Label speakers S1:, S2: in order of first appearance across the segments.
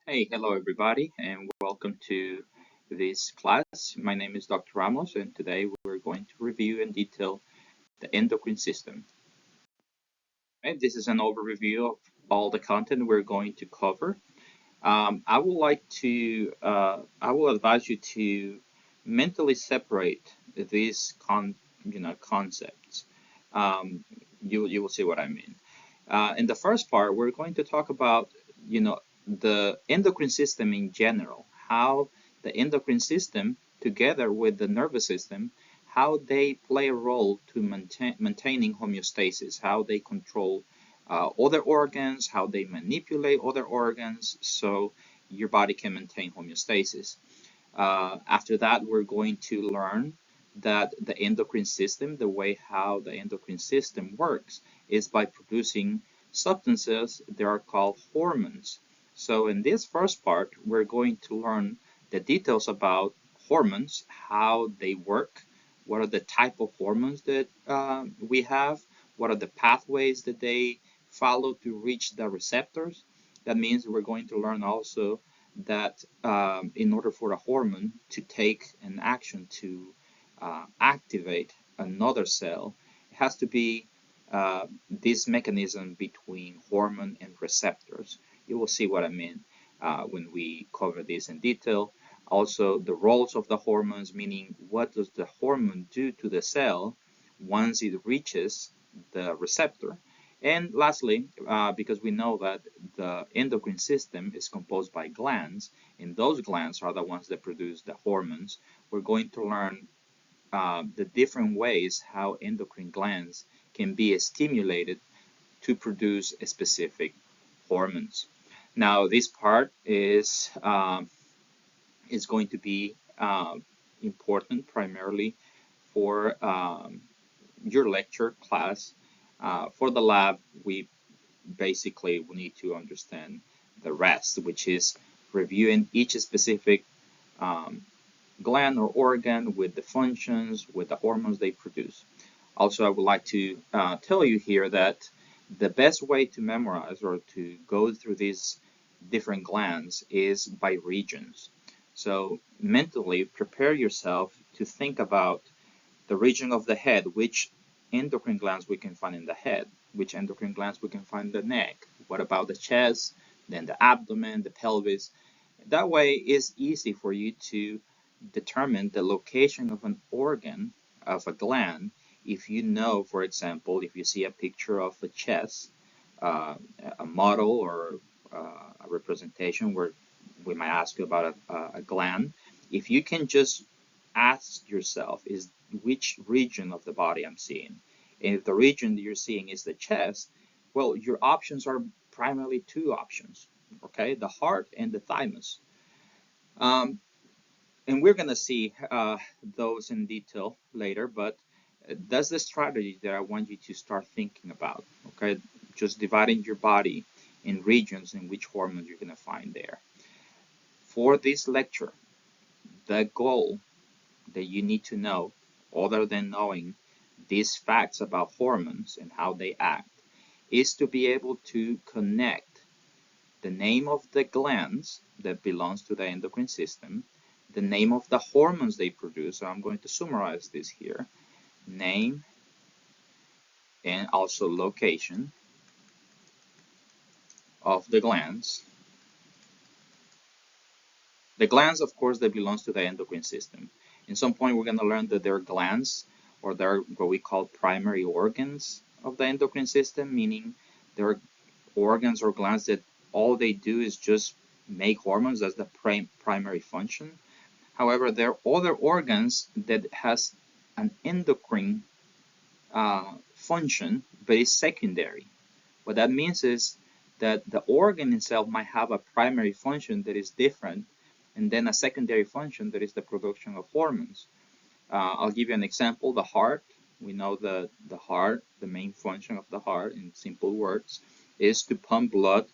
S1: Hey, hello everybody, and welcome to this class. My name is Dr. Ramos, and today we're going to review in detail the endocrine system. Okay, this is an overview of all the content we're going to cover. I will advise you to mentally separate these concepts. Um, you will see what I mean. In the first part, we're going to talk about, the endocrine system in general, how the endocrine system, together with the nervous system, how they play a role to maintaining homeostasis, how they control other organs, how they manipulate other organs, so your body can maintain homeostasis. After that, we're going to learn that the endocrine system, the way how the endocrine system works, is by producing substances that are called hormones. So in this first part, we're going to learn the details about hormones, how they work, what are the type of hormones that we have, what are the pathways that they follow to reach the receptors. That means we're going to learn also that in order for a hormone to take an action to activate another cell, it has to be this mechanism between hormone and receptors. You will see what I mean when we cover this in detail. Also, the roles of the hormones, meaning what does the hormone do to the cell once it reaches the receptor. And lastly, because we know that the endocrine system is composed by glands, and those glands are the ones that produce the hormones, we're going to learn the different ways how endocrine glands can be stimulated to produce specific hormones. Now, this part is going to be important primarily for your lecture class. For the lab, we need to understand the rest, which is reviewing each specific um, gland or organ with the functions, with the hormones they produce. Also, I would like to tell you here that the best way to memorize or to go through these different glands is by regions. So mentally prepare yourself to think about the region of the head, which endocrine glands we can find in the head, which endocrine glands we can find in the neck, what about the chest, then the abdomen, the pelvis. That way it's easy for you to determine the location of an organ, of a gland, if you know, for example, if you see a picture of a chest, uh, a model or a representation where we might ask you about a gland, if you can just ask yourself, is which region of the body I'm seeing? And if the region that you're seeing is the chest, well, your options are primarily two options, okay? The heart and the thymus. Um, and we're going to see those in detail later, but that's the strategy that I want you to start thinking about, okay? Just dividing your body in regions in which hormones you're going to find there. For this lecture, the goal that you need to know, other than knowing these facts about hormones and how they act, is to be able to connect the name of the glands that belongs to the endocrine system, the name of the hormones they produce. So I'm going to summarize this here. Name and also location of the glands. The glands, of course, that belongs to the endocrine system. In some point, we're going to learn that they're glands, or they're what we call primary organs of the endocrine system, meaning they're organs or glands that all they do is just make hormones. That's the primary function. However, there are other organs that has an endocrine function, but it's secondary. What that means is that the organ itself might have a primary function that is different, and then a secondary function that is the production of hormones. I'll give you an example. The heart. We know that the heart, the main function of the heart, in simple words, is to pump blood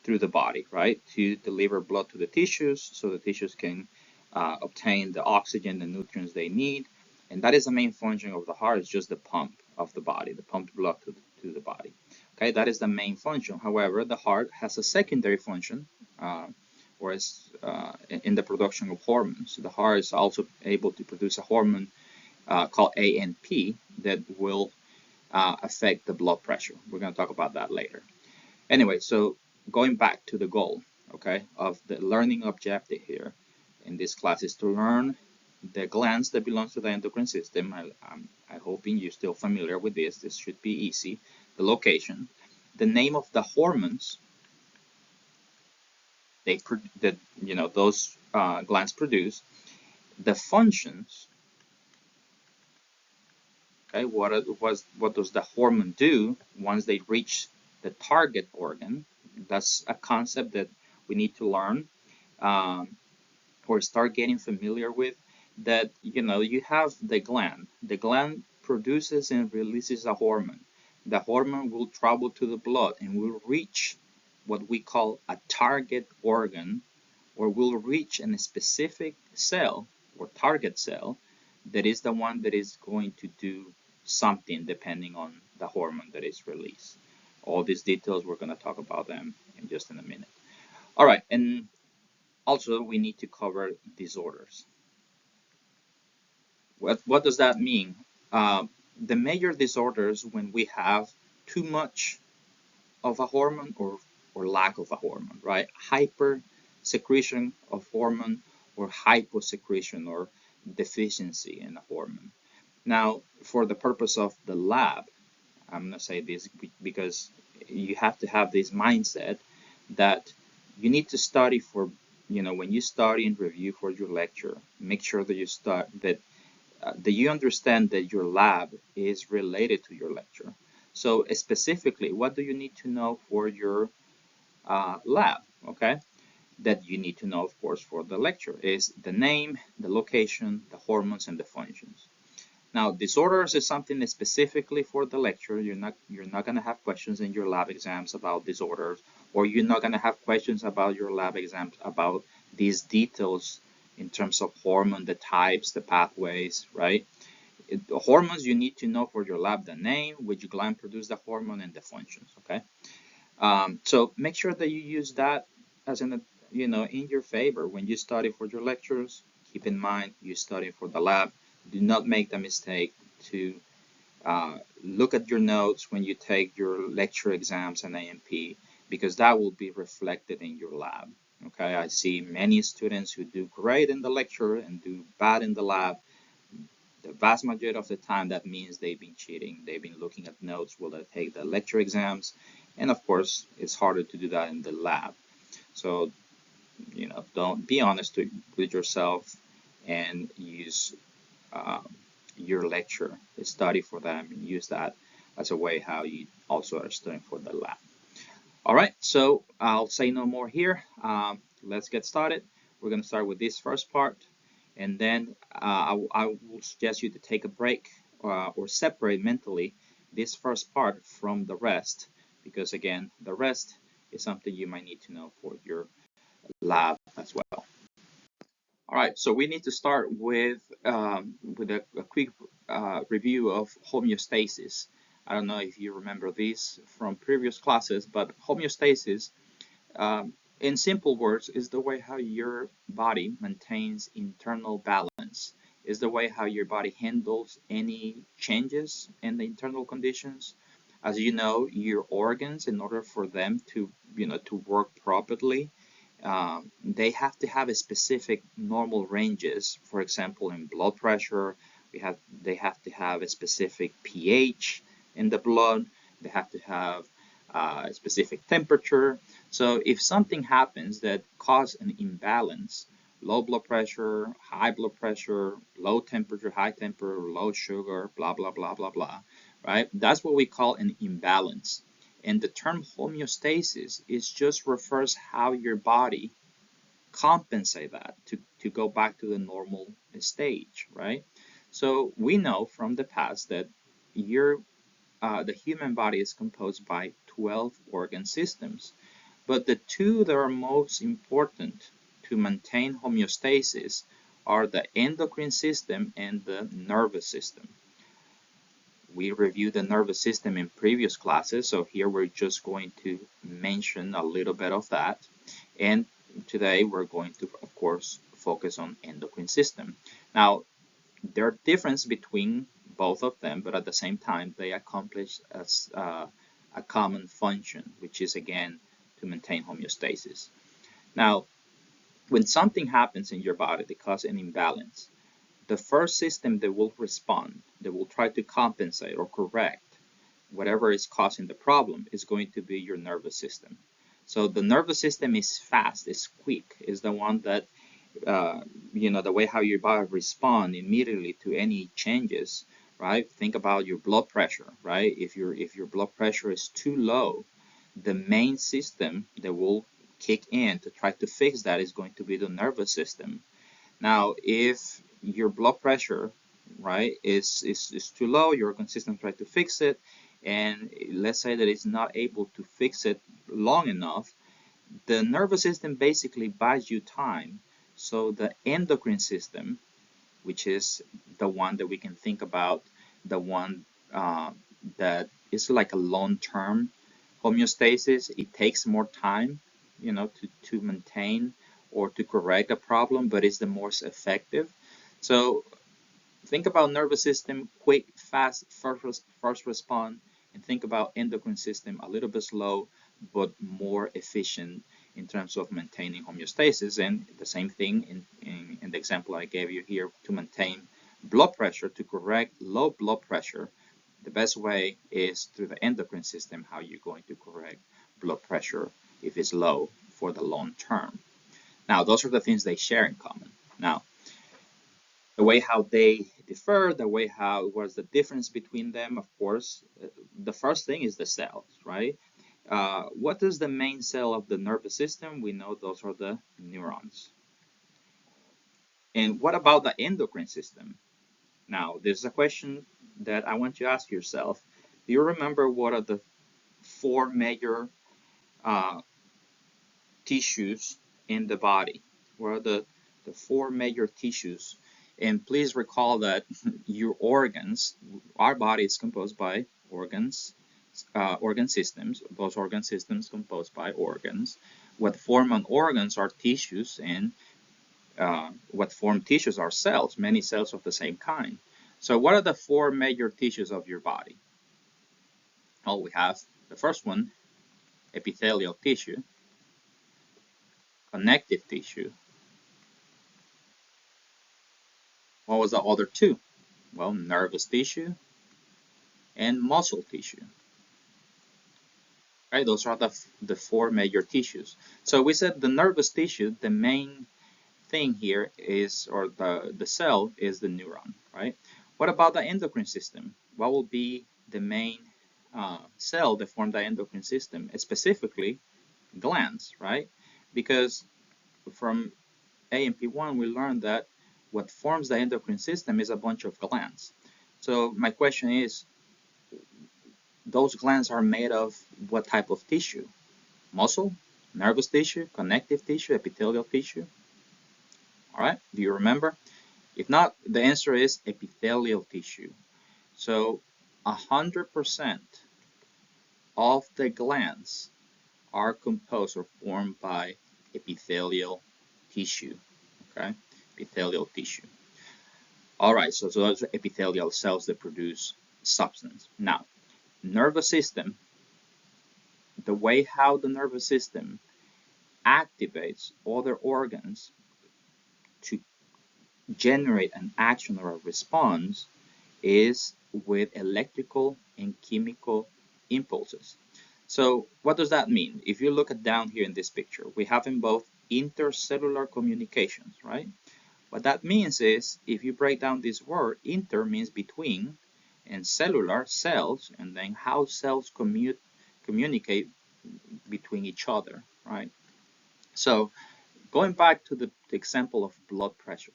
S1: through the body, right? To deliver blood to the tissues so the tissues can obtain the oxygen and nutrients they need. And that is the main function of the heart, is just the pump of the body, the pumped blood to the body. Okay, that is the main function. However, the heart has a secondary function, or is in the production of hormones. The heart is also able to produce a hormone called ANP that will affect the blood pressure. We're going to talk about that later. Anyway, so going back to the goal, okay, of the learning objective here in this class is to learn the glands that belongs to the endocrine system. I'm hoping you're still familiar with this. This should be easy. The location, the name of the hormones that those glands produce, the functions. Okay, what does the hormone do once they reach the target organ? That's a concept that we need to learn um, or start getting familiar with. That you have the gland. The gland produces and releases a hormone. The hormone will travel to the blood and will reach what we call a target organ, or will reach a specific cell or target cell that is the one that is going to do something depending on the hormone that is released. All these details, we're going to talk about them in just in a minute. All right, and also we need to cover disorders. What does that mean? The major disorders when we have too much of a hormone or lack of a hormone, right? Hyper secretion of hormone or hyposecretion or deficiency in a hormone. Now, for the purpose of the lab, I'm going to say this because you have to have this mindset that you need to study for, when you study and review for your lecture, make sure that you understand that your lab is related to your lecture. So specifically, what do you need to know for your lab? Okay, that you need to know, of course, for the lecture is the name, the location, the hormones, and the functions. Now, disorders is something that specifically for the lecture. You're not going to have questions in your lab exams about disorders, or you're not going to have questions about your lab exams about these details in terms of hormone, the types, the pathways, right? The hormones you need to know for your lab: the name, which gland produce the hormone, and the functions. Okay, so make sure that you use that as in your favor when you study for your lectures. Keep in mind you study for the lab. Do not make the mistake to look at your notes when you take your lecture exams and A&P, because that will be reflected in your lab. Okay, I see many students who do great in the lecture and do bad in the lab. The vast majority of the time, that means they've been cheating. They've been looking at notes while they take the lecture exams. And of course, it's harder to do that in the lab. So, don't be honest with yourself and use your lecture, study for them, and use that as a way how you also are studying for the lab. All right, so I'll say no more here. Let's get started. We're going to start with this first part, and then I will suggest you to take a break or separate mentally this first part from the rest, because again, the rest is something you might need to know for your lab as well. All right, so we need to start with a quick review of homeostasis. I don't know if you remember this from previous classes, but homeostasis, in simple words, is the way how your body maintains internal balance. Is the way how your body handles any changes in the internal conditions. As you know, your organs, in order for them to to work properly, they have to have a specific normal ranges. For example, in blood pressure, they have to have a specific pH in the blood. They have to have a specific temperature. So if something happens that causes an imbalance, low blood pressure, high blood pressure, low temperature, high temperature, low sugar, blah, blah, blah, blah, blah, right? That's what we call an imbalance. And the term homeostasis is just refers how your body compensate that to go back to the normal stage, right? So we know from the past that the human body is composed by 12 organ systems, but the two that are most important to maintain homeostasis are the endocrine system and the nervous system. We reviewed the nervous system in previous classes, so here we're just going to mention a little bit of that. And today we're going to, of course, focus on endocrine system. Now, there are differences between both of them, but at the same time, they accomplish a common function, which is again to maintain homeostasis. Now, when something happens in your body that causes an imbalance, the first system that will respond, that will try to compensate or correct whatever is causing the problem, is going to be your nervous system. So the nervous system is fast, is quick, is the one that uh, the way how your body respond immediately to any changes, right? Think about your blood pressure, right? If your blood pressure is too low, the main system that will kick in to try to fix that is going to be the nervous system. Now, if your blood pressure, right, is too low, your organ system try to fix it, and let's say that it's not able to fix it long enough, the nervous system basically buys you time. So the endocrine system, which is the one that we can think about, the one that is like a long-term homeostasis, it takes more time, to maintain or to correct a problem, but it's the most effective. So think about nervous system, quick, fast, first respond, and think about endocrine system, a little bit slow, but more efficient in terms of maintaining homeostasis. And the same thing in the example I gave you here, to maintain blood pressure, to correct low blood pressure, the best way is through the endocrine system, how you're going to correct blood pressure if it's low for the long term. Now, those are the things they share in common. Now, the way how they differ, the way how what's the difference between them, of course, the first thing is the cells, right? What is the main cell of the nervous system? We know those are the neurons. And what about the endocrine system? Now, there's a question that I want you to ask yourself. Do you remember what are the four major uh, tissues in the body? What are the four major tissues? And please recall that your organs, our body is composed by organs, organ systems. Those organ systems composed by organs. What form on organs are tissues, and what form tissues are cells, many cells of the same kind. So what are the four major tissues of your body? Well, we have the first one, epithelial tissue, connective tissue. What was the other two? Well, nervous tissue and muscle tissue. Right, those are the four major tissues. So we said the nervous tissue, the main thing here is, or the cell is the neuron, right? What about the endocrine system? What will be the main cell that form the endocrine system? Specifically, glands, right? Because from AMP1, we learned that what forms the endocrine system is a bunch of glands. So my question is, those glands are made of what type of tissue? Muscle, nervous tissue, connective tissue, epithelial tissue? All right, do you remember? If not, the answer is epithelial tissue. So 100% of the glands are composed or formed by epithelial tissue. Okay, epithelial tissue. All right, so those are epithelial cells that produce substance. Now, nervous system, the way how the nervous system activates other organs to generate an action or a response is with electrical and chemical impulses. So what does that mean? If you look at down here in this picture, we have in both intercellular communications, right? What that means is, if you break down this word, inter means between, and cellular, cells, and then how cells communicate between each other, right? So going back to the example of blood pressure,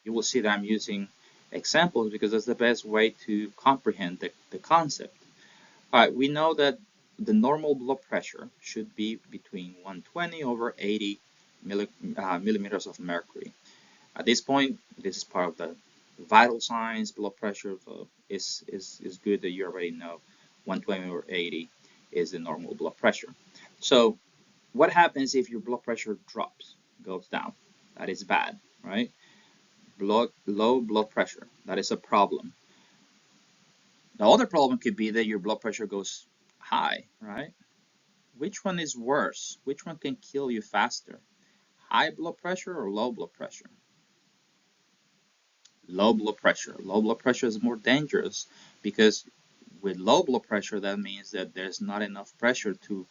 S1: you will see that I'm using examples because that's the best way to comprehend the concept. All right, we know that the normal blood pressure should be between 120 over 80 millimeters of mercury. At this point, this is part of the vital signs, blood pressure, so is good that you already know 120 over 80 is the normal blood pressure. So what happens if your blood pressure drops, goes down? That is bad, right? Low blood pressure, that is a problem. The other problem could be that your blood pressure goes high, right? Which one is worse? Which one can kill you faster? High blood pressure or low blood pressure? Low blood pressure. Low blood pressure is more dangerous because with low blood pressure, that means that there's not enough pressure to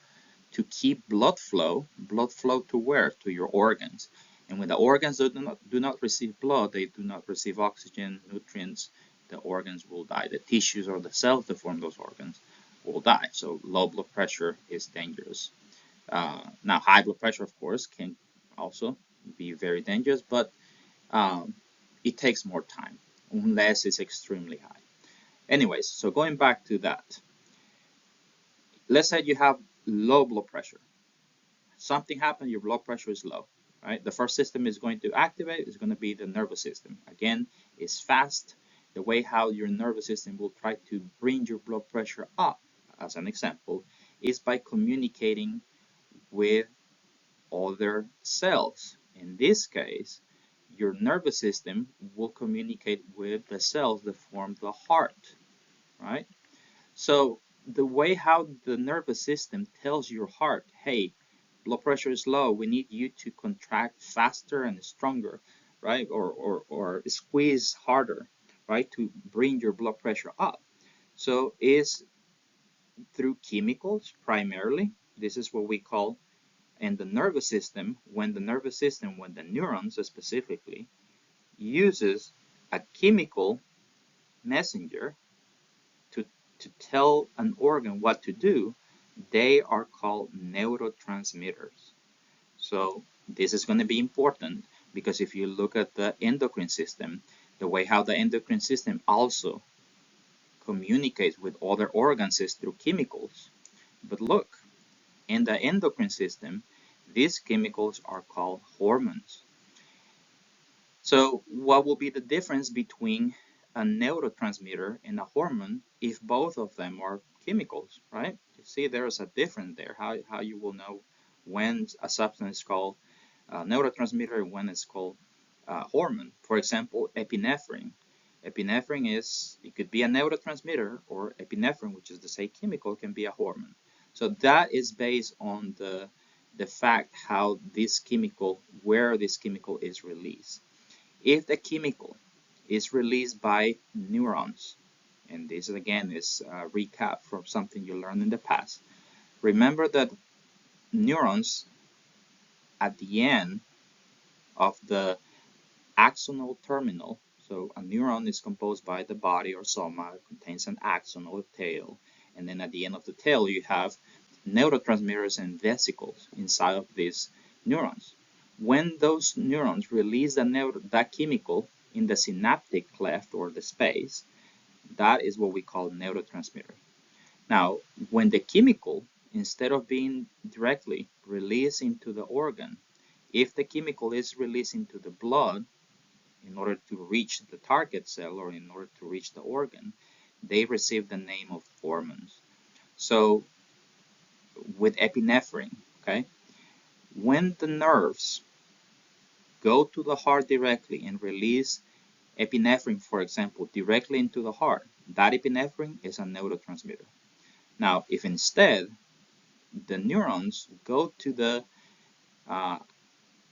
S1: keep blood flow to where? To your organs. And when the organs do not receive blood, they do not receive oxygen, nutrients, the organs will die. The tissues or the cells that form those organs will die. So low blood pressure is dangerous. Now, high blood pressure, of course, can also be very dangerous, but um, it takes more time unless it's extremely high. Anyways, so going back to that, let's say you have low blood pressure. Something happened, your blood pressure is low, right? The first system is going to activate is going to be the nervous system. Again, it's fast. The way how your nervous system will try to bring your blood pressure up, as an example, is by communicating with other cells. In this case, your nervous system will communicate with the cells that form the heart, right? So the way how the nervous system tells your heart, hey, blood pressure is low, we need you to contract faster and stronger, right? Or squeeze harder, right? To bring your blood pressure up. So is through chemicals primarily. This is what we call in the nervous system, when the neurons specifically, uses a chemical messenger to, to tell an organ what to do, they are called neurotransmitters. So this is going to be important because if you look at the endocrine system, the way how the endocrine system also communicates with other organs is through chemicals. But look, in the endocrine system, these chemicals are called hormones. So what will be the difference between a neurotransmitter and a hormone if both of them are chemicals, right? You see there's a difference there, how you will know when a substance is called a neurotransmitter and when it's called a hormone. For example, epinephrine. Epinephrine it could be a neurotransmitter, or epinephrine, which is the same chemical, can be a hormone. So that is based on the fact how this chemical, where this chemical is released. If the chemical is released by neurons, and this again is a recap from something you learned in the past, remember that neurons at the end of the axonal terminal, so a neuron is composed by the body or soma, it contains an axon or tail, and then at the end of the tail you have neurotransmitters and vesicles inside of these neurons. When those neurons release that chemical in the synaptic cleft or the space, that is what we call neurotransmitter. Now, when the chemical, instead of being directly released into the organ, if the chemical is released into the blood in order to reach the target cell or in order to reach the organ, they receive the name of hormones. So with epinephrine, okay, when the nerves go to the heart directly and release epinephrine, for example, directly into the heart, that epinephrine is a neurotransmitter. Now, if instead the neurons go to the uh,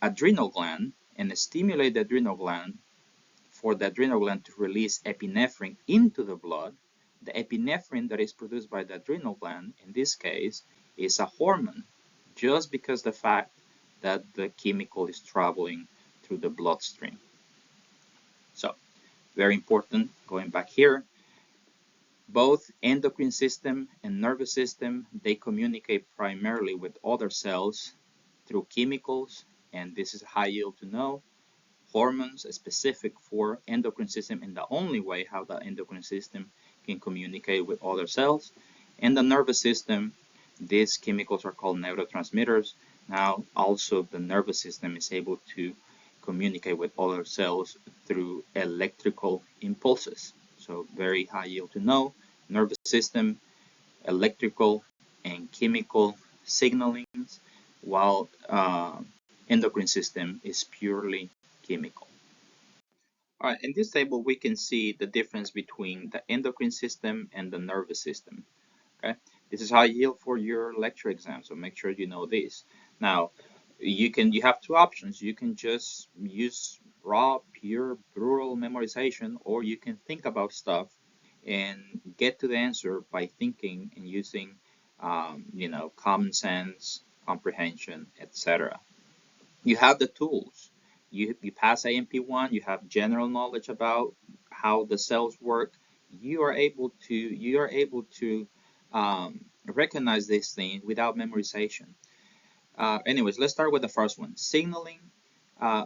S1: adrenal gland and stimulate the adrenal gland for the adrenal gland to release epinephrine into the blood, the epinephrine that is produced by the adrenal gland, in this case, is a hormone, just because the fact that the chemical is traveling through the bloodstream. So, very important, going back here, both endocrine system and nervous system, they communicate primarily with other cells through chemicals, and this is high yield to know. Hormones are specific for endocrine system and the only way how the endocrine system can communicate with other cells. In the nervous system, these chemicals are called neurotransmitters. Now, also the nervous system is able to communicate with other cells through electrical impulses. So very high yield to know. Nervous system, electrical and chemical signalings while endocrine system is purely chemical. All right, in this table, we can see the difference between the endocrine system and the nervous system. Okay, this is how you yield for your lecture exam, so make sure you know this. Now, you have two options. You can just use raw, pure, brutal memorization, or you can think about stuff and get to the answer by thinking and using, common sense, comprehension, etc. You have the tools. You pass AMP1, you have general knowledge about how the cells work. You are able to recognize these things without memorization. Anyways, let's start with the first one, signaling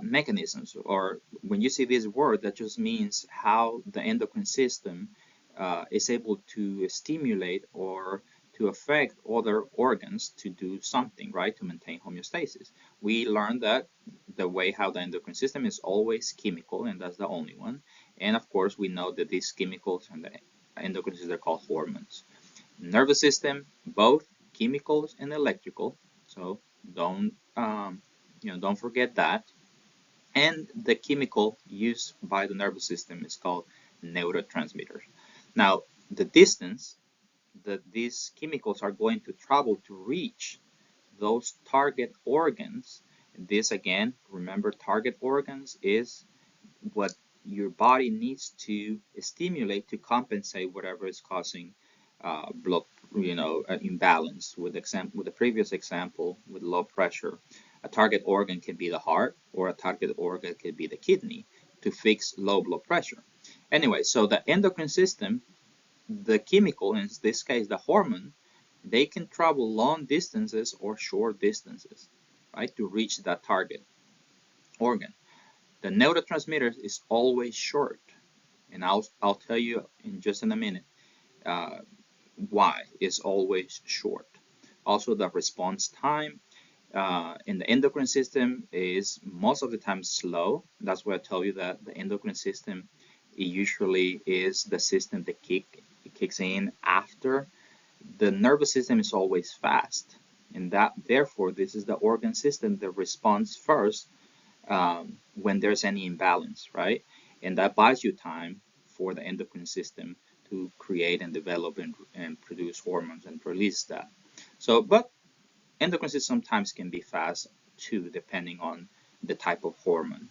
S1: mechanisms. Or when you see this word, that just means how the endocrine system is able to stimulate or to affect other organs to do something, right, to maintain homeostasis. We learned that the way how the endocrine system is always chemical, and that's the only one. And of course, we know that these chemicals and the endocrine system are called hormones. Nervous system, both chemicals and electrical. So don't don't forget that. And the chemical used by the nervous system is called neurotransmitters. Now, the distance that these chemicals are going to travel to reach those target organs, this again, remember, target organs is what your body needs to stimulate to compensate whatever is causing blood, imbalance. With the previous example, with low pressure, a target organ can be the heart, or a target organ can be the kidney to fix low blood pressure. Anyway, so the endocrine system, the chemical, in this case the hormone, they can travel long distances or short distances, right, to reach that target organ. The neurotransmitter is always short, and I'll tell you in just in a minute uh, why it's always short. Also, the response time in the endocrine system is most of the time slow. That's why I tell you that the endocrine system usually is the system that kicks in after. The nervous system is always fast, and that therefore this is the organ system that responds first when there's any imbalance, right? And that buys you time for the endocrine system to create and develop and produce hormones and release that. So, but endocrine system sometimes can be fast too, depending on the type of hormone.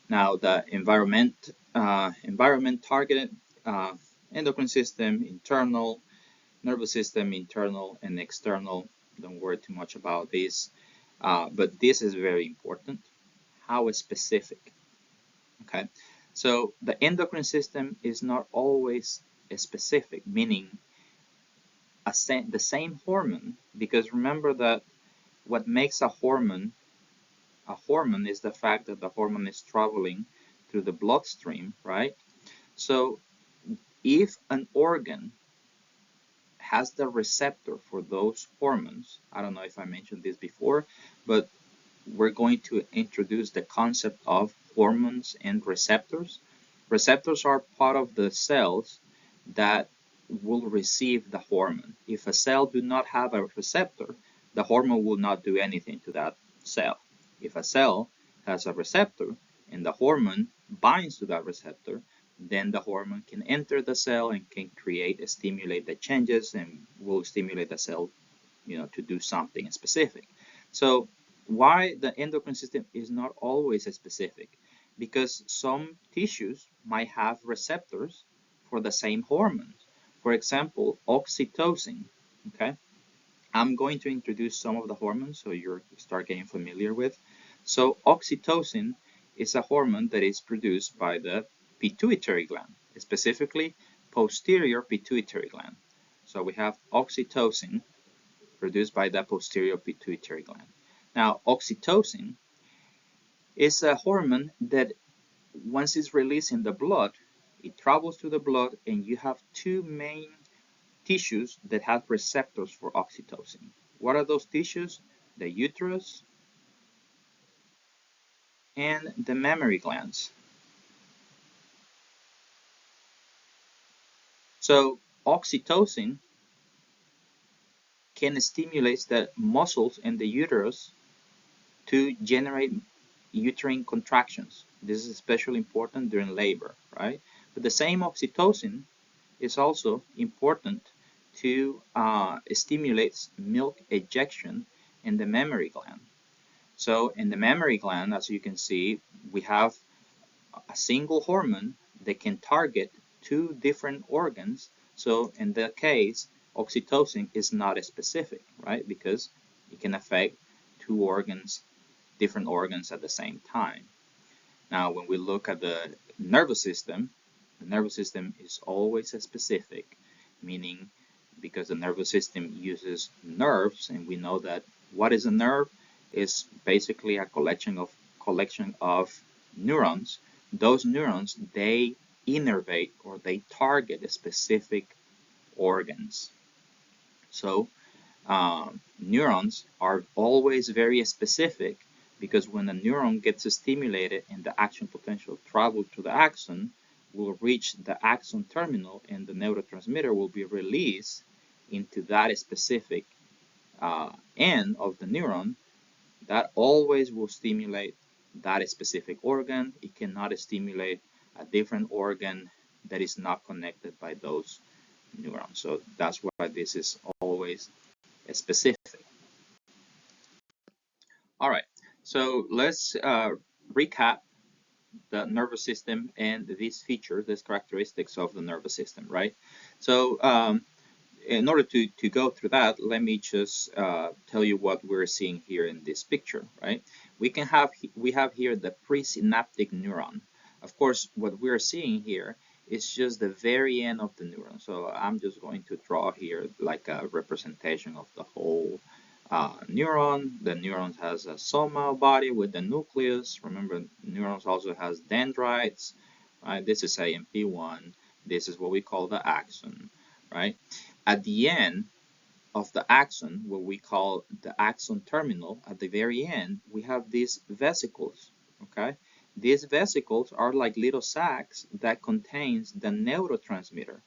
S1: Now, the environment targeted endocrine system, internal, nervous system, internal and external. Don't worry too much about this, but this is very important. How specific? Okay, so the endocrine system is not always specific, meaning the same hormone. Because remember that what makes a hormone is the fact that the hormone is traveling through the bloodstream, right? So if an organ has the receptor for those hormones, I don't know if I mentioned this before, but we're going to introduce the concept of hormones and receptors. Receptors are part of the cells that will receive the hormone. If a cell do not have a receptor, the hormone will not do anything to that cell. If a cell has a receptor and the hormone binds to that receptor, then the hormone can enter the cell and can stimulate the changes and will stimulate the cell, to do something specific. So why the endocrine system is not always specific? Because some tissues might have receptors for the same hormones. For example, oxytocin. Okay, I'm going to introduce some of the hormones so you start getting familiar with. So oxytocin is a hormone that is produced by the pituitary gland, specifically posterior pituitary gland. So we have oxytocin produced by the posterior pituitary gland. Now, oxytocin is a hormone that once it's released in the blood, it travels through the blood, and you have two main tissues that have receptors for oxytocin. What are those tissues? The uterus and the mammary glands. So oxytocin can stimulate the muscles in the uterus to generate uterine contractions. This is especially important during labor, right? But the same oxytocin is also important to stimulate milk ejection in the mammary gland. So in the mammary gland, as you can see, we have a single hormone that can target two different organs. So in that case, oxytocin is not specific, right? Because it can affect two organs, different organs at the same time. Now, when we look at the nervous system is always specific, meaning because the nervous system uses nerves, and we know that what is a nerve is basically a collection of neurons. Those neurons, they innervate or they target specific organs. So neurons are always very specific because when a neuron gets stimulated and the action potential travels to the axon, will reach the axon terminal and the neurotransmitter will be released into that specific end of the neuron. That always will stimulate that specific organ. It cannot stimulate a different organ that is not connected by those neurons. So that's why this is always specific. All right, so let's recap the nervous system and these features, these characteristics of the nervous system, right? So in order to go through that, let me just tell you what we're seeing here in this picture, right? We have here the presynaptic neuron. Of course, what we're seeing here is just the very end of the neuron. So I'm just going to draw here like a representation of the whole neuron. The neuron has a somal body with the nucleus. Remember, neurons also has dendrites, right? This is AMP1. This is what we call the axon, right? At the end of the axon, what we call the axon terminal, at the very end, we have these vesicles, okay? These vesicles are like little sacs that contains the neurotransmitter.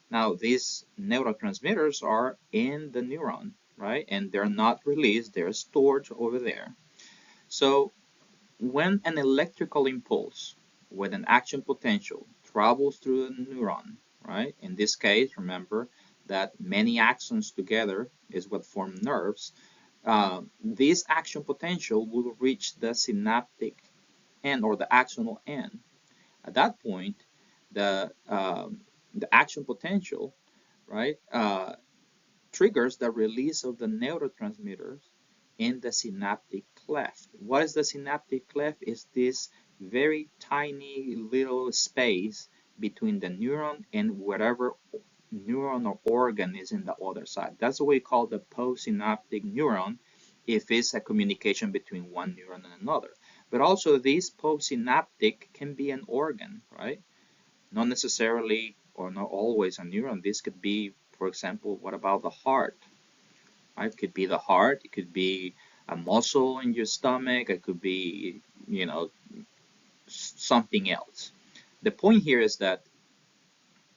S1: Now, these neurotransmitters are in the neuron, right? And they're not released, they're stored over there. So when an electrical impulse with an action potential travels through the neuron, right? In this case, remember that many axons together is what form nerves. This action potential will reach the synaptic end or the axonal end. At that point, the action potential, right, triggers the release of the neurotransmitters in the synaptic cleft. What is the synaptic cleft? Is this very tiny little space between the neuron and whatever neuron or organ is in the other side. That's what we call the postsynaptic neuron if it's a communication between one neuron and another. But also this postsynaptic can be an organ, right? Not necessarily or not always a neuron. This could be, for example, what about the heart? Right? It could be the heart. It could be a muscle in your stomach. It could be, something else. The point here is that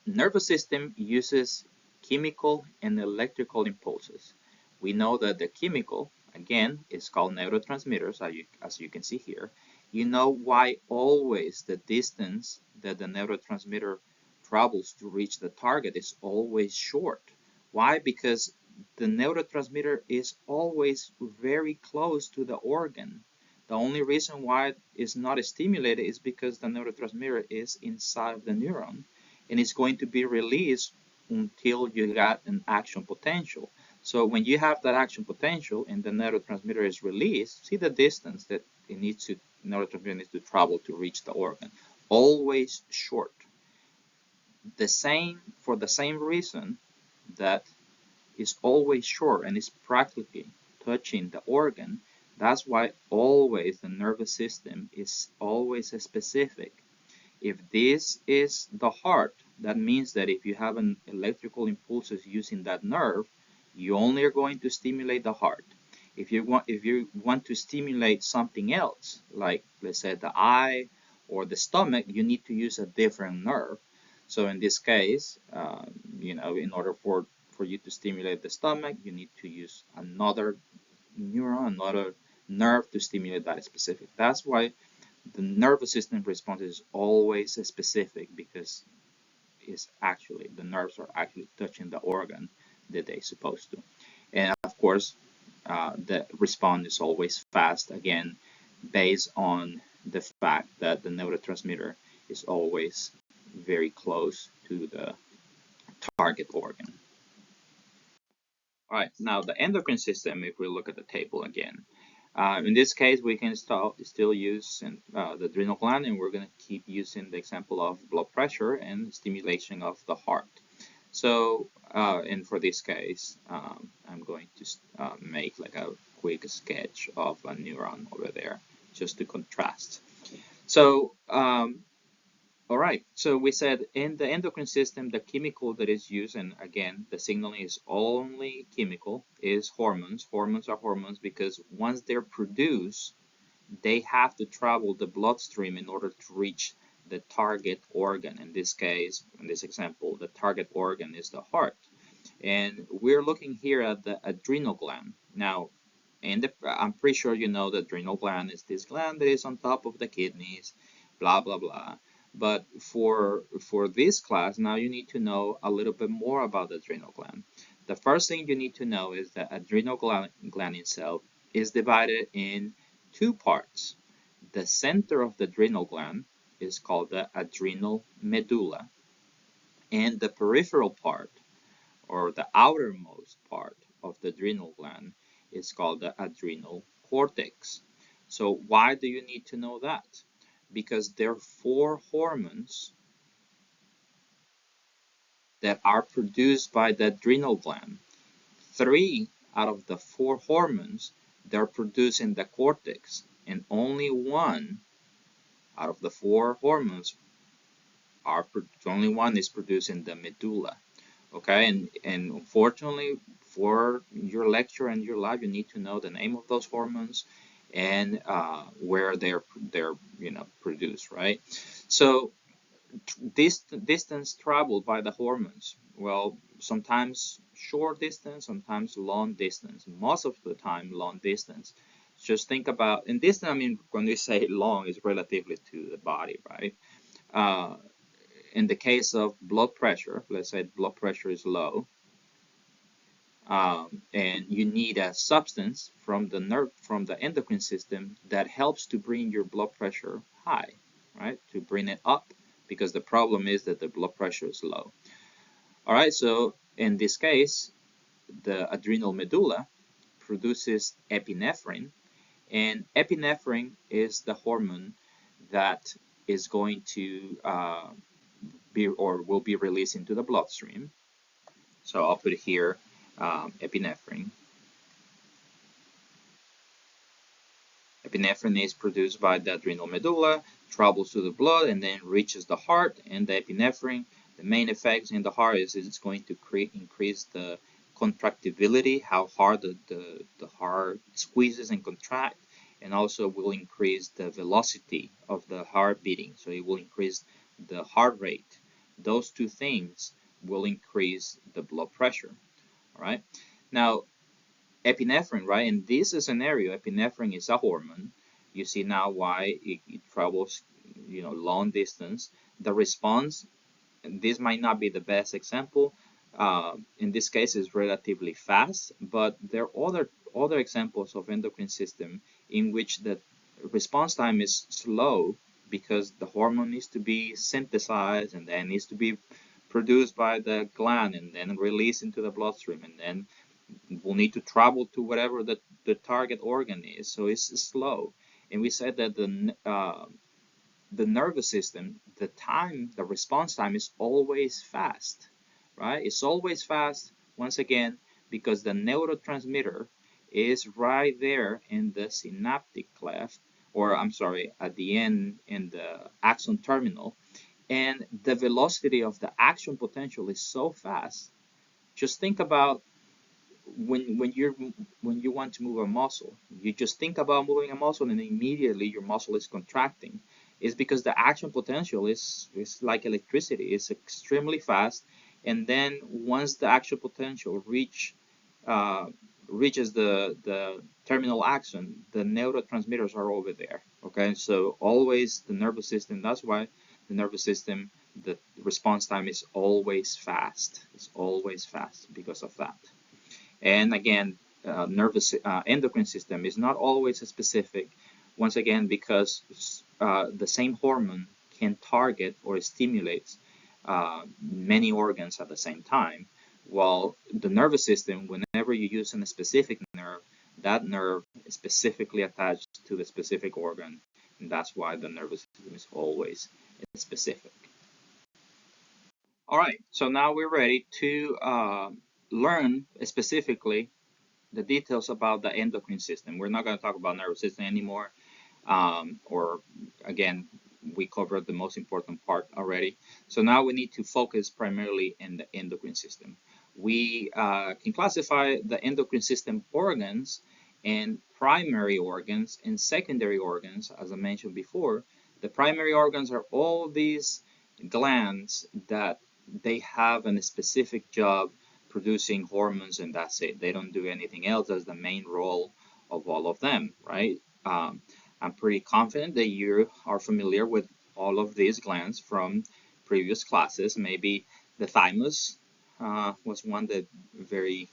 S1: nervous system uses chemical and electrical impulses. We know that the chemical, again, is called neurotransmitters, as you can see here. You know why always the distance that the neurotransmitter travels to reach the target is always short. Why? Because the neurotransmitter is always very close to the organ. The only reason why it is not stimulated is because the neurotransmitter is inside of the neuron and it's going to be released until you got an action potential. So when you have that action potential and the neurotransmitter is released, see the distance that neurotransmitter needs to travel to reach the organ. Always short. For the same reason that is always short and is practically touching the organ, that's why always the nervous system is always specific. If this is the heart, that means that if you have an electrical impulses using that nerve, you only are going to stimulate the heart. If you want to stimulate something else, like let's say the eye or the stomach, you need to use a different nerve. So in this case, in order for you to stimulate the stomach, you need to use another neuron, another nerve to stimulate that specific. That's why the nervous system response is always specific, because is actually the nerves are actually touching the organ that they're supposed to. And of course, the response is always fast, again, based on the fact that the neurotransmitter is always very close to the target organ. All right, now the endocrine system, if we look at the table again, in this case, we can still use the adrenal gland, and we're going to keep using the example of blood pressure and stimulation of the heart. So, and for this case, I'm going to make like a quick sketch of a neuron over there, just to contrast. So, all right, so we said in the endocrine system, the chemical that is used, and again, the signaling is only chemical, is hormones. Hormones are hormones because once they're produced, they have to travel the bloodstream in order to reach the target organ. In this case, in this example, the target organ is the heart. And we're looking here at the adrenal gland. Now, I'm pretty sure you know the adrenal gland is this gland that is on top of the kidneys, blah, blah, blah. But for this class, now you need to know a little bit more about the adrenal gland. The first thing you need to know is that adrenal gland itself is divided in two parts. The center of the adrenal gland is called the adrenal medulla, and the peripheral part, or the outermost part of the adrenal gland, is called the adrenal cortex. So why do you need to know that? Because there are four hormones that are produced by the adrenal gland. Three out of the four hormones, they're produced in the cortex, and only one out of the four hormones only one is produced in the medulla. Okay, and unfortunately for your lecture and your lab, you need to know the name of those hormones and where they're produced, right? So this distance traveled by the hormones, well, sometimes short distance, sometimes long distance, most of the time long distance. Just think about, and distance, I mean, when we say long, is relatively to the body, right? In the case of blood pressure, let's say blood pressure is low, and you need a substance from the endocrine system that helps to bring your blood pressure high, right? To bring it up, because the problem is that the blood pressure is low. All right, so in this case, the adrenal medulla produces epinephrine, and epinephrine is the hormone that is going to will be released into the bloodstream. So I'll put here epinephrine. Epinephrine is produced by the adrenal medulla, travels to the blood, and then reaches the heart. And the epinephrine, the main effects in the heart is it's going to increase the contractibility, how hard the heart squeezes and contracts, and also will increase the velocity of the heart beating. So it will increase the heart rate. Those two things will increase the blood pressure. All right. Now, epinephrine, right? In this scenario, epinephrine is a hormone. You see now why it travels, long distance. The response, and this might not be the best example. In this case, is relatively fast, but there are other examples of endocrine system in which the response time is slow because the hormone needs to be synthesized and then needs to be produced by the gland and then released into the bloodstream, and then will need to travel to whatever the target organ is. So it's slow. And we said that the nervous system, the response time is always fast, right? It's always fast, once again, because the neurotransmitter is right there in the synaptic cleft, or I'm sorry, at the end in the axon terminal. And the velocity of the action potential is so fast. Just think about when you want to move a muscle, you just think about moving a muscle and immediately your muscle is contracting. It's because the action potential is like electricity. It's extremely fast, and then once the action potential reach reaches the terminal axon, the neurotransmitters are over there. Okay, so always the nervous system. That's why the nervous system, the response time is always fast. It's always fast because of that. And again, nervous endocrine system is not always specific. Once again, because the same hormone can target or stimulate many organs at the same time. While the nervous system, whenever you use a specific nerve, that nerve is specifically attached to the specific organ. And that's why the nervous system is always specific. All right, so now we're ready to learn specifically the details about the endocrine system. We're not going to talk about nervous system anymore. Or again, we covered the most important part already. So now we need to focus primarily in the endocrine system. We can classify the endocrine system organs and primary organs and secondary organs, as I mentioned before. The primary organs are all these glands that they have a specific job producing hormones, and that's it. They don't do anything else. That's the main role of all of them, right? I'm pretty confident that you are familiar with all of these glands from previous classes. Maybe the thymus was one that very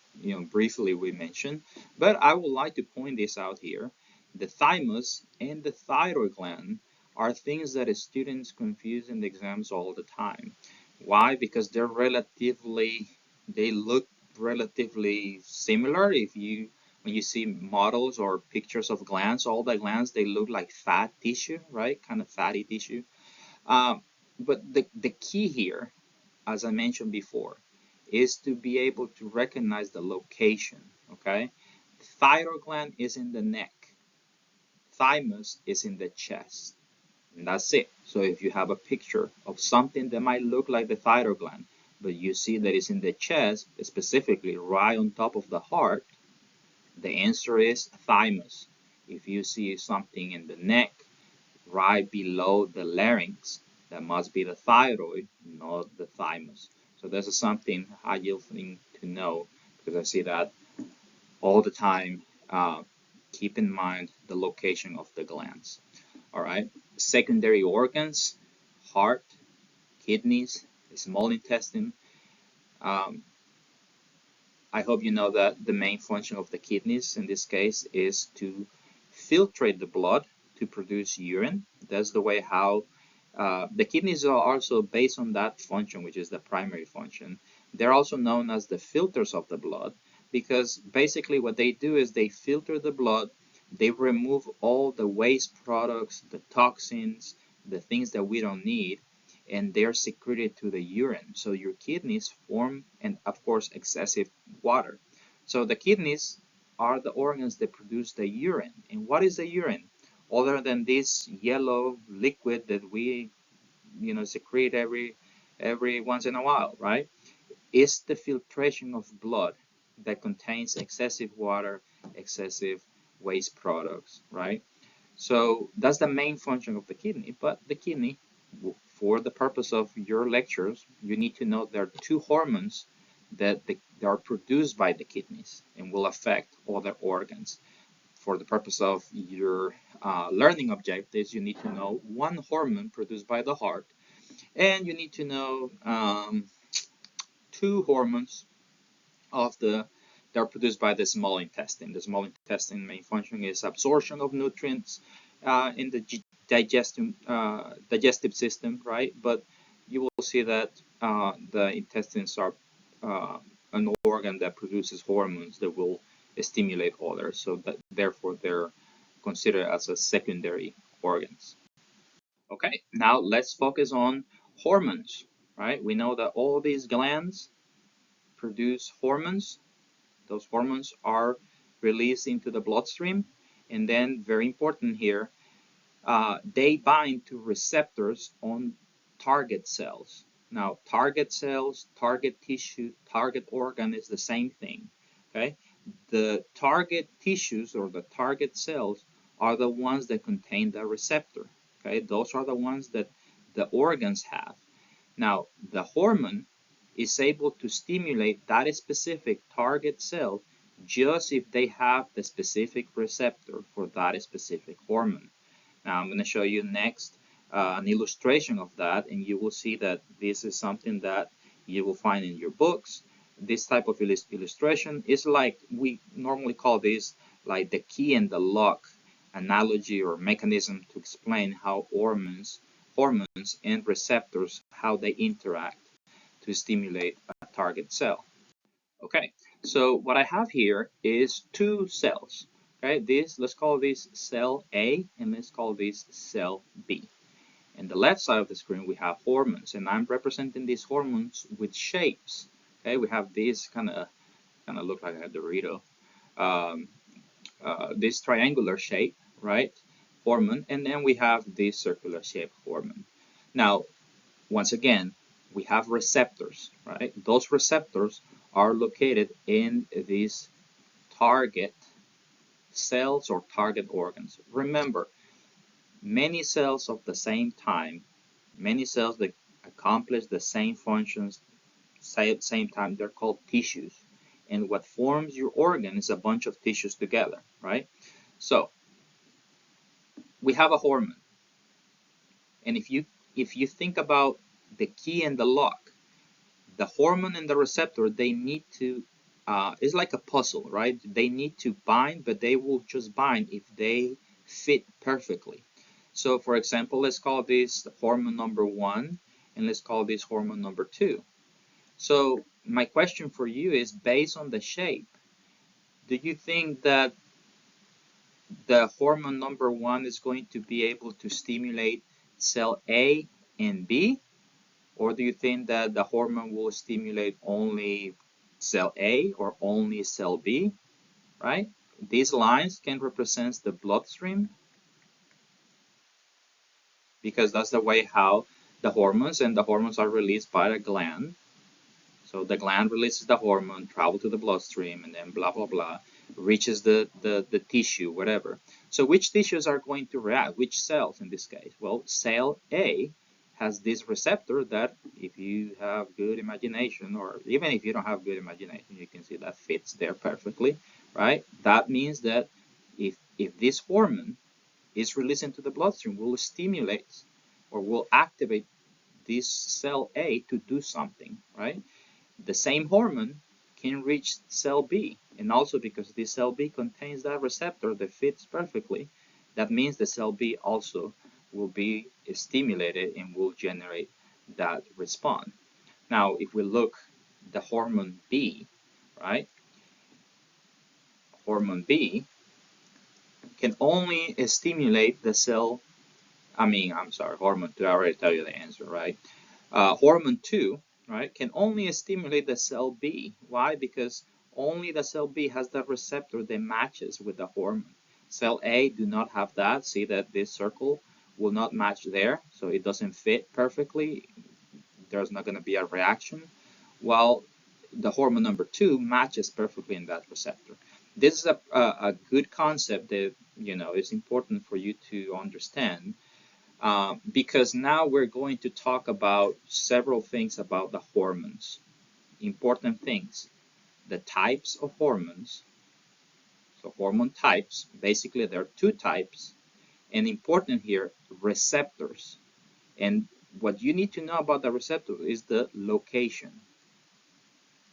S1: briefly we mentioned, but I would like to point this out here. The thymus and the thyroid gland are things that students confuse in the exams all the time. Why? Because they look relatively similar. If you when you see models or pictures of glands, all the glands, they look like fat tissue, right? Kind of fatty tissue. Um, but the key here, as I mentioned before, is to be able to recognize the location, okay? Thyroid gland is in the neck. Thymus is in the chest. And that's it. So if you have a picture of something that might look like the thyroid gland, but you see that it's in the chest, specifically right on top of the heart, the answer is thymus. If you see something in the neck, right below the larynx, that must be the thyroid, not the thymus. So this is something I need to know because I see that all the time. Keep in mind the location of the glands. All right. Secondary organs, heart, kidneys, small intestine. Um, I hope you know that the main function of the kidneys in this case is to filtrate the blood to produce urine. That's the way how the kidneys are also based on that function, which is the primary function. They're also known as the filters of the blood because basically what they do is they filter the blood, they remove all the waste products, the toxins, the things that we don't need, and they're secreted to the urine. So your kidneys form, and of course, excessive water. So the kidneys are the organs that produce the urine. And what is the urine? Other than this yellow liquid that we, secrete every once in a while, right? It's the filtration of blood that contains excessive water, excessive waste products, right? So that's the main function of the kidney. But the kidney, for the purpose of your lectures, you need to know there are two hormones that are produced by the kidneys and will affect other organs. For the purpose of your learning objectives, you need to know one hormone produced by the heart, and you need to know two hormones of the that are produced by the small intestine. The small intestine main function is absorption of nutrients in the digestive system, right? But you will see that the intestines are an organ that produces hormones that will stimulate others. So that therefore they're considered as a secondary organs. Okay, now let's focus on hormones, right? We know that all these glands produce hormones. Those hormones are released into the bloodstream. And then, very important here, they bind to receptors on target cells. Now, target cells, target tissue, target organ is the same thing. Okay, the target tissues or the target cells are the ones that contain the receptor. Okay, those are the ones that the organs have. Now, the hormone is able to stimulate that specific target cell just if they have the specific receptor for that specific hormone. Now I'm going to show you next an illustration of that, and you will see that this is something that you will find in your books. This type of illustration is like, we normally call this like the key and the lock analogy or mechanism to explain how hormones and receptors, how they interact to stimulate a target cell. Okay, so what I have here is two cells. Okay, let's call this cell A and let's call this cell B. In the left side of the screen we have hormones, and I'm representing these hormones with shapes. Okay, we have this kind of look like a Dorito, um, this triangular shape, right? Hormone, and then we have this circular shape hormone. Now, once again, we have receptors, right? Those receptors are located in these target cells or target organs. Remember, many cells of the same time, many cells that accomplish the same functions same time, they're called tissues. And what forms your organ is a bunch of tissues together, right? So we have a hormone. And if you think about the key and the lock, the hormone and the receptor, they need to, it's like a puzzle, right? They need to bind, but they will just bind if they fit perfectly. So for example, let's call this hormone number 1 and let's call this hormone number 2. So my question for you is, based on the shape, do you think that the hormone number 1 is going to be able to stimulate cell A and B? Or do you think that the hormone will stimulate only cell A or only cell B, right? These lines can represent the bloodstream, because that's the way how the hormones are released by the gland. So the gland releases the hormone, travel to the bloodstream, and then blah, blah, blah, reaches the tissue, whatever. So which tissues are going to react? Which cells in this case? Well, cell A has this receptor that, if you have good imagination, or even if you don't have good imagination, you can see that fits there perfectly, right? That means that if this hormone is released into the bloodstream, will stimulate or will activate this cell A to do something, right? The same hormone can reach cell B, and also because this cell B contains that receptor that fits perfectly, that means the cell B also will be stimulated and will generate that response. Now, if we look the hormone B, right? Hormone B can only stimulate the cell, I'm sorry, hormone 2, I already tell you the answer, right? Hormone 2, right, can only stimulate the cell B. Why? Because only the cell B has that receptor that matches with the hormone. Cell A do not have that. See that this circle will not match there, so it doesn't fit perfectly. There's not going to be a reaction. While the hormone number 2 matches perfectly in that receptor. This is a good concept that, is important for you to understand. Because now we're going to talk about several things about the hormones. Important things. The types of hormones. So hormone types, basically there are two types. And important here, receptors. And what you need to know about the receptor is the location.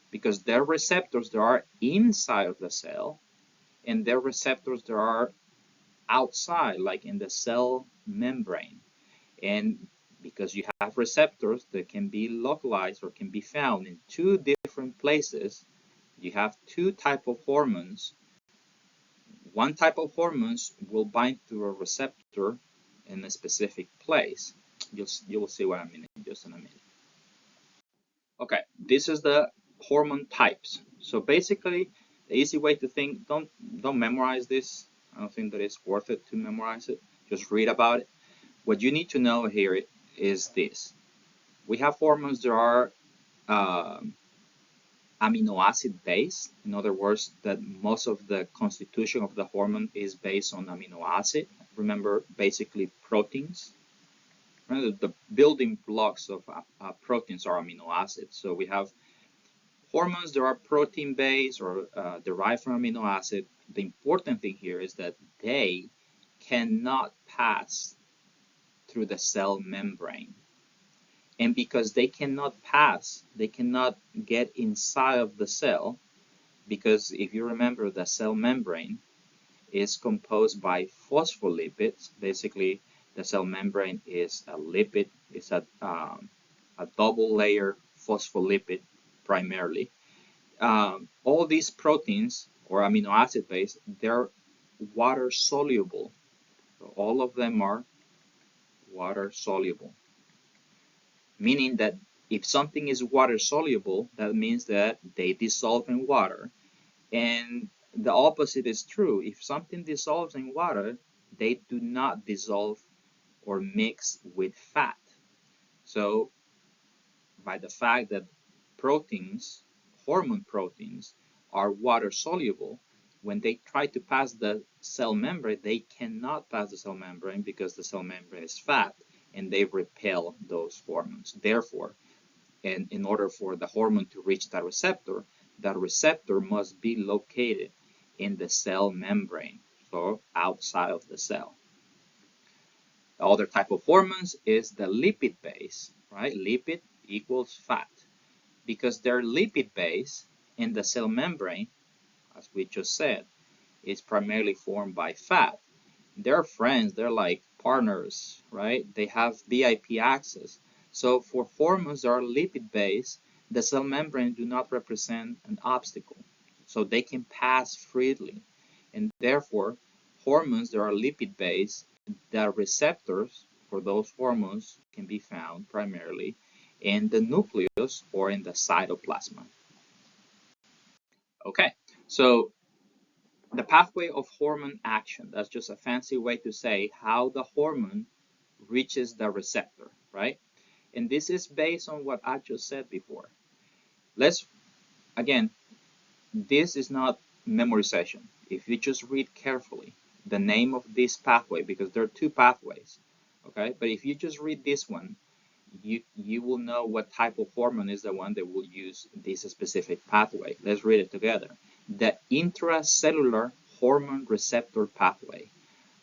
S1: Because their receptors, there are inside of the cell, and their receptors, there are outside, like in the cell membrane. And because you have receptors that can be localized or can be found in two different places, you have two types of hormones. One type of hormones will bind to a receptor in a specific place. You will see what I mean in just in a minute. Okay, this is the hormone types. So basically, the easy way to think, don't memorize this. I don't think that it's worth it to memorize it. Just read about it. What you need to know here is this. We have hormones that are amino acid based. In other words, that most of the constitution of the hormone is based on amino acid. Remember, basically proteins. The building blocks of proteins are amino acids. So we have Hormones that are protein-based or derived from amino acid, the important thing here is that they cannot pass through the cell membrane. And because they cannot pass, they cannot get inside of the cell, because if you remember, the cell membrane is composed by phospholipids. Basically, the cell membrane is a lipid, it's a double layer phospholipid primarily. All these proteins or amino acid base, they're water soluble. So all of them are water soluble, meaning that if something is water soluble, that means that they dissolve in water. And the opposite is true. If something dissolves in water, they do not dissolve or mix with fat. So by the fact that proteins, hormone proteins, are water soluble, when they try to pass the cell membrane, they cannot pass the cell membrane because the cell membrane is fat and they repel those hormones. Therefore, and in order for the hormone to reach that receptor must be located in the cell membrane, so outside of the cell. The other type of hormones is the lipid base, right? Lipid equals fat. Because they're lipid base in the cell membrane, as we just said, is primarily formed by fat. They're friends, they're like partners, right? They have VIP access. So for hormones that are lipid based, the cell membrane do not represent an obstacle. So they can pass freely. And therefore, hormones that are lipid based, the receptors for those hormones can be found primarily in the nucleus or in the cytoplasm. Okay, so the pathway of hormone action, that's just a fancy way to say how the hormone reaches the receptor, right? And this is based on what I just said before. Again, this is not memorization. If you just read carefully the name of this pathway, because there are two pathways, okay? But if you just read this one, you will know what type of hormone is the one that will use this specific pathway. Let's read it together. The intracellular hormone receptor pathway.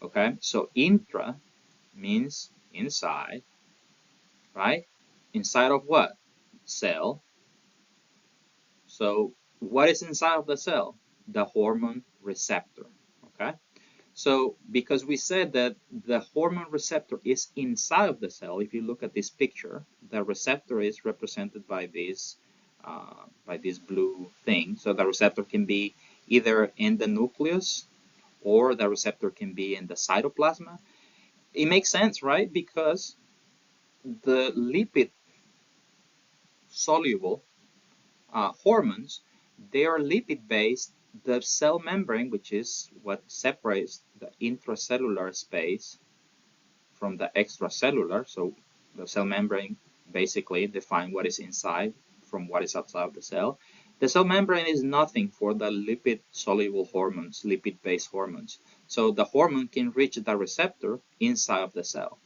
S1: Okay, so intra means inside, right? Inside of what? Cell. So what is inside of the cell? The hormone receptor. Okay, so because we said that the hormone receptor is inside of the cell, if you look at this picture, the receptor is represented by this blue thing. So the receptor can be either in the nucleus or the receptor can be in the cytoplasm. It makes sense, right? Because the lipid soluble hormones, they are lipid based. The cell membrane, which is what separates the intracellular space from the extracellular, so the cell membrane basically defines what is inside from what is outside of the cell. The cell membrane is nothing for the lipid soluble hormones, lipid based hormones. So the hormone can reach the receptor inside of the cell.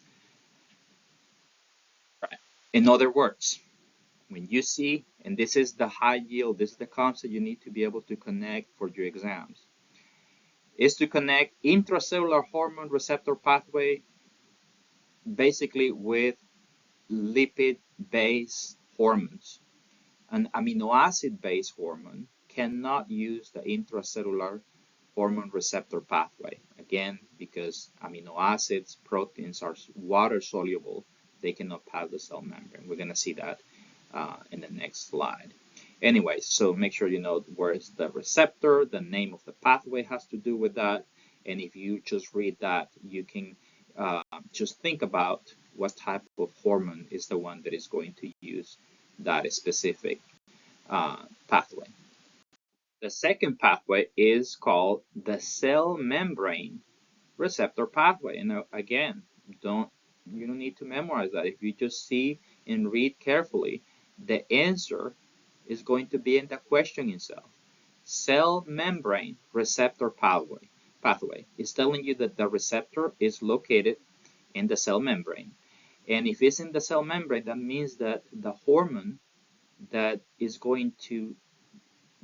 S1: Right. In other words, when you see, and this is the high yield, this is the concept you need to be able to connect for your exams, is to connect intracellular hormone receptor pathway basically with lipid-based hormones. An amino acid-based hormone cannot use the intracellular hormone receptor pathway. Again, because amino acids, proteins are water soluble, they cannot pass the cell membrane. We're going to see that in the next slide. Anyways, so make sure you know where is the receptor, the name of the pathway has to do with that. And if you just read that, you can just think about what type of hormone is the one that is going to use that specific pathway. The second pathway is called the cell membrane receptor pathway. And again, you don't need to memorize that. If you just see and read carefully, the answer is going to be in the question itself. Cell membrane receptor pathway is telling you that the receptor is located in the cell membrane. And if it's in the cell membrane, that means that the hormone that is going to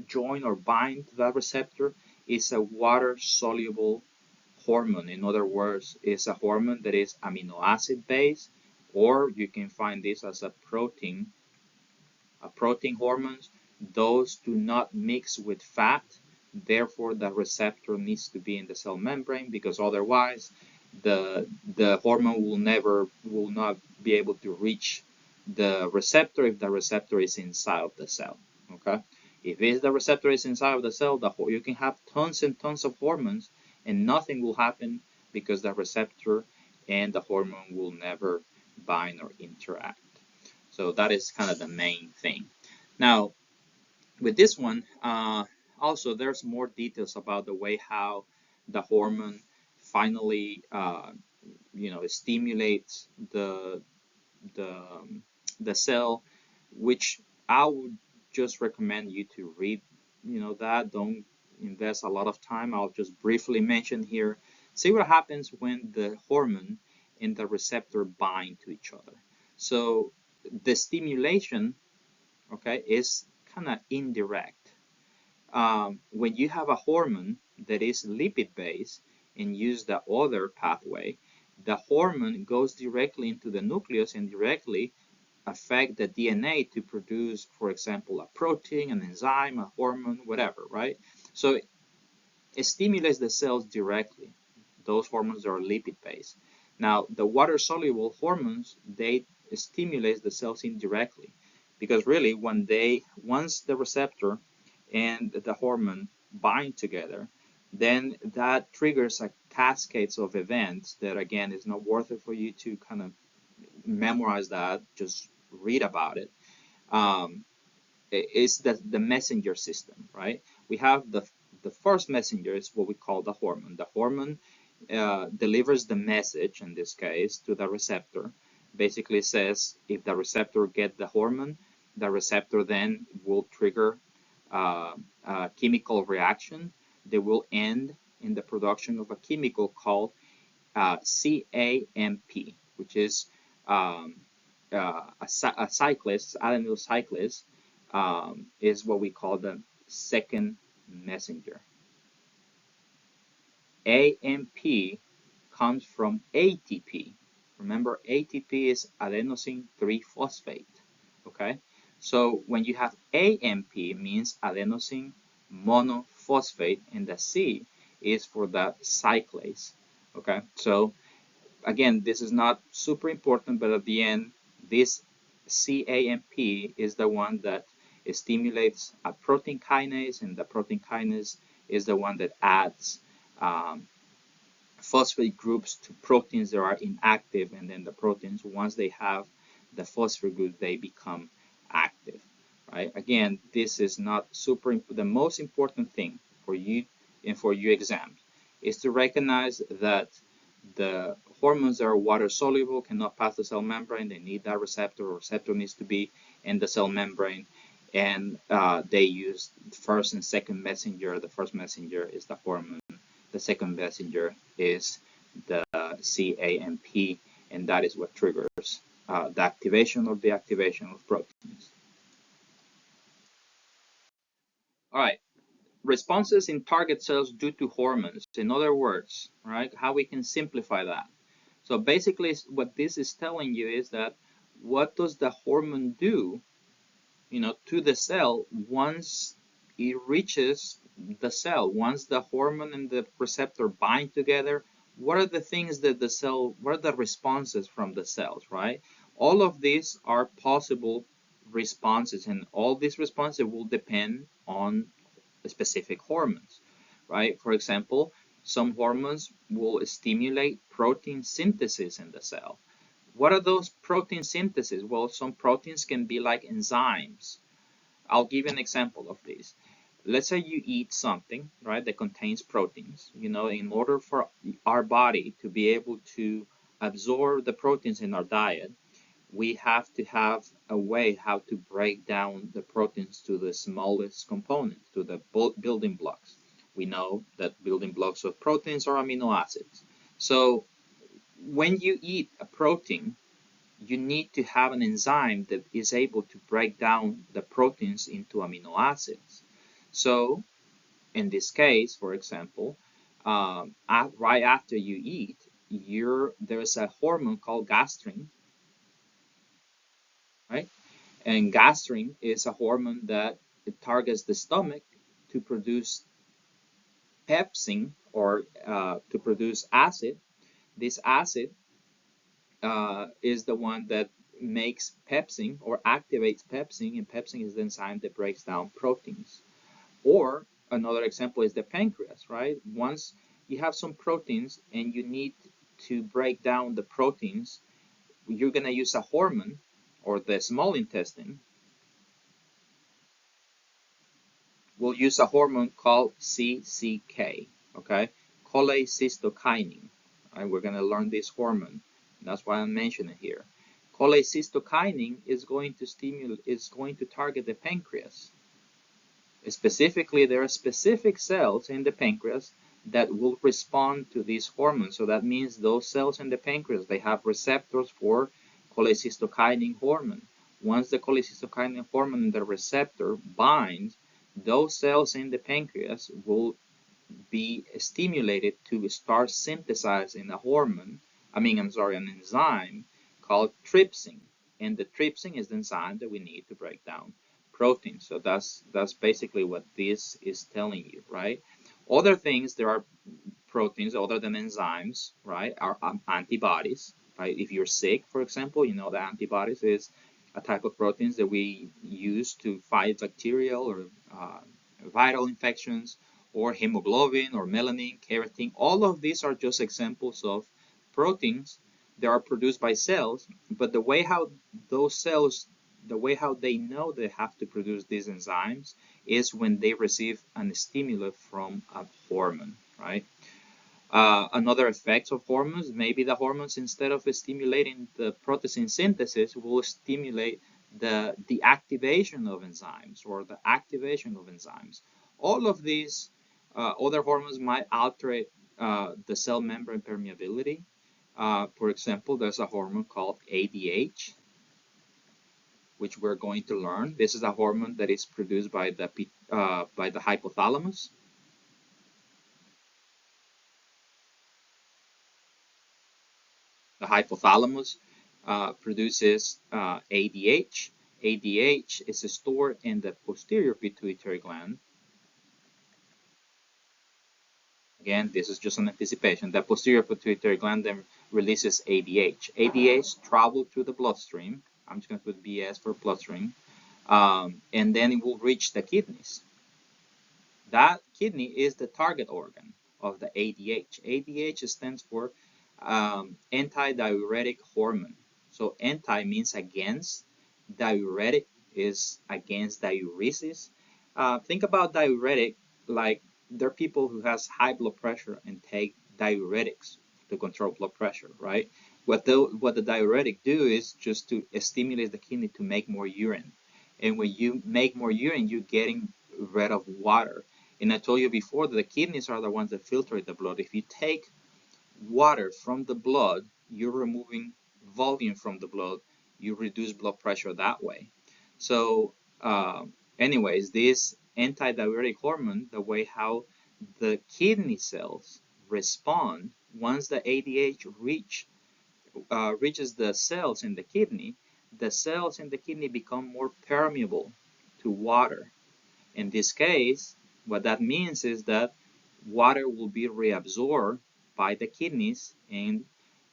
S1: join or bind to that receptor is a water-soluble hormone. In other words, it's a hormone that is amino acid based, or you can find this as a protein hormones. Those do not mix with fat. Therefore, the receptor needs to be in the cell membrane because otherwise, the hormone will not be able to reach the receptor if the receptor is inside of the cell. Okay, if the receptor is inside of the cell, you can have tons and tons of hormones and nothing will happen because the receptor and the hormone will never bind or interact. So that is kind of the main thing. Now, with this one, also there's more details about the way how the hormone finally, stimulates the the cell, which I would just recommend you to read. That don't invest a lot of time. I'll just briefly mention here. See what happens when the hormone and the receptor bind to each other. So the stimulation, okay, is kind of indirect. When you have a hormone that is lipid based and use the other pathway, the hormone goes directly into the nucleus and directly affect the DNA to produce, for example, a protein, an enzyme, a hormone, whatever, right? So it stimulates the cells directly. Those hormones are lipid based. Now, the water soluble hormones, they stimulate the cells indirectly because really once the receptor and the hormone bind together, then that triggers a cascades of events that again is not worth it for you to kind of memorize that, just read about it. It's the messenger system, right? We have the first messenger is what we call the hormone. The hormone delivers the message, in this case, to the receptor. Basically says if the receptor get the hormone, the receptor then will trigger a chemical reaction that will end in the production of a chemical called CAMP, which is a cyclist, adenyl cyclist, is what we call the second messenger. AMP comes from ATP. Remember, ATP is adenosine 3-phosphate. Okay, so when you have AMP, it means adenosine monophosphate, and the C is for the cyclase. Okay, so again, this is not super important, but at the end, this CAMP is the one that stimulates a protein kinase, and the protein kinase is the one that adds phosphate groups to proteins that are inactive, and then the proteins, once they have the phosphate group, they become active, right? Again, this is not super. The most important thing for you and for your exams is to recognize that the hormones that are water soluble cannot pass the cell membrane. They need that receptor. The receptor needs to be in the cell membrane, and they use first and second messenger. The first messenger is the hormone. The second messenger is the CAMP, and that is what triggers the activation or deactivation of proteins. All right, responses in target cells due to hormones. In other words, right, how we can simplify that. So basically, what this is telling you is that what does the hormone do, to the cell once it reaches the cell, once the hormone and the receptor bind together? What are the things that the cell, what are the responses from the cells, right? All of these are possible responses, and all these responses will depend on specific hormones, right? For example, some hormones will stimulate protein synthesis in the cell. What are those protein synthesis? Well, some proteins can be like enzymes. I'll give you an example of this. Let's say you eat something, right, that contains proteins. In order for our body to be able to absorb the proteins in our diet, we have to have a way how to break down the proteins to the smallest components, to the building blocks. We know that building blocks of proteins are amino acids. So when you eat a protein, you need to have an enzyme that is able to break down the proteins into amino acids. So in this case, for example, right after you eat, there's a hormone called gastrin, right? And gastrin is a hormone that it targets the stomach to produce pepsin or to produce acid. This acid is the one that makes pepsin or activates pepsin, and pepsin is the enzyme that breaks down proteins. Or another example is the pancreas, right? Once you have some proteins and you need to break down the proteins, you're going to use a hormone, or the small intestine will use a hormone called CCK, okay? Cholecystokinin. Right? We're going to learn this hormone. That's why I'm mentioning it here. Cholecystokinin is going to target the pancreas. Specifically, there are specific cells in the pancreas that will respond to these hormones. So that means those cells in the pancreas, they have receptors for cholecystokinin hormone. Once the cholecystokinin hormone, the receptor binds, those cells in the pancreas will be stimulated to start synthesizing a hormone. An enzyme called trypsin. And the trypsin is the enzyme that we need to break down protein. So that's basically what this is telling you, right? Other things, there are proteins other than enzymes, right, are antibodies, right? If you're sick, for example, you know that antibodies is a type of proteins that we use to fight bacterial or viral infections, or hemoglobin or melanin, keratin. All of these are just examples of proteins that are produced by cells, but those cells, the way how they know they have to produce these enzymes is when they receive a stimulus from a hormone, right? Another effect of hormones, maybe the hormones, instead of stimulating the protein synthesis, will stimulate the activation of enzymes, or the activation of enzymes. All of these other hormones might alter the cell membrane permeability. For example, there's a hormone called ADH, which we're going to learn. This is a hormone that is produced by the hypothalamus. The hypothalamus produces ADH. ADH is stored in the posterior pituitary gland. Again, this is just an anticipation. The posterior pituitary gland then releases ADH. ADH travels through the bloodstream. I'm just going to put BS for bloodstream. And then it will reach the kidneys. That kidney is the target organ of the ADH. ADH stands for antidiuretic hormone. So anti means against, diuretic is against diuresis. Think about diuretic like there are people who has high blood pressure and take diuretics to control blood pressure, right? What the diuretic do is just to stimulate the kidney to make more urine. And when you make more urine, you're getting rid of water. And I told you before that the kidneys are the ones that filter the blood. If you take water from the blood, you're removing volume from the blood. You reduce blood pressure that way. So, anyways, this antidiuretic hormone, the way how the kidney cells respond once the ADH reaches the cells in the cells in the kidney become more permeable to water. In this case, what that means is that water will be reabsorbed by the kidneys, and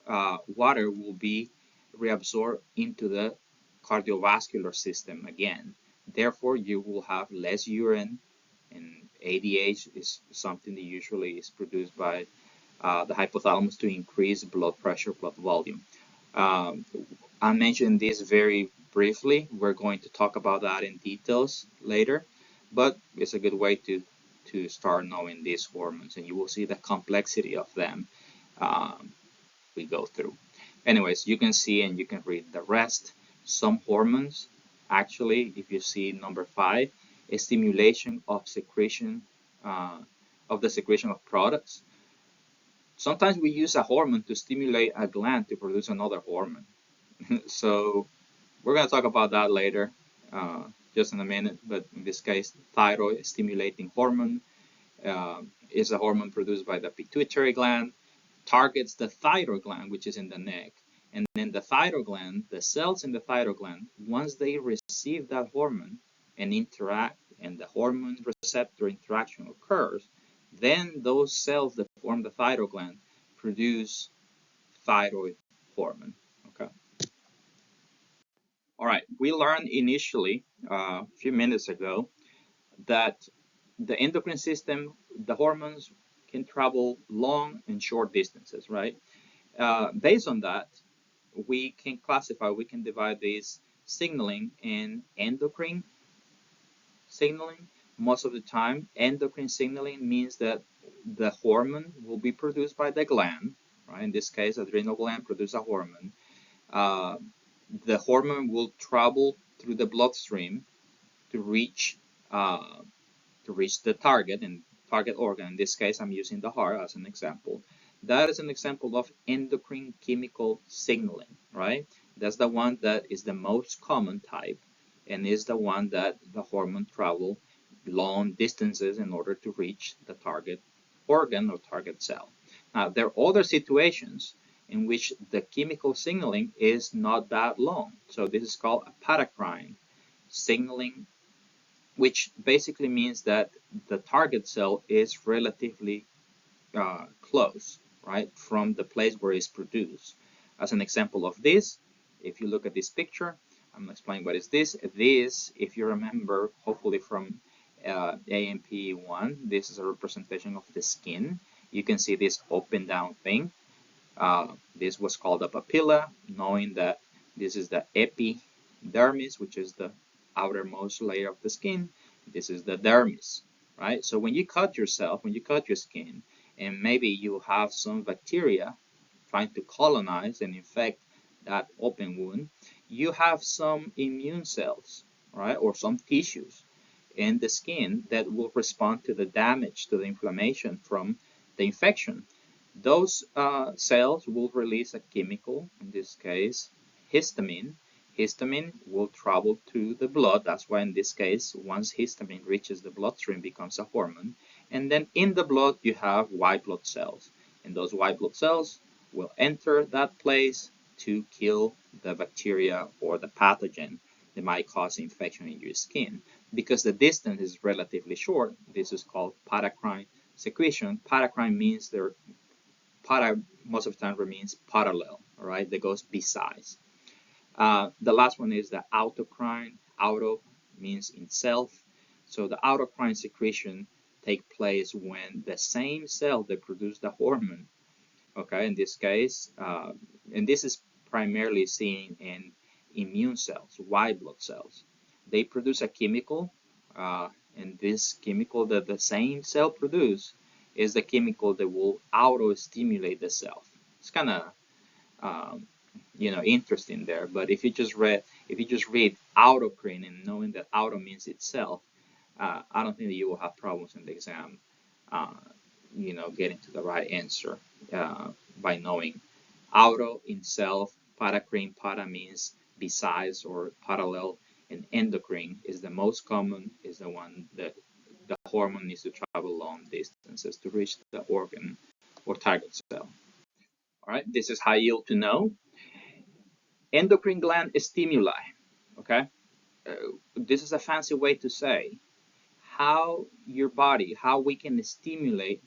S1: water will be reabsorbed into the cardiovascular system again. Therefore, you will have less urine, and ADH is something that usually is produced by the hypothalamus to increase blood pressure, blood volume. Um, I mentioned this very briefly. We're going to talk about that in details later, but it's a good way to start knowing these hormones, and you will see the complexity of them we go through. Anyways, you can see and you can read the rest. Some hormones, actually, if you see number 5, a stimulation of secretion of the secretion of products. Sometimes we use a hormone to stimulate a gland to produce another hormone. So we're going to talk about that later. just in a minute, but in this case, thyroid stimulating hormone is a hormone produced by the pituitary gland, targets the thyroid gland, which is in the neck. And then the thyroid gland, the cells in the thyroid gland, once they receive that hormone and interact, and the hormone receptor interaction occurs, then those cells that form the thyroid gland produce thyroid hormone. Okay. All right. We learned initially a few minutes ago that the endocrine system, the hormones can travel long and short distances, right? Based on that, we can classify, we can divide this signaling in endocrine signaling. Most of the time, endocrine signaling means that the hormone will be produced by the gland, right? In this case, adrenal gland produces a hormone. Uh, the hormone will travel through the bloodstream to reach uh, the target and target organ. In this case, I'm using the heart as an example. That is an example of endocrine chemical signaling, right? That's the one that is the most common type and is the one that the hormone travel long distances in order to reach the target organ or target cell. Now, there are other situations in which the chemical signaling is not that long. So this is called a paracrine signaling, which basically means that the target cell is relatively close, right, from the place where it's produced. As an example of this, if you look at this picture, I'm going to explain what is this. This, if you remember, hopefully from AMP1, this is a representation of the skin. You can see this up and down thing. This was called a papilla, knowing that this is the epidermis, which is the outermost layer of the skin. This is the dermis, right? So when you cut yourself, when you cut your skin, and maybe you have some bacteria trying to colonize and infect that open wound, you have some immune cells, right, or some tissues in the skin that will respond to the damage, to the inflammation from the infection. Those cells will release a chemical, in this case, histamine. Histamine will travel to the blood. That's why in this case, once histamine reaches the bloodstream, it becomes a hormone. And then in the blood, you have white blood cells. And those white blood cells will enter that place to kill the bacteria or the pathogen that might cause infection in your skin. Because the distance is relatively short, this is called paracrine secretion. Paracrine means they're most of the time means parallel, all right, that goes besides. The last one is the autocrine. Auto means in self. So the autocrine secretion take place when the same cell that produced the hormone, okay, in this case, and this is primarily seen in immune cells, white blood cells. They produce a chemical, and this chemical that the same cell produce is the chemical that will auto-stimulate the cell. It's kind of um, interesting there. But if you just read autocrine and knowing that auto means itself, I don't think that you will have problems in the exam. Uh, getting to the right answer by knowing auto in self, paracrine, para means besides or parallel, and endocrine is the most common, is the one that the hormone needs to travel long distances to reach the organ or target cell. All right, this is high yield to know. Endocrine gland stimuli. Okay, this is a fancy way to say how your body, how we can stimulate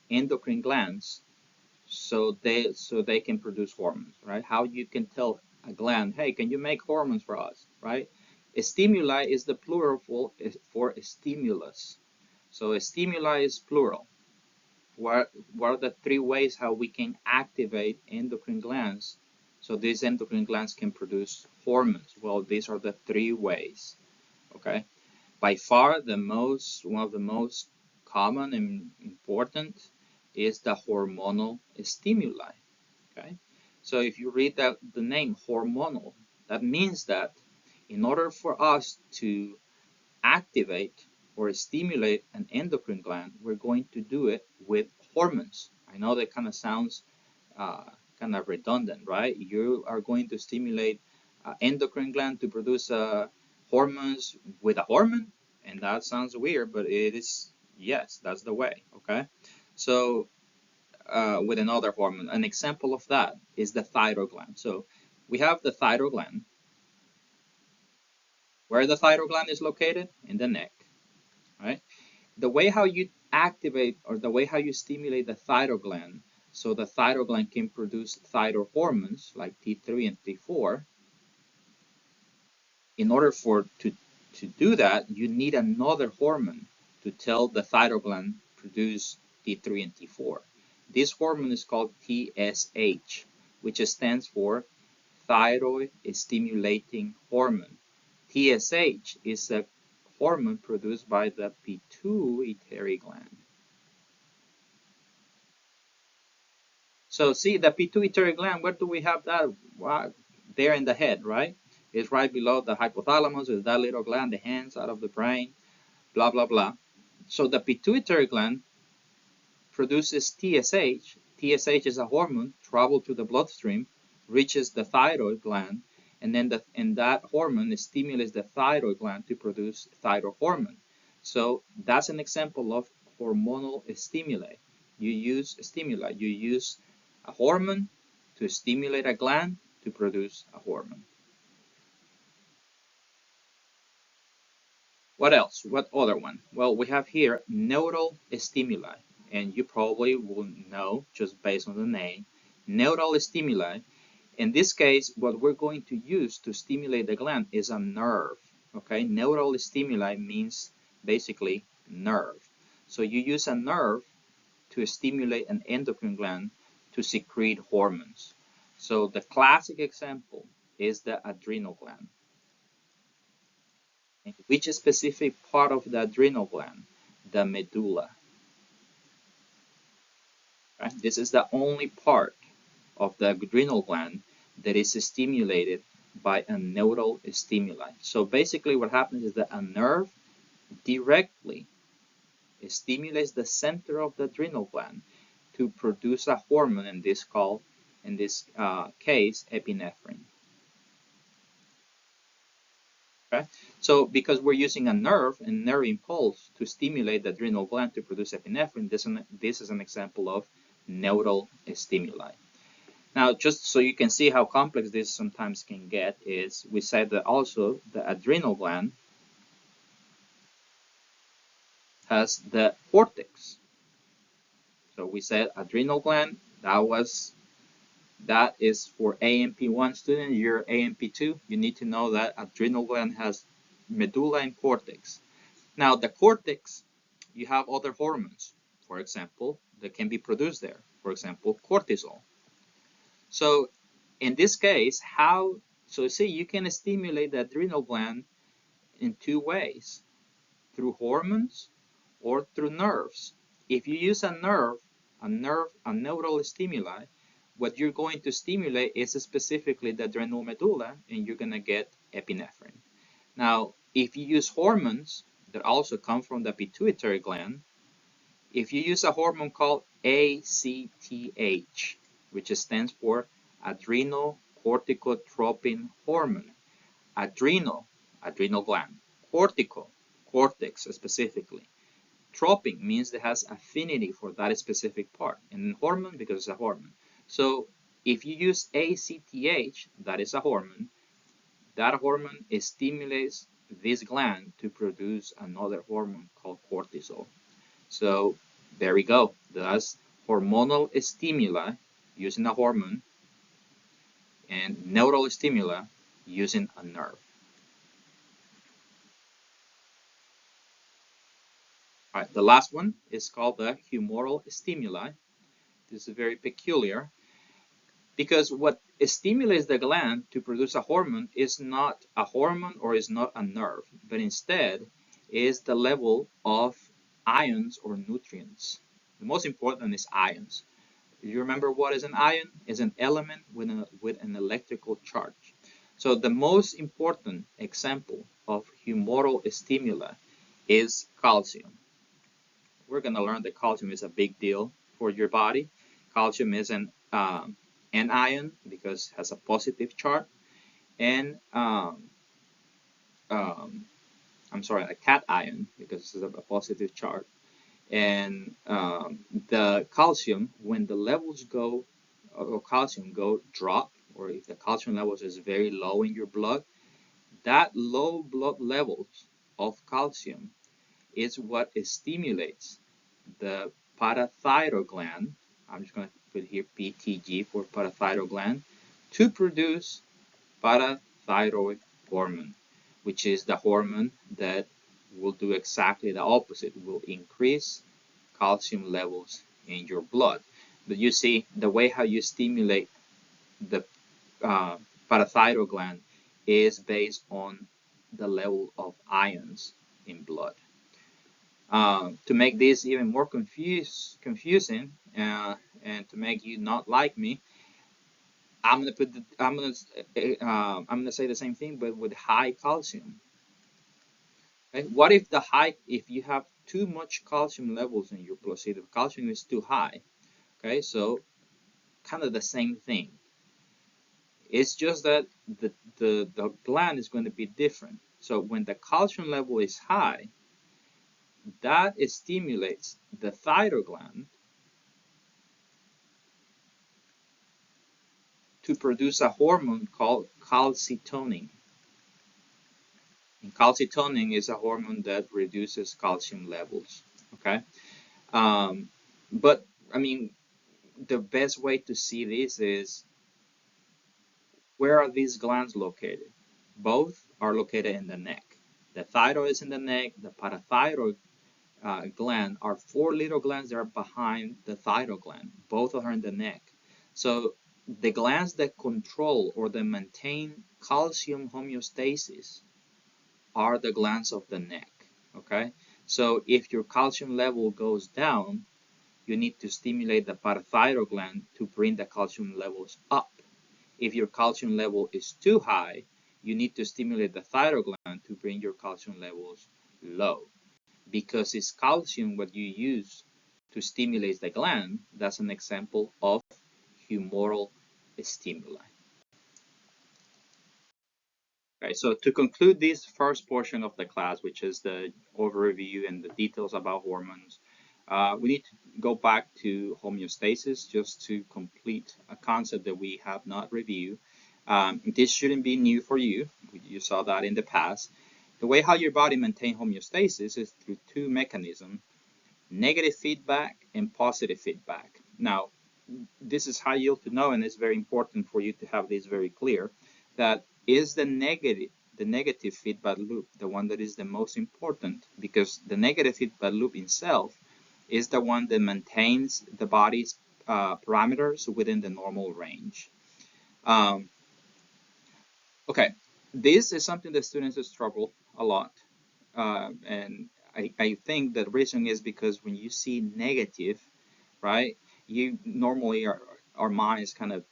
S1: endocrine glands so they can produce hormones, right? How you can tell a gland, hey, can you make hormones for us, right? A stimuli is the plural for a stimulus. So a stimuli is plural. What are the three ways how we can activate endocrine glands so these endocrine glands can produce hormones? Well, these are the three ways, okay? By far, one of the most common and important is the hormonal stimuli. Okay, so if you read the name hormonal, that means that in order for us to activate or stimulate an endocrine gland, we're going to do it with hormones. I know that kind of sounds kind of redundant, right? You are going to stimulate endocrine gland to produce hormones with a hormone, and that sounds weird, but it is, yes, that's the way, okay? So with another hormone, an example of that is the thyroid gland. So we have the thyroid gland. Where the thyroid gland is located? In the neck, right? The way how you activate or the way how you stimulate the thyroid gland so the thyroid gland can produce thyroid hormones like T3 and T4, in order to do that, you need another hormone to tell the thyroid gland produce T3 and T4. This hormone is called TSH, which stands for thyroid stimulating hormone. TSH is a hormone produced by the pituitary gland. So see the pituitary gland, where do we have that? Wow, there in the head, right? It's right below the hypothalamus. Is that little gland that hangs out of the brain, blah, blah, blah. So the pituitary gland produces TSH. TSH is a hormone, travels to the bloodstream, reaches the thyroid gland, and then that hormone stimulates the thyroid gland to produce thyroid hormone. So that's an example of hormonal stimuli. You use a hormone to stimulate a gland to produce a hormone. What else? What other one? Well, we have here neural stimuli, and you probably will know just based on the name. Neural stimuli. In this case, what we're going to use to stimulate the gland is a nerve. Okay, neural stimuli means basically nerve. So you use a nerve to stimulate an endocrine gland to secrete hormones. So the classic example is the adrenal gland. Which specific part of the adrenal gland? The medulla. Right? This is the only part of the adrenal gland that is stimulated by a neural stimuli. So basically what happens is that a nerve directly stimulates the center of the adrenal gland to produce a hormone, in this case, epinephrine. Okay? So because we're using a nerve and nerve impulse to stimulate the adrenal gland to produce epinephrine, this is an example of neural stimuli. Now, just so you can see how complex this sometimes can get, is we said that also the adrenal gland has the cortex. So we said adrenal gland, that is for AMP1 student. You're AMP2. You need to know that adrenal gland has medulla and cortex. Now, the cortex, you have other hormones, for example, that can be produced there. For example, cortisol. So in this case, see, you can stimulate the adrenal gland in two ways, through hormones or through nerves. If you use a neural stimuli, what you're going to stimulate is specifically the adrenal medulla, and you're going to get epinephrine. Now, if you use hormones that also come from the pituitary gland, if you use a hormone called ACTH, which stands for adrenal corticotropin hormone, adrenal gland, cortex specifically. Tropin means it has affinity for that specific part, and hormone because it's a hormone. So if you use ACTH, that is a hormone, that hormone stimulates this gland to produce another hormone called cortisol. So there we go. That's hormonal stimuli using a hormone and neural stimuli using a nerve. All right, the last one is called the humoral stimuli. This is very peculiar because what stimulates the gland to produce a hormone is not a hormone or is not a nerve, but instead is the level of ions or nutrients. The most important is ions. You remember what is an ion? It's an element with an electrical charge. So the most important example of humoral stimuli is calcium. We're going to learn that calcium is a big deal for your body. Calcium is an ion because it has a positive charge, and um, I'm sorry, a cation because it's a positive charge. And the calcium, when the levels go, or calcium go drop, or if the calcium levels is very low in your blood, that low blood levels of calcium is what stimulates the parathyroid gland. I'm just going to put here PTG for parathyroid gland to produce parathyroid hormone, which is the hormone that will do exactly the opposite, will increase calcium levels in your blood. But you see, the way how you stimulate the uh, parathyroid gland is based on the level of ions in blood. To make this even more confusing, and to make you not like me, I'm gonna say the same thing, but with high calcium. Okay? What if if you have too much calcium levels in your blood? See, the calcium is too high. Okay, so kind of the same thing. It's just that the gland is going to be different. So when the calcium level is high, that stimulates the thyroid gland to produce a hormone called calcitonin. And calcitonin is a hormone that reduces calcium levels. Okay, um, but I mean, the best way to see this is, where are these glands located? Both are located in the neck. The thyroid is in the neck. The parathyroid gland are four little glands that are behind the thyroid gland. Both are in the neck. So the glands that control or that maintain calcium homeostasis are the glands of the neck. Okay, so if your calcium level goes down, you need to stimulate the parathyroid gland to bring the calcium levels up. If your calcium level is too high, you need to stimulate the thyroid gland to bring your calcium levels low. Because it's calcium what you use to stimulate the gland, that's an example of humoral stimuli. Okay, so to conclude this first portion of the class, which is the overview and the details about hormones, we need to go back to homeostasis just to complete a concept that we have not reviewed. This shouldn't be new for you. You saw that in the past. The way how your body maintains homeostasis is through two mechanisms: negative feedback and positive feedback. Now, this is how you'll to know, and it's very important for you to have this very clear, that is the negative feedback loop the one that is the most important, because the negative feedback loop itself is the one that maintains the body's parameters within the normal range. Um, okay, this is something that students struggle a lot, and I think the reason is because when you see negative, right? You normally our minds kind of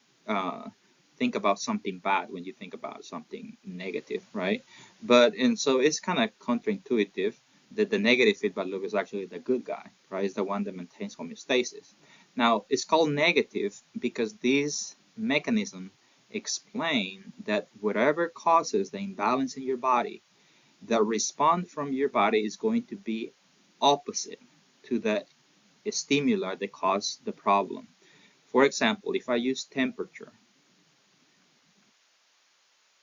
S1: think about something bad when you think about something negative, right? But and so it's kind of counterintuitive that the negative feedback loop is actually the good guy, right? It's the one that maintains homeostasis. Now it's called negative because this mechanism explain that whatever causes the imbalance in your body, the response from your body is going to be opposite to the stimuli that cause the problem. For example, if I use temperature,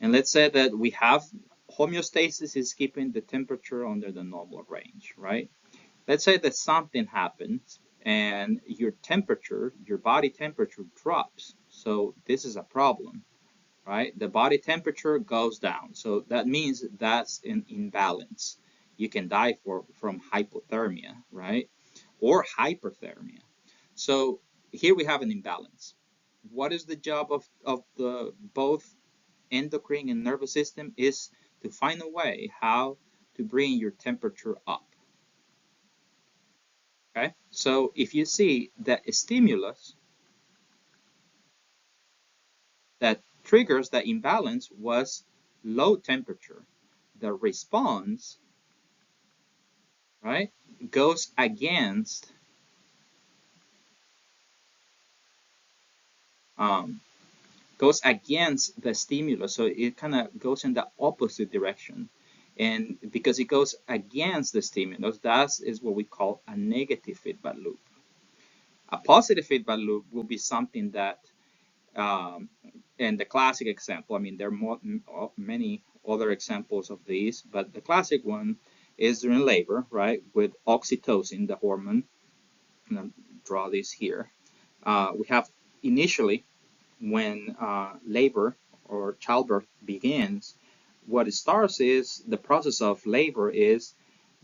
S1: and let's say that we have homeostasis is keeping the temperature under the normal range, right? Let's say that something happens and your temperature, your body temperature drops. So this is a problem, right? The body temperature goes down. So that means that's an imbalance. You can die from hypothermia, right? Or hyperthermia. So here we have an imbalance. What is the job of the both endocrine and nervous system is to find a way how to bring your temperature up. Okay, so if you see that a stimulus that triggers the imbalance was low temperature, the response, right, goes against um, goes against the stimulus, so it kind of goes in the opposite direction. And because it goes against the stimulus, that is what we call a negative feedback loop. A positive feedback loop will be something that, and the classic example, I mean, there are many other examples of these, but the classic one is during labor, right, with oxytocin, the hormone. I'm going to draw this here. We have initially, when labor or childbirth begins, what it starts is the process of labor is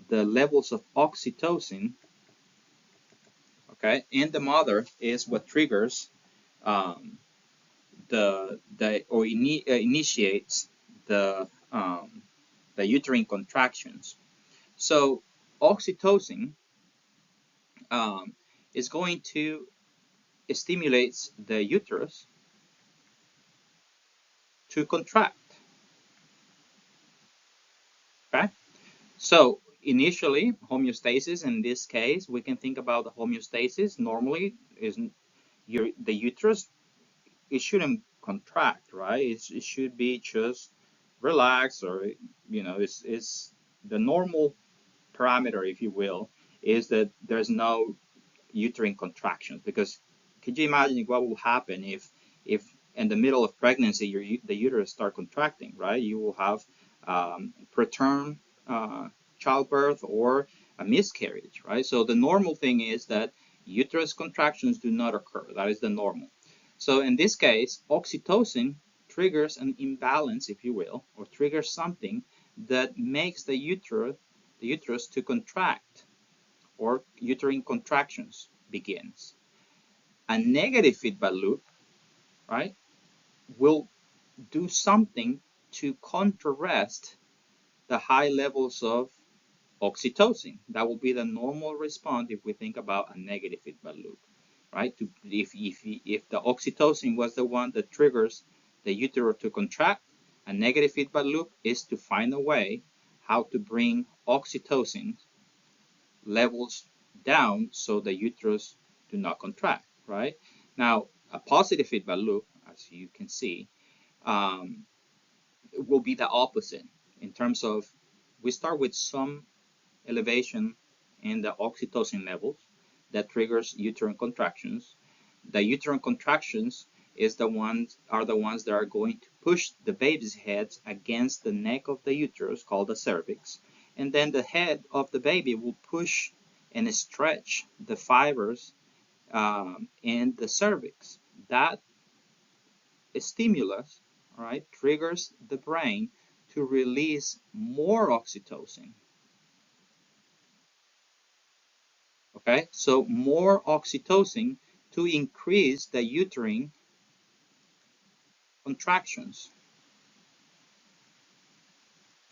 S1: the levels of oxytocin, okay, in the mother is what triggers um, initiates the uterine contractions. So oxytocin um, is going to stimulate the uterus to contract. Okay, so initially homeostasis. In this case, we can think about the homeostasis. Normally, is the uterus. It shouldn't contract, right? It should be just relaxed, or it's the normal parameter, if you will, is that there's no uterine contractions. Because could you imagine what will happen if in the middle of pregnancy the uterus start contracting, right? You will have preterm childbirth or a miscarriage, right? So the normal thing is that uterus contractions do not occur. That is the normal. So in this case, oxytocin triggers an imbalance, if you will, or triggers something that makes the uterus to contract, or uterine contractions begins. A negative feedback loop, right, will do something to contrast the high levels of oxytocin. That will be the normal response if we think about a negative feedback loop, right? If the oxytocin was the one that triggers the uterus to contract, a negative feedback loop is to find a way how to bring oxytocin levels down so the uterus do not contract, right? Now, a positive feedback loop, as you can see, um, will be the opposite in terms of we start with some elevation in the oxytocin levels that triggers uterine contractions. The uterine contractions are the ones that are going to push the baby's head against the neck of the uterus, called the cervix, and then the head of the baby will push and stretch the fibers in the cervix. That stimulus, all right, triggers the brain to release more oxytocin. Okay, so more oxytocin to increase the uterine contractions.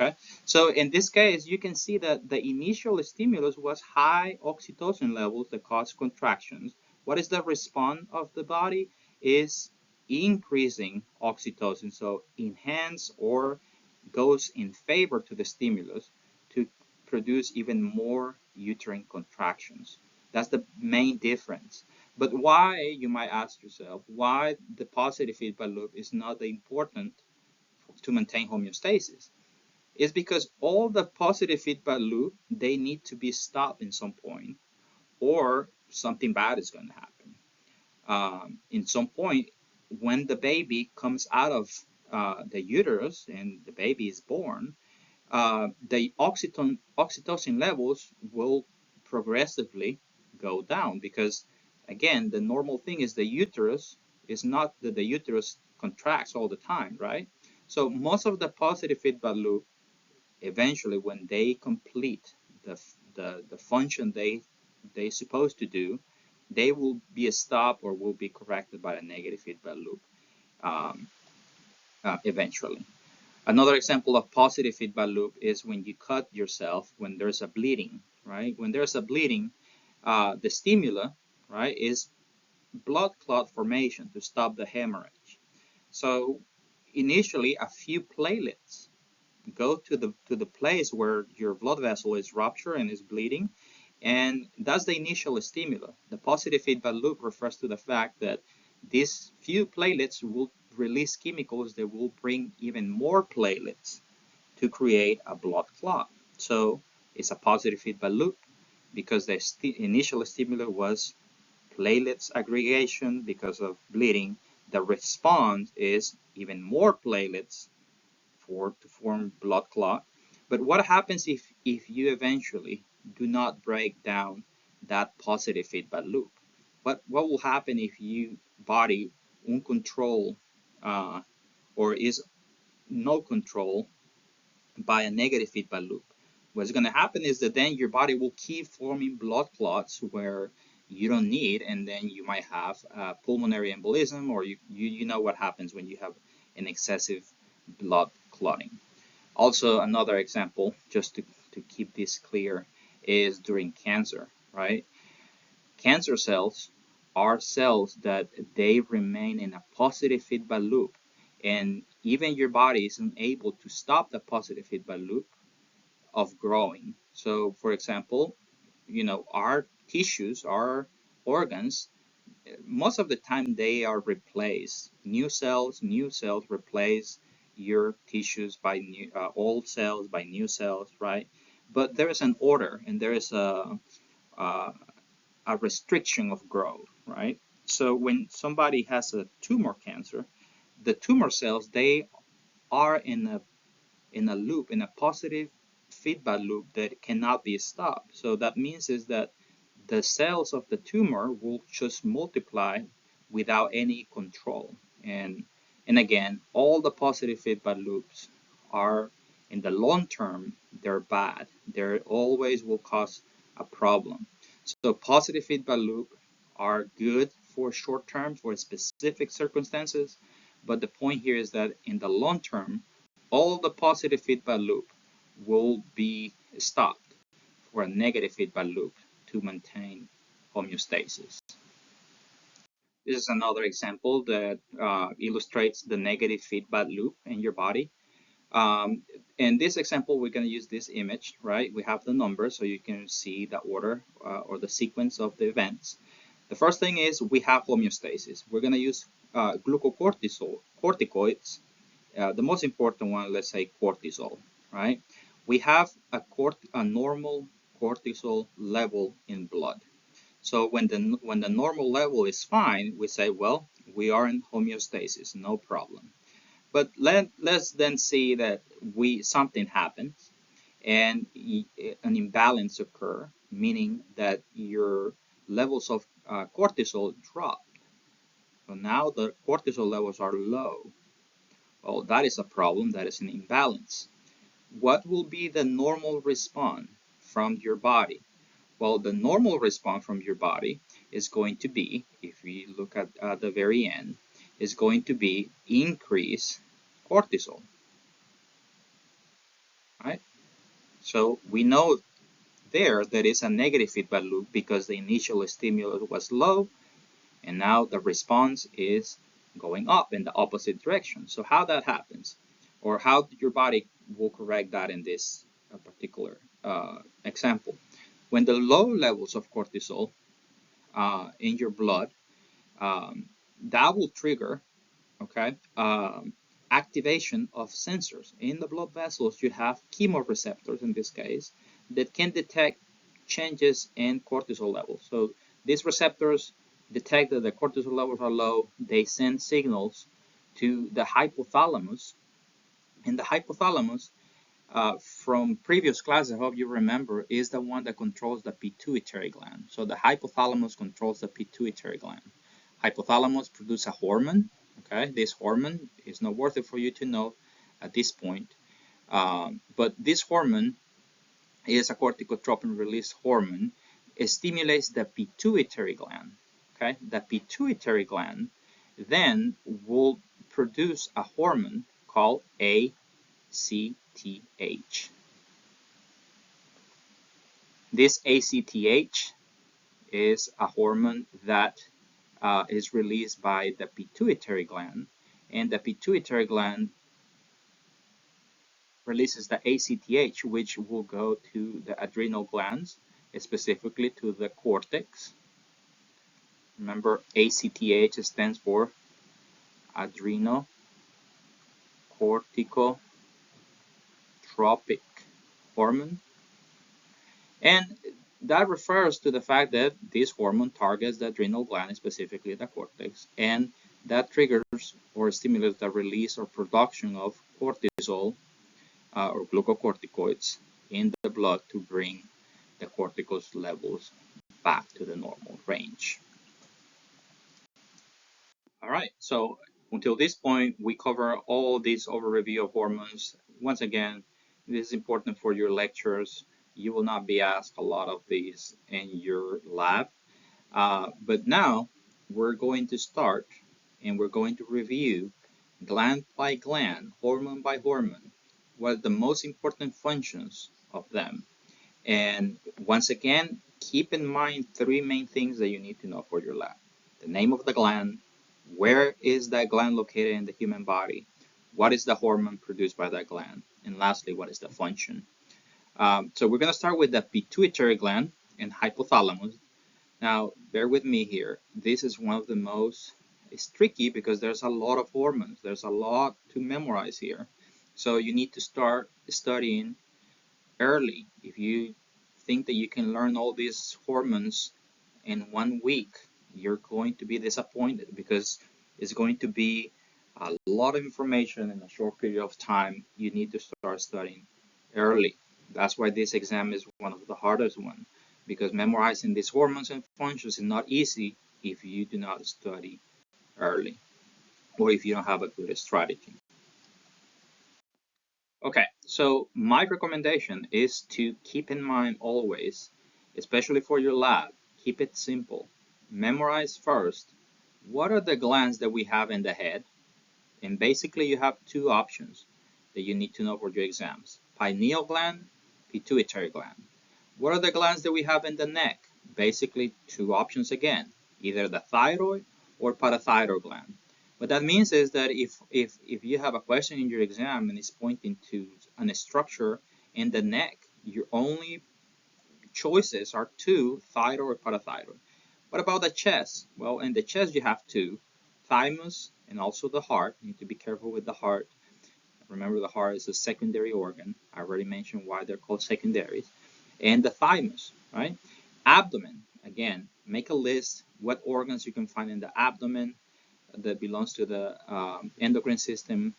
S1: Okay, so in this case, you can see that the initial stimulus was high oxytocin levels that caused contractions. What is the response of the body? Is increasing oxytocin, so enhance or goes in favor to the stimulus to produce even more uterine contractions. That's the main difference. But why, you might ask yourself, why the positive feedback loop is not important to maintain homeostasis? Is because all the positive feedback loop, they need to be stopped in some point, or something bad is going to happen. In some point, when the baby comes out of the uterus and the baby is born, the oxytocin levels will progressively go down, because again, the normal thing is the uterus is not that the uterus contracts all the time, right? So most of the positive feedback loop, eventually when they complete the function they supposed to do, they will be stopped or will be corrected by a negative feedback loop um, eventually. Another example of positive feedback loop is when you cut yourself when there's a bleeding, right? When there's a bleeding, the stimulus, right, is blood clot formation to stop the hemorrhage. So initially, a few platelets go to the place where your blood vessel is ruptured and is bleeding, and that's the initial stimulus. The positive feedback loop refers to the fact that these few platelets will release chemicals that will bring even more platelets to create a blood clot. So it's a positive feedback loop because the initial stimulus was platelets aggregation because of bleeding. The response is even more platelets to form blood clot. But what happens if you eventually do not break down that positive feedback loop? What will happen if you body uncontrolled uh, or is no control by a negative feedback loop? What's going to happen is that then your body will keep forming blood clots where you don't need, and then you might have pulmonary embolism, or you know what happens when you have an excessive blood clotting. Also, another example, just to keep this clear, is during cancer, right? Cancer cells are cells that they remain in a positive feedback loop, and even your body isn't able to stop the positive feedback loop of growing. So, for example, our tissues, our organs, most of the time they are replaced. New cells replace your tissues by old cells by new cells, right? But there is an order and there is a, a restriction of growth, right? So when somebody has a tumor cancer, the tumor cells they are in a loop, in a positive feedback loop that cannot be stopped. So that means is that the cells of the tumor will just multiply without any control. And again, all the positive feedback loops are in the long term, they're bad. They always will cause a problem. So positive feedback loop are good for short term, for specific circumstances. But the point here is that in the long term, all the positive feedback loop will be stopped for a negative feedback loop to maintain homeostasis. This is another example that illustrates the negative feedback loop in your body. In this example, we're going to use this image, right? We have the numbers so you can see the order or the sequence of the events. The first thing is we have homeostasis. We're going to use corticoids. The most important one, let's say cortisol, right? We have a normal cortisol level in blood. So when the normal level is fine, we say, well, we are in homeostasis, no problem. But let's then see that something happens and an imbalance occur, meaning that your levels of cortisol drop. So now the cortisol levels are low. Well, that is a problem. That is an imbalance. What will be the normal response from your body? Well, the normal response from your body is going to be, if we look at the very end, is going to be increase cortisol, right? So we know there is a negative feedback loop because the initial stimulus was low and now the response is going up in the opposite direction. So how that happens, or how your body will correct that in this particular example. When the low levels of cortisol in your blood, that will trigger, okay, activation of sensors. In the blood vessels, you have chemoreceptors in this case that can detect changes in cortisol levels. So these receptors detect that the cortisol levels are low. They send signals to the hypothalamus, and the hypothalamus, from previous classes, I hope you remember, is the one that controls the pituitary gland. So the hypothalamus controls the pituitary gland. Hypothalamus produces a hormone. Okay, this hormone is not worth it for you to know at this point. But this hormone is a corticotropin release hormone. It stimulates the pituitary gland. Okay, the pituitary gland then will produce a hormone called ACTH. This ACTH is a hormone that is released by the pituitary gland, and the pituitary gland releases the ACTH, which will go to the adrenal glands, specifically to the cortex. Remember, ACTH stands for adrenocorticotropic inotropic hormone. And that refers to the fact that this hormone targets the adrenal gland, specifically the cortex, and that triggers or stimulates the release or production of cortisol or glucocorticoids in the blood to bring the corticosteroid levels back to the normal range. All right, so until this point, we cover all this overview of hormones. Once again, this is important for your lectures. You will not be asked a lot of these in your lab. But now we're going to start and we're going to review gland by gland, hormone by hormone, what are the most important functions of them. And once again, keep in mind three main things that you need to know for your lab. The name of the gland, where is that gland located in the human body, what is the hormone produced by that gland, and lastly, what is the function. So we're going to start with the pituitary gland and hypothalamus. Now, bear with me here. This is one of the most, it's tricky because there's a lot of hormones. There's a lot to memorize here. So you need to start studying early. If you think that you can learn all these hormones in 1 week, you're going to be disappointed because it's going to be a lot of information in a short period of time. You need to start studying early. That's why this exam is one of the hardest ones, because memorizing these hormones and functions is not easy if you do not study early or if you don't have a good strategy. Okay, so my recommendation is to keep in mind always, especially for your lab, keep it simple. Memorize first, what are the glands that we have in the head? And basically you have two options that you need to know for your exams. Pineal gland, pituitary gland. What are the glands that we have in the neck? Basically two options again, either the thyroid or parathyroid gland. What that means is that if you have a question in your exam and it's pointing to a structure in the neck, your only choices are two, thyroid or parathyroid. What about the chest? Well, in the chest you have two, thymus and also the heart. You need to be careful with the heart. Remember, the heart is a secondary organ. I already mentioned why they're called secondaries. And the thymus, right? Abdomen, again, make a list what organs you can find in the abdomen that belongs to the endocrine system,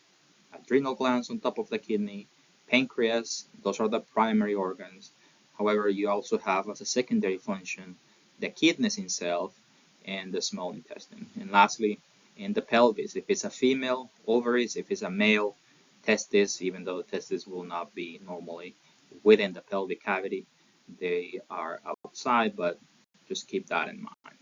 S1: adrenal glands on top of the kidney, pancreas, those are the primary organs. However, you also have as a secondary function the kidneys itself and the small intestine. And lastly, in the pelvis, if it's a female, ovaries, if it's a male, testes, even though the testes will not be normally within the pelvic cavity, they are outside, but just keep that in mind.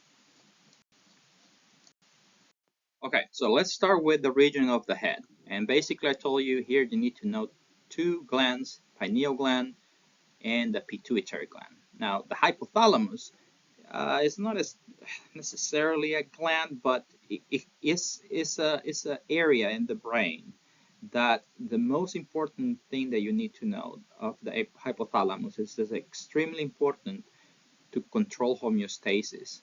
S1: Okay, so let's start with the region of the head. And basically I told you here you need to know two glands, pineal gland and the pituitary gland. Now the hypothalamus is not as necessarily a gland, but it's an area in the brain that the most important thing that you need to know of the hypothalamus is that it's extremely important to control homeostasis.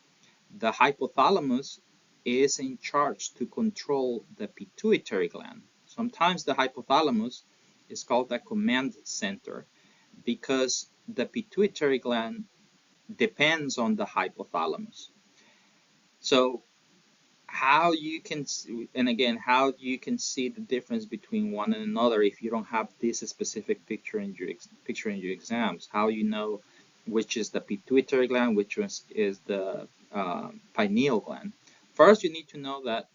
S1: The hypothalamus is in charge to control the pituitary gland. Sometimes the hypothalamus is called the command center because the pituitary gland depends on the hypothalamus. So how you can see, and again, how you can see the difference between one and another if you don't have this specific picture in your exams, how you know which is the pituitary gland, which is the pineal gland. First, you need to know that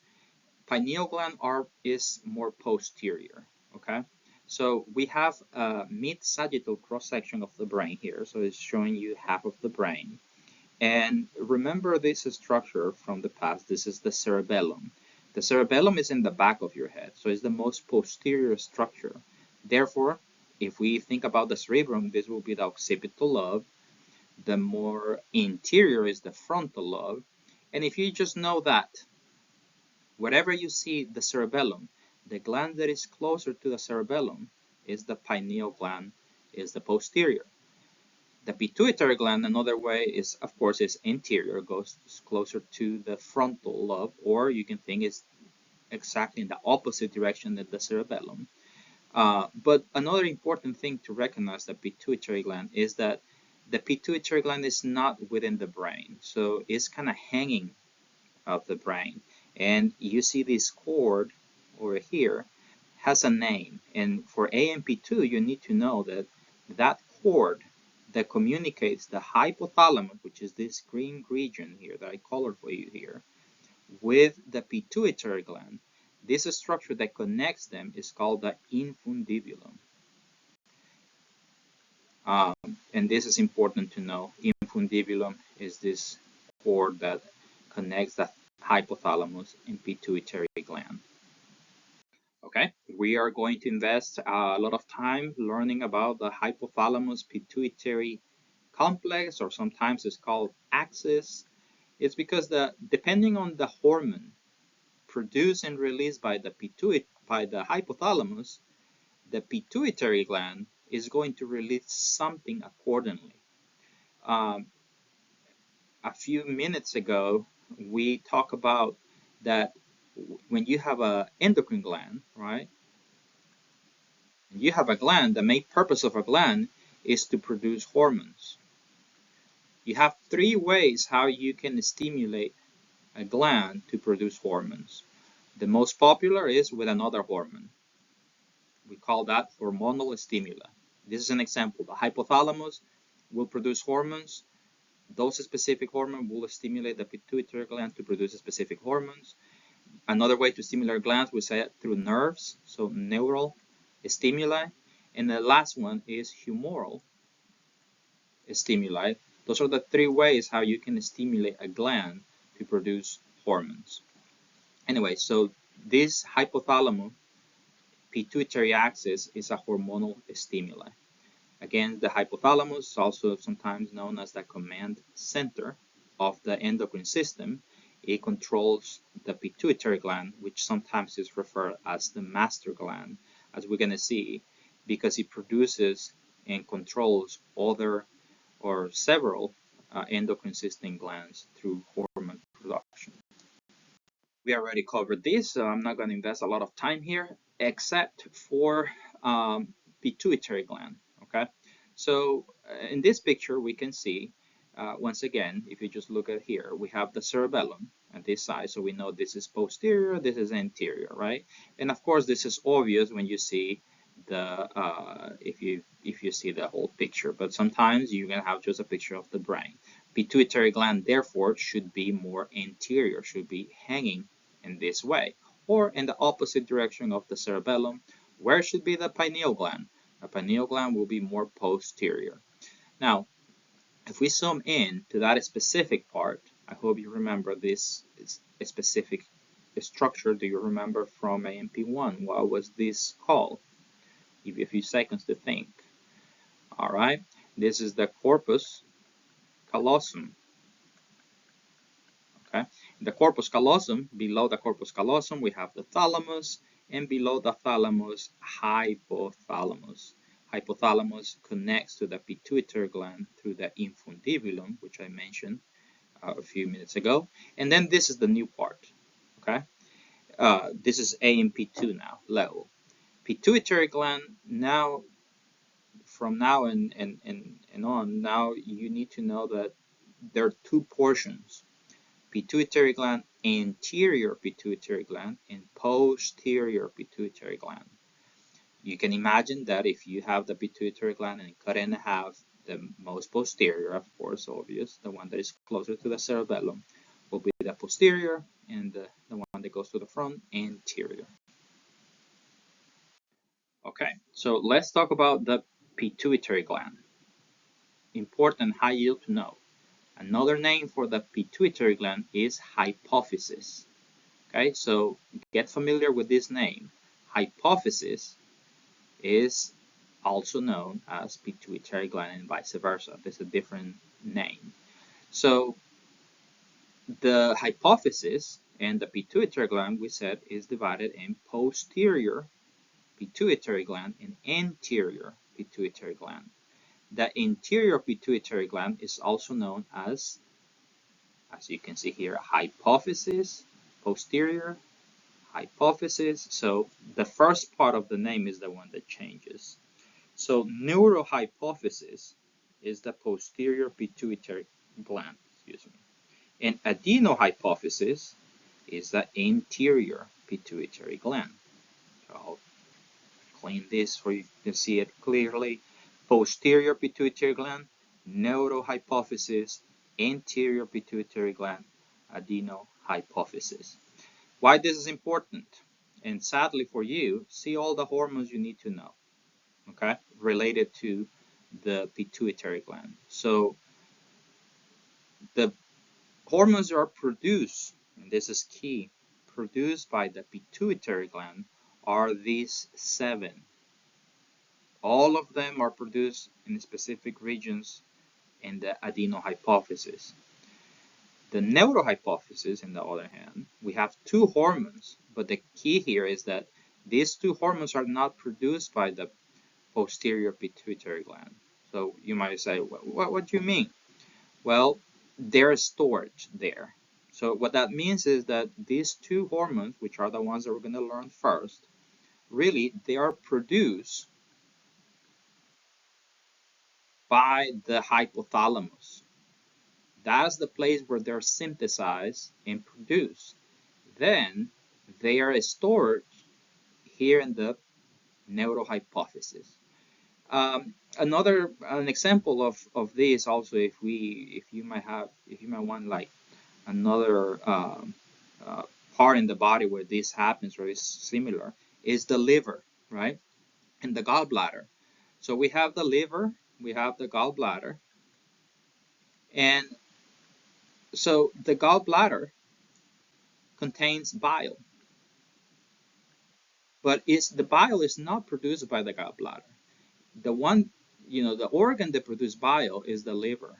S1: pineal gland is more posterior, okay? So we have a mid-sagittal cross-section of the brain here, so it's showing you half of the brain. And remember this structure from the past. This is the cerebellum. The cerebellum is in the back of your head, so it's the most posterior structure. Therefore, if we think about the cerebrum, this will be the occipital lobe. The more interior is the frontal lobe. And if you just know that, wherever you see the cerebellum, the gland that is closer to the cerebellum is the pineal gland, is the posterior. The pituitary gland, another way, is of course is interior, goes closer to the frontal lobe, or you can think it's exactly in the opposite direction than the cerebellum. But another important thing to recognize the pituitary gland is that the pituitary gland is not within the brain, so it's kind of hanging of the brain. And you see this cord over here has a name. And for AMP2, you need to know that that cord that communicates the hypothalamus, which is this green region here that I colored for you here, with the pituitary gland, this structure that connects them is called the infundibulum. And this is important to know. Infundibulum is this cord that connects the hypothalamus and pituitary gland. Okay, we are going to invest a lot of time learning about the hypothalamus pituitary complex, or sometimes it's called axis. It's because depending on the hormone produced and released by the hypothalamus, the pituitary gland is going to release something accordingly. A few minutes ago, we talked about that when you have an endocrine gland, right? You have a gland, the main purpose of a gland is to produce hormones. You have three ways how you can stimulate a gland to produce hormones. The most popular is with another hormone. We call that hormonal stimuli. This is an example. The hypothalamus will produce hormones. Those specific hormones will stimulate the pituitary gland to produce specific hormones. Another way to stimulate glands, we say it through nerves, so neural stimuli. And the last one is humoral stimuli. Those are the three ways how you can stimulate a gland to produce hormones. Anyway, so this hypothalamus pituitary axis is a hormonal stimuli. Again, the hypothalamus is also sometimes known as the command center of the endocrine system. It controls the pituitary gland, which sometimes is referred as the master gland, as we're going to see, because it produces and controls other or several endocrine system glands through hormone production. We already covered this, so I'm not going to invest a lot of time here, except for pituitary gland. Okay, so in this picture we can see once again, if you just look at here, we have the cerebellum at this side, so we know this is posterior, this is anterior, right? And of course this is obvious when you see the if you see the whole picture, but sometimes you're gonna have just a picture of the brain. Pituitary gland therefore should be more anterior, should be hanging in this way, or in the opposite direction of the cerebellum. Where should be the pineal gland? The pineal gland will be more posterior. Now, if we zoom in to that specific part, I hope you remember this specific structure. Do you remember from AMP1? What was this called? Give you a few seconds to think. All right, this is the corpus callosum. Okay, the corpus callosum, below the corpus callosum, we have the thalamus, and below the thalamus, hypothalamus. Hypothalamus connects to the pituitary gland through the infundibulum, which I mentioned a few minutes ago. And then this is the new part. Okay, this is AMP2 now level. Pituitary gland now, from now and on, now you need to know that there are two portions: pituitary gland, anterior pituitary gland, and posterior pituitary gland. You can imagine that if you have the pituitary gland and cut it in half, the most posterior, of course, obvious, the one that is closer to the cerebellum, will be the posterior, and the one that goes to the front, anterior. Okay, so let's talk about the pituitary gland. Important, high yield to know. Another name for the pituitary gland is hypophysis. Okay, so get familiar with this name. Hypophysis is also known as pituitary gland and vice versa. There's a different name. So the hypophysis and the pituitary gland, we said, is divided in posterior pituitary gland and anterior pituitary gland. The anterior pituitary gland is also known as you can see here, hypophysis, posterior, neurohypophysis. So the first part of the name is the one that changes. So neurohypophysis is the posterior pituitary gland, excuse me. And adenohypophysis is the anterior pituitary gland. So I'll clean this so you can see it clearly. Posterior pituitary gland, neurohypophysis, anterior pituitary gland, adenohypophysis. Why this is important? And sadly for you, see all the hormones you need to know, okay, related to the pituitary gland. So the hormones are produced, and this is key, produced by the pituitary gland are these 7. All of them are produced in specific regions in the adenohypophysis. The neurohypophysis, on the other hand, we have 2 hormones, but the key here is that these 2 hormones are not produced by the posterior pituitary gland. So you might say, what do you mean? Well, they're stored there. So what that means is that these 2 hormones, which are the ones that we're going to learn first, really they are produced by the hypothalamus. That's the place where they're synthesized and produced. Then they are stored here in the neurohypophysis. An example of this also, if you might want like another part in the body where this happens or is similar, is the liver, right? And the gallbladder. So we have the liver, we have the gallbladder, and so the gallbladder contains bile, but the bile is not produced by the gallbladder. The one, the organ that produces bile is the liver,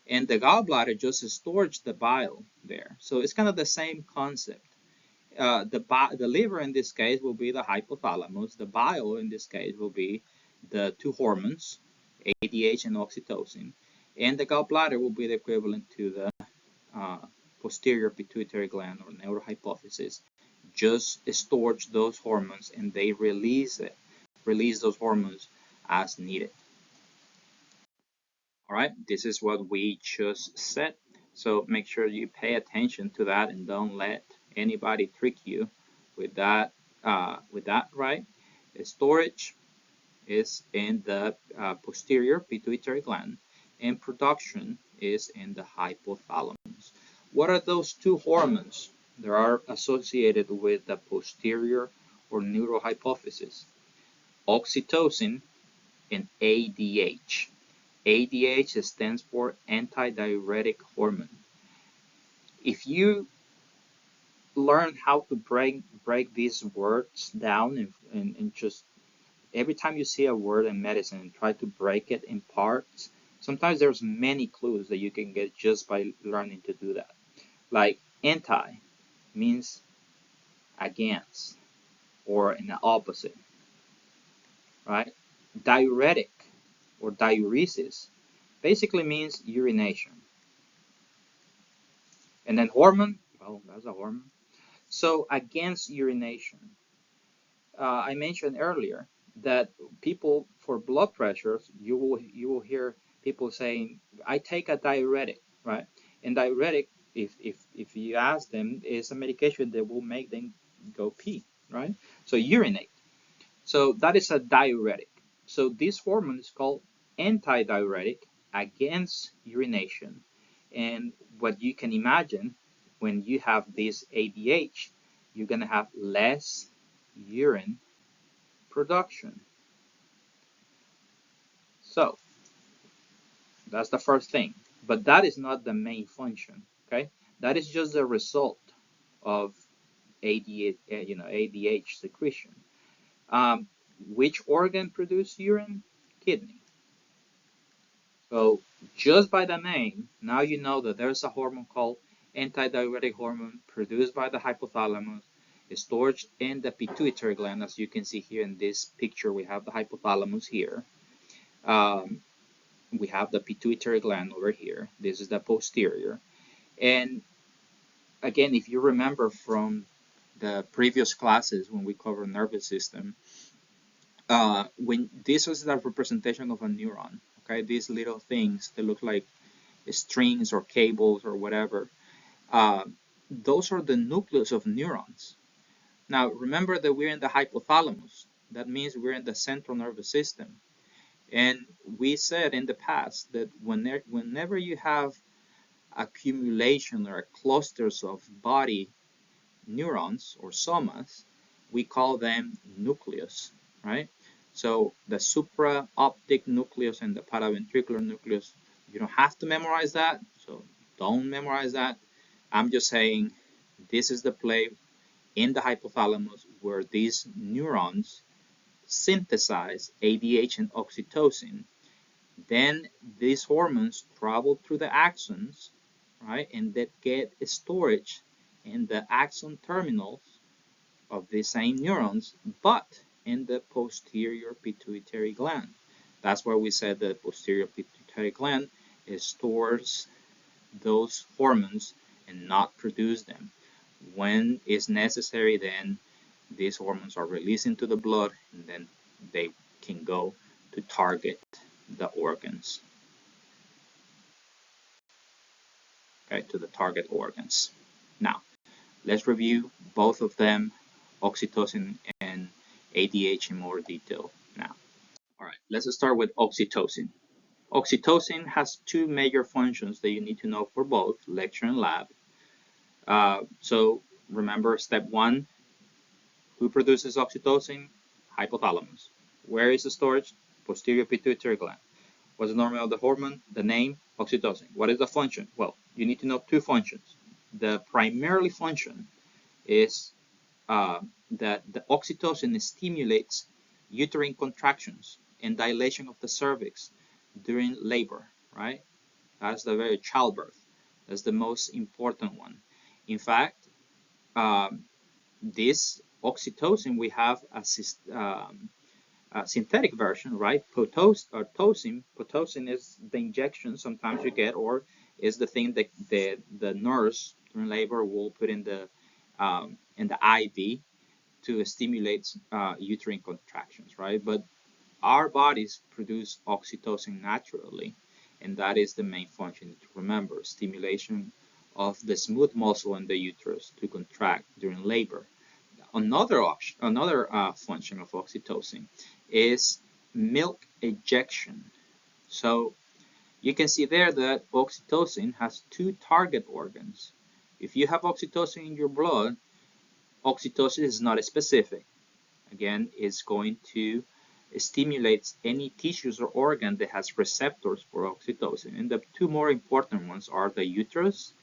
S1: and the gallbladder just stores the bile there. So it's kind of the same concept. The liver in this case will be the hypothalamus. The bile in this case will be the 2 hormones, ADH and oxytocin, and the gallbladder will be the equivalent to the posterior pituitary gland or neurohypophysis. Just stores those hormones and they release those hormones as needed. All right, this is what we just said. So make sure you pay attention to that and don't let anybody trick you with that. Right? Storage is in the posterior pituitary gland, and production is in the hypothalamus. What are those 2 hormones that are associated with the posterior or neurohypophysis? Oxytocin and ADH. ADH stands for antidiuretic hormone. If you learn how to break these words down and just every time you see a word in medicine and try to break it in parts, sometimes there's many clues that you can get just by learning to do that. Like anti means against or in the opposite, right? Diuretic or diuresis basically means urination. And then hormone, well, that's a hormone. So against urination, I mentioned earlier that people for blood pressures, you will hear people saying, "I take a diuretic," right? And diuretic, if you ask them, is a medication that will make them go pee, right? So urinate. So that is a diuretic. So this hormone is called antidiuretic against urination. And what you can imagine when you have this ADH, you're going to have less urine production. So that's the first thing. But that is not the main function, okay? That is just the result of ADH secretion. Which organ produces urine? Kidney. So just by the name, now you know that there's a hormone called antidiuretic hormone produced by the hypothalamus, stored in the pituitary gland. As you can see here in this picture, we have the hypothalamus here. We have the pituitary gland over here. This is the posterior. And again, if you remember from the previous classes when we cover nervous system, when this was the representation of a neuron, okay, these little things that look like strings or cables or whatever, uh, those are the nucleus of neurons. Now, remember that we're in the hypothalamus. That means we're in the central nervous system. And we said in the past that whenever you have accumulation or clusters of body neurons or somas, we call them nucleus, right? So the supraoptic nucleus and the paraventricular nucleus, you don't have to memorize that, so don't memorize that. I'm just saying this is the place in the hypothalamus where these neurons synthesize ADH and oxytocin. Then these hormones travel through the axons, right, and that get storage in the axon terminals of the same neurons, but in the posterior pituitary gland. That's why we said the posterior pituitary gland stores those hormones and not produce them. When it's necessary, then these hormones are released into the blood, and then they can go to target the organs, okay, to the target organs. Now, let's review both of them, oxytocin and ADH, in more detail now. All right, let's start with oxytocin. Oxytocin has two major functions that you need to know for both lecture and lab. So remember step one, who produces oxytocin? Hypothalamus. Where is the storage? Posterior pituitary gland. What's the normal of the hormone? The name, oxytocin. What is the function? Well, you need to know two functions. The primarily function is that the oxytocin stimulates uterine contractions and dilation of the cervix during labor, right? That's the very childbirth. That's the most important one. In fact, um, this oxytocin, we have a synthetic version, right? Pitocin. Pitocin is the injection sometimes you get, or is the thing that the nurse during labor will put in the IV to stimulate uterine contractions, right? But our bodies produce oxytocin naturally, and that is the main function to remember: stimulation of the smooth muscle in the uterus to contract during labor. Another function of oxytocin is milk ejection. So you can see there that oxytocin has two target organs. If you have oxytocin in your blood, oxytocin is not specific. Again, it's going to stimulate any tissues or organ that has receptors for oxytocin. And the two more important ones are the uterus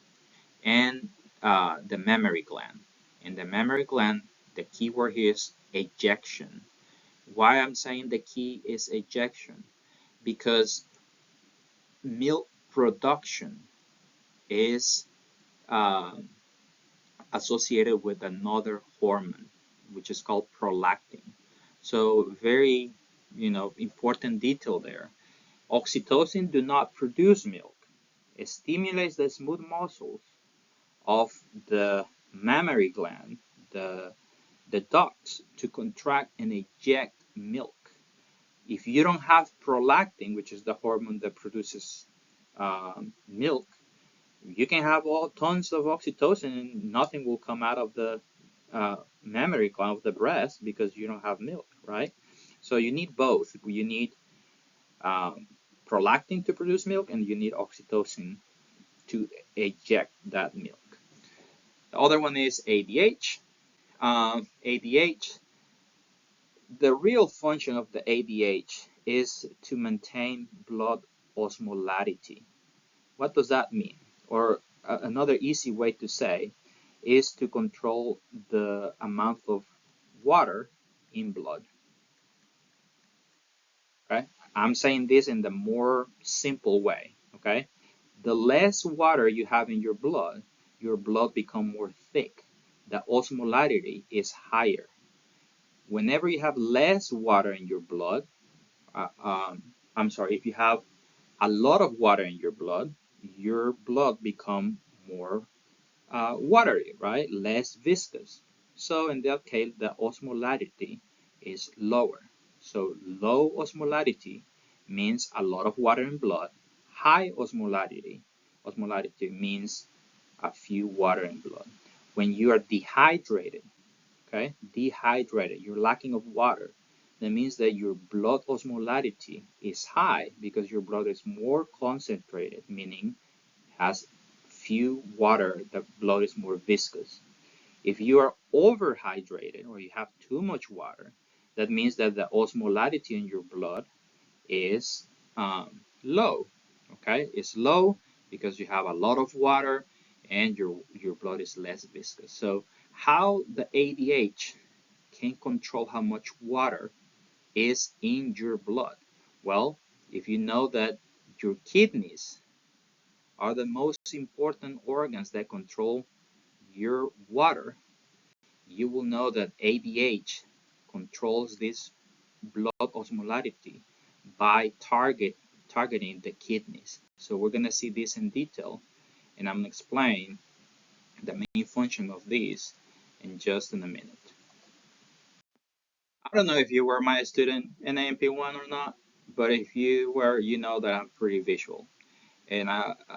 S1: and the mammary gland. In the mammary gland, the key word here is ejection. Why I'm saying the key is ejection? Because milk production is uh, associated with another hormone, which is called prolactin. So very, important detail there. Oxytocin do not produce milk. It stimulates the smooth muscles of the mammary gland, the ducts, to contract and eject milk. If you don't have prolactin, which is the hormone that produces milk, you can have all tons of oxytocin and nothing will come out of the mammary gland of the breast because you don't have milk, right? So you need both. You need prolactin to produce milk, and you need oxytocin to eject that milk. The other one is ADH. ADH, the real function of the ADH is to maintain blood osmolarity. What does that mean? Or another easy way to say is to control the amount of water in blood. Okay? I'm saying this in the more simple way. Okay? The less water you have in your blood becomes more thick. The osmolarity is higher. Whenever you have less water in your blood, if you have a lot of water in your blood become more watery, right? Less viscous. So in that case, the osmolarity is lower. So low osmolarity means a lot of water in blood. High osmolarity means a few water in blood. When you are dehydrated, okay, dehydrated, you're lacking of water, that means that your blood osmolarity is high because your blood is more concentrated, meaning has few water, the blood is more viscous. If you are overhydrated or you have too much water, that means that the osmolarity in your blood is low. Okay, it's low because you have a lot of water and your blood is less viscous. So how the ADH can control how much water is in your blood? Well, if you know that your kidneys are the most important organs that control your water, you will know that ADH controls this blood osmolarity by targeting the kidneys. So we're going to see this in detail, and I'm going to explain the main function of this in just in a minute. I don't know if you were my student in AMP1 or not, but if you were, you know that I'm pretty visual. And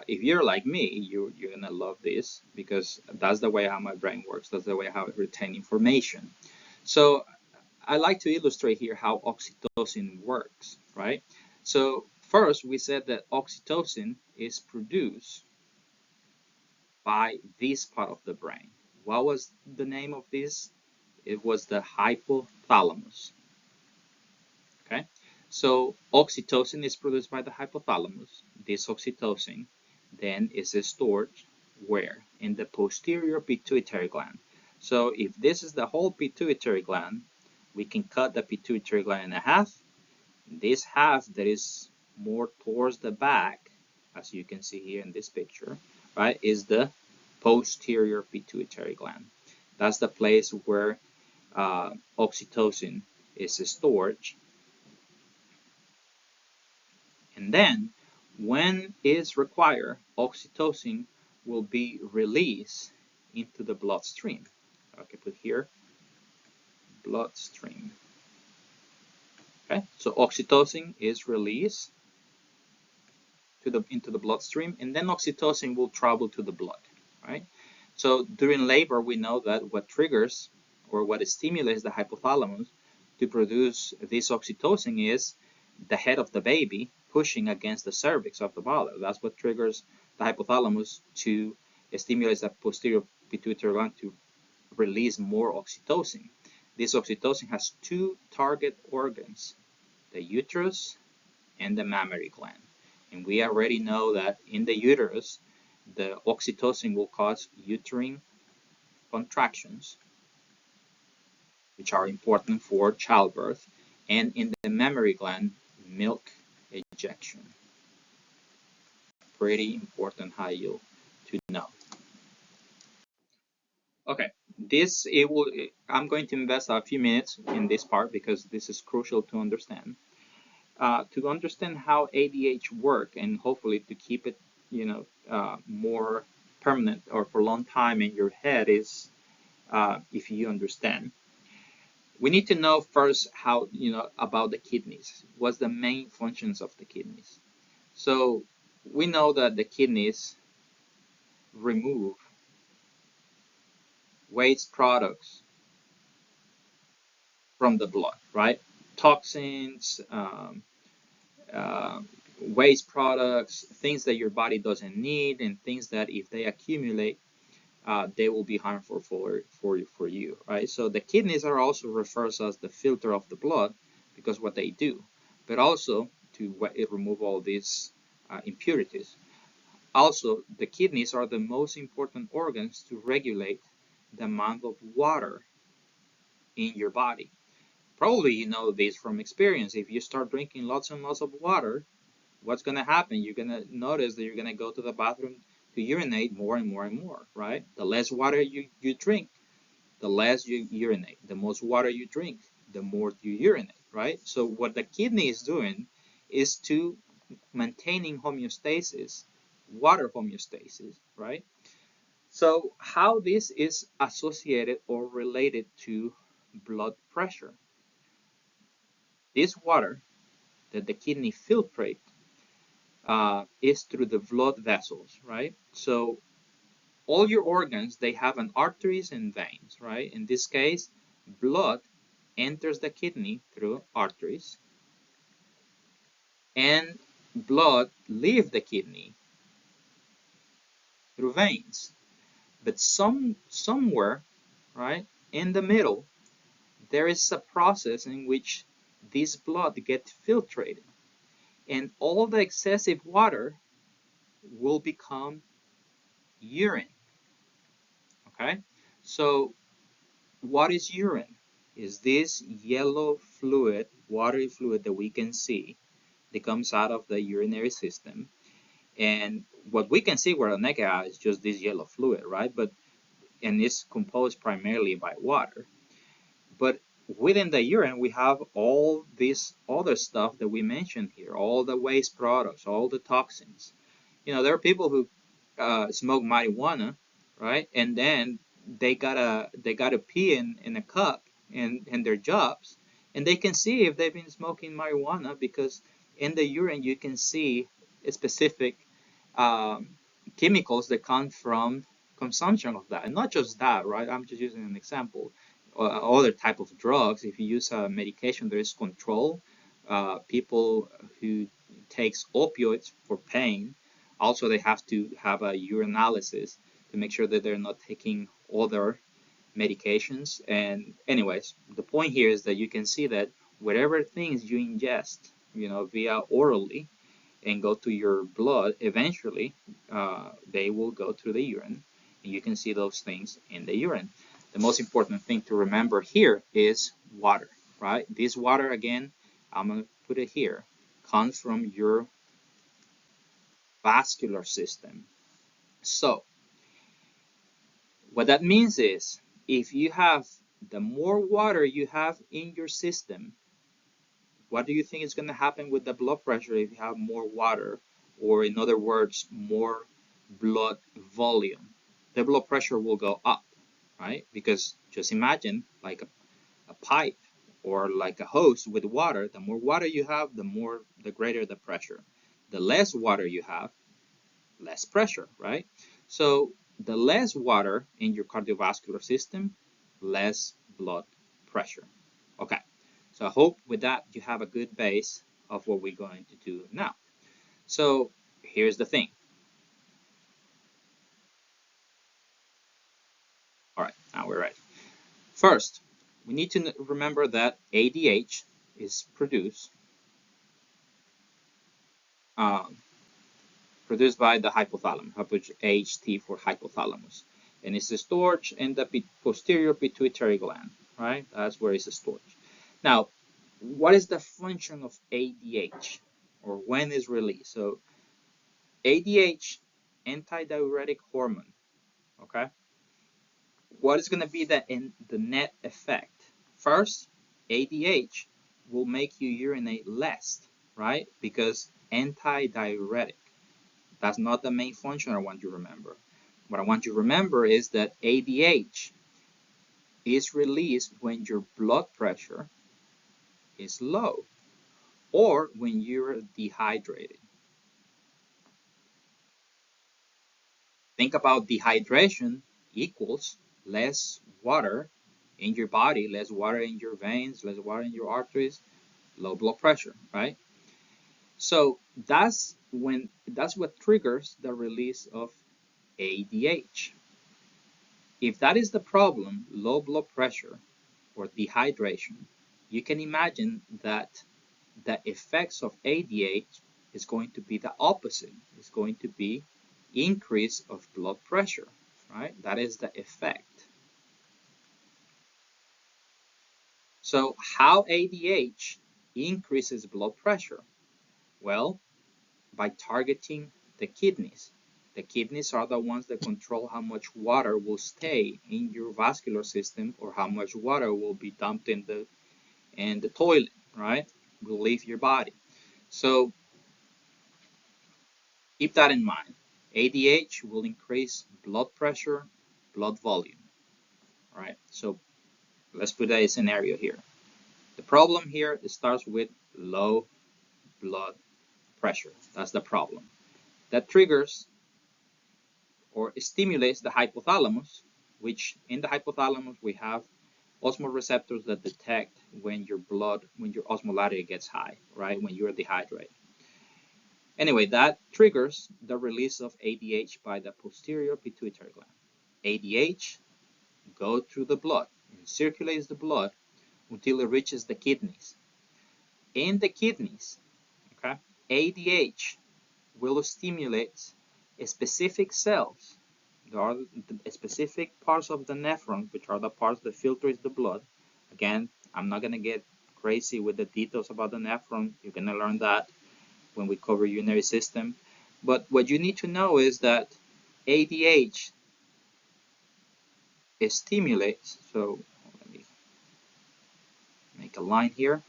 S1: if you're like me, you're gonna love this because that's the way how my brain works. That's the way how I retain information. So I like to illustrate here how oxytocin works, right? So first we said that oxytocin is produced by this part of the brain. What was the name of this? It was the hypothalamus. Okay, so oxytocin is produced by the hypothalamus. This oxytocin then is stored where? In the posterior pituitary gland. So if this is the whole pituitary gland, we can cut the pituitary gland in half. This half that is more towards the back, as you can see here in this picture, right, is the posterior pituitary gland. That's the place where oxytocin is stored. And then, when is required, oxytocin will be released into the bloodstream. Okay, put here bloodstream. Okay, so oxytocin is released into the bloodstream, and then oxytocin will travel to the blood. Right. So during labor, we know that what triggers or what stimulates the hypothalamus to produce this oxytocin is the head of the baby pushing against the cervix of the mother. That's what triggers the hypothalamus to stimulate the posterior pituitary gland to release more oxytocin. This oxytocin has two target organs, the uterus and the mammary gland. And we already know that in the uterus, the oxytocin will cause uterine contractions, which are important for childbirth, and in the mammary gland, milk ejection. Pretty important high yield to know. Okay, I'm going to invest a few minutes in this part because this is crucial to understand. To understand how ADH work and hopefully to keep it, more permanent or for a long time in your head is if you understand. We need to know first how, about the kidneys. What's the main functions of the kidneys? So we know that the kidneys remove waste products from the blood, right? Toxins, uh, waste products, things that your body doesn't need, and things that if they accumulate, they will be harmful for you, right? So the kidneys are also referred as the filter of the blood because what they do, but also to remove all these impurities. Also, the kidneys are the most important organs to regulate the amount of water in your body. Probably you know this from experience. If you start drinking lots and lots of water, what's going to happen? You're going to notice that you're going to go to the bathroom to urinate more and more and more, right? The less water you drink, the less you urinate. The most water you drink, the more you urinate, right? So what the kidney is doing is to maintaining homeostasis, water homeostasis, right? So how this is associated or related to blood pressure? This water that the kidney filtrate is through the blood vessels, right? So all your organs, they have an arteries and veins, right? In this case, blood enters the kidney through arteries, and blood leaves the kidney through veins. But somewhere, right, in the middle, there is a process in which this blood gets filtrated, and all the excessive water will become urine. Okay, so what is urine? Is this yellow fluid, watery fluid that we can see that comes out of the urinary system? And what we can see with our naked eye is just this yellow fluid, right? And it's composed primarily by water. But within the urine, we have all this other stuff that we mentioned here, all the waste products, all the toxins. There are people who smoke marijuana, right? And then they gotta pee in a cup in their jobs, and they can see if they've been smoking marijuana because in the urine you can see specific um, chemicals that come from consumption of that. And not just that, right? I'm just using an example. Other type of drugs, if you use a medication, there is control. People who takes opioids for pain, also they have to have a urinalysis to make sure that they're not taking other medications. And anyways, the point here is that you can see that whatever things you ingest, via orally, and go to your blood, eventually they will go through the urine, and you can see those things in the urine. The most important thing to remember here is water, right? This water, again, I'm going to put it here, comes from your vascular system. So what that means is if you have the more water you have in your system, what do you think is going to happen with the blood pressure if you have more water, or in other words, more blood volume? The blood pressure will go up, right? Because just imagine like a pipe or like a hose with water. The more water you have, the greater the pressure. The less water you have, less pressure, right? So the less water in your cardiovascular system, less blood pressure. Okay, so I hope with that you have a good base of what we're going to do now. So here's the thing. All right, now we're ready. First, we need to remember that ADH is um, produced by the hypothalamus, HT for hypothalamus. And it's stored in the posterior pituitary gland, right? That's where it's stored. Now, what is the function of ADH, or when is released? So ADH, antidiuretic hormone, okay? What is going to be the net effect? First, ADH will make you urinate less, right? Because antidiuretic. That's not the main function I want you to remember. What I want you to remember is that ADH is released when your blood pressure is low or when you're dehydrated. Think about dehydration equals less water in your body, less water in your veins, less water in your arteries, low blood pressure, right? So that's what triggers the release of ADH. If that is the problem, low blood pressure or dehydration, you can imagine that the effects of ADH is going to be the opposite. It's going to be increase of blood pressure, right? That is the effect. So how ADH increases blood pressure? Well, by targeting the kidneys. The kidneys are the ones that control how much water will stay in your vascular system or how much water will be dumped in the toilet, right? Will leave your body. So keep that in mind. ADH will increase blood pressure, blood volume. All right, so let's put a scenario here. The problem here starts with low blood pressure. That's the problem. That triggers or stimulates the hypothalamus, which in the hypothalamus we have osmoreceptors that detect when your osmolality gets high, right? When you're dehydrated. Anyway, that triggers the release of ADH by the posterior pituitary gland. ADH goes through the blood and circulates the blood until it reaches the kidneys. In the kidneys, okay, ADH will stimulate specific cells. There are specific parts of the nephron, which are the parts that filters the blood. Again, I'm not going to get crazy with the details about the nephron. You're going to learn that when we cover urinary system. But what you need to know is that ADH stimulates, so let me make a line here.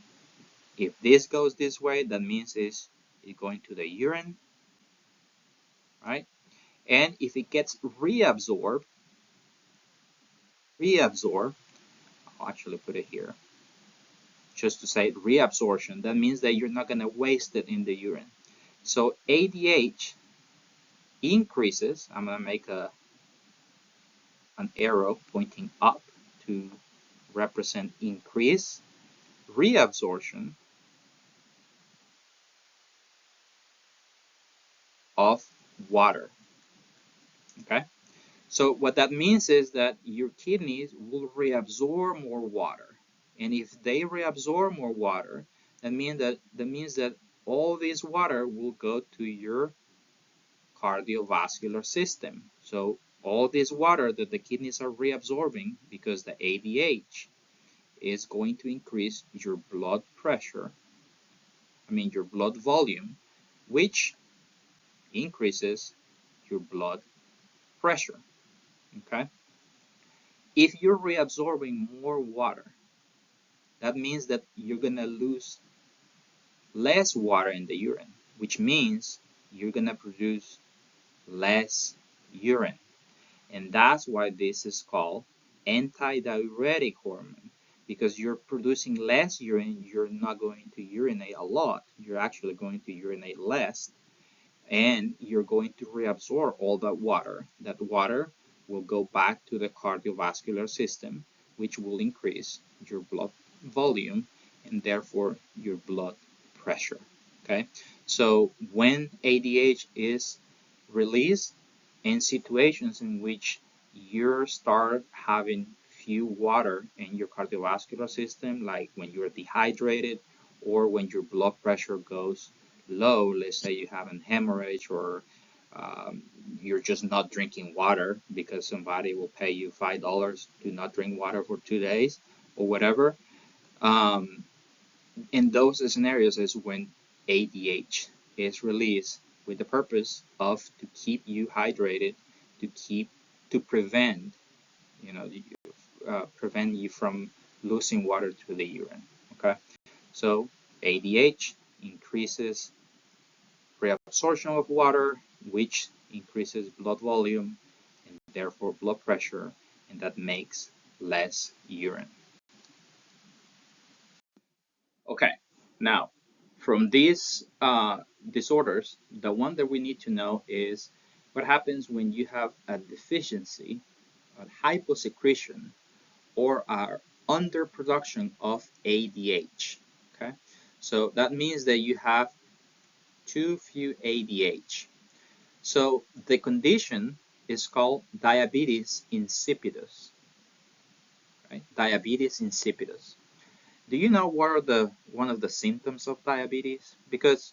S1: If this goes this way, that means it's going to the urine, right? And if it gets reabsorbed, I'll actually put it here, just to say reabsorption, that means that you're not going to waste it in the urine. So ADH increases, I'm going to make an arrow pointing up to represent increase reabsorption of water. Okay, so what that means is that your kidneys will reabsorb more water, and if they reabsorb more water, that means that all this water will go to your cardiovascular system. So all this water that the kidneys are reabsorbing, because the ADH is going to increase your blood pressure, your blood volume, which increases your blood pressure. Okay? If you're reabsorbing more water, that means that you're going to lose less water in the urine, which means you're going to produce less urine. And that's why this is called antidiuretic hormone, because you're producing less urine. You're not going to urinate a lot. You're actually going to urinate less, and you're going to reabsorb all that water. That water will go back to the cardiovascular system, which will increase your blood volume and therefore your blood pressure. Okay, so when ADH is released in situations in which you start having few water in your cardiovascular system, like when you're dehydrated or when your blood pressure goes low, let's say you have an hemorrhage, or you're just not drinking water because somebody will pay you $5 to not drink water for 2 days or whatever. In those scenarios is when ADH is released with the purpose of to keep you hydrated, to prevent prevent you from losing water to the urine. Okay, so ADH increases reabsorption of water, which increases blood volume and therefore blood pressure, and that makes less urine. Okay, now from these disorders, the one that we need to know is what happens when you have a deficiency, a hyposecretion, or a underproduction of ADH. Okay, so that means that you have too few ADH. So the condition is called diabetes insipidus. Right? Diabetes insipidus. Do you know what are one of the symptoms of diabetes? Because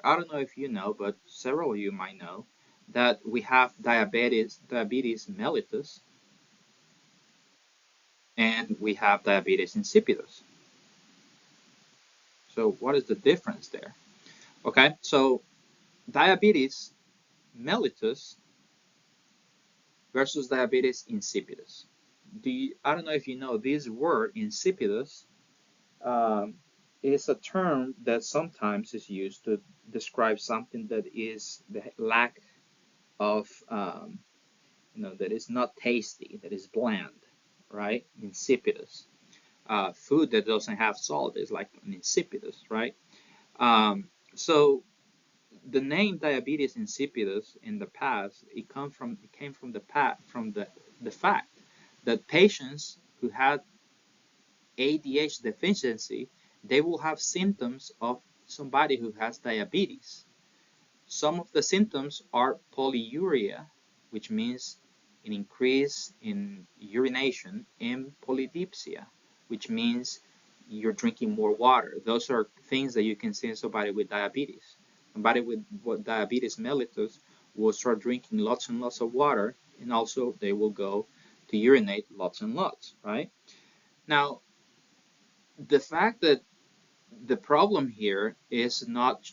S1: I don't know if you know, but several of you might know that we have diabetes mellitus, and we have diabetes insipidus. So what is the difference there? Okay, so diabetes mellitus versus diabetes insipidus. I don't know if you know, this word insipidus um, is a term that sometimes is used to describe something that is the lack of that is not tasty, that is bland, right? Insipidus. Food that doesn't have salt is like an insipidus, right? So the name diabetes insipidus in the past it came from the fact that patients who had ADH deficiency, they will have symptoms of somebody who has diabetes. Some of the symptoms are polyuria, which means an increase in urination, and polydipsia, which means you're drinking more water. Those are things that you can see in somebody with diabetes. Somebody with diabetes mellitus will start drinking lots and lots of water, and also they will go to urinate lots and lots, right? Now, the fact that the problem here is not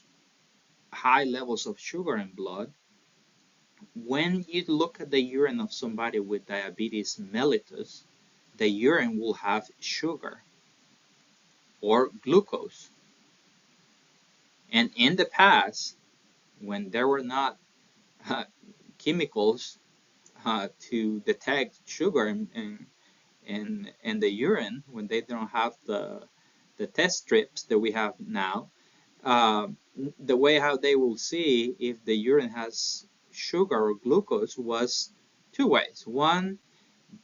S1: high levels of sugar in blood. When you look at the urine of somebody with diabetes mellitus, the urine will have sugar or glucose. And in the past, when there were not uh, chemicals to detect sugar in the urine, when they don't have the test strips that we have now, uh, the way how they will see if the urine has sugar or glucose was two ways. One,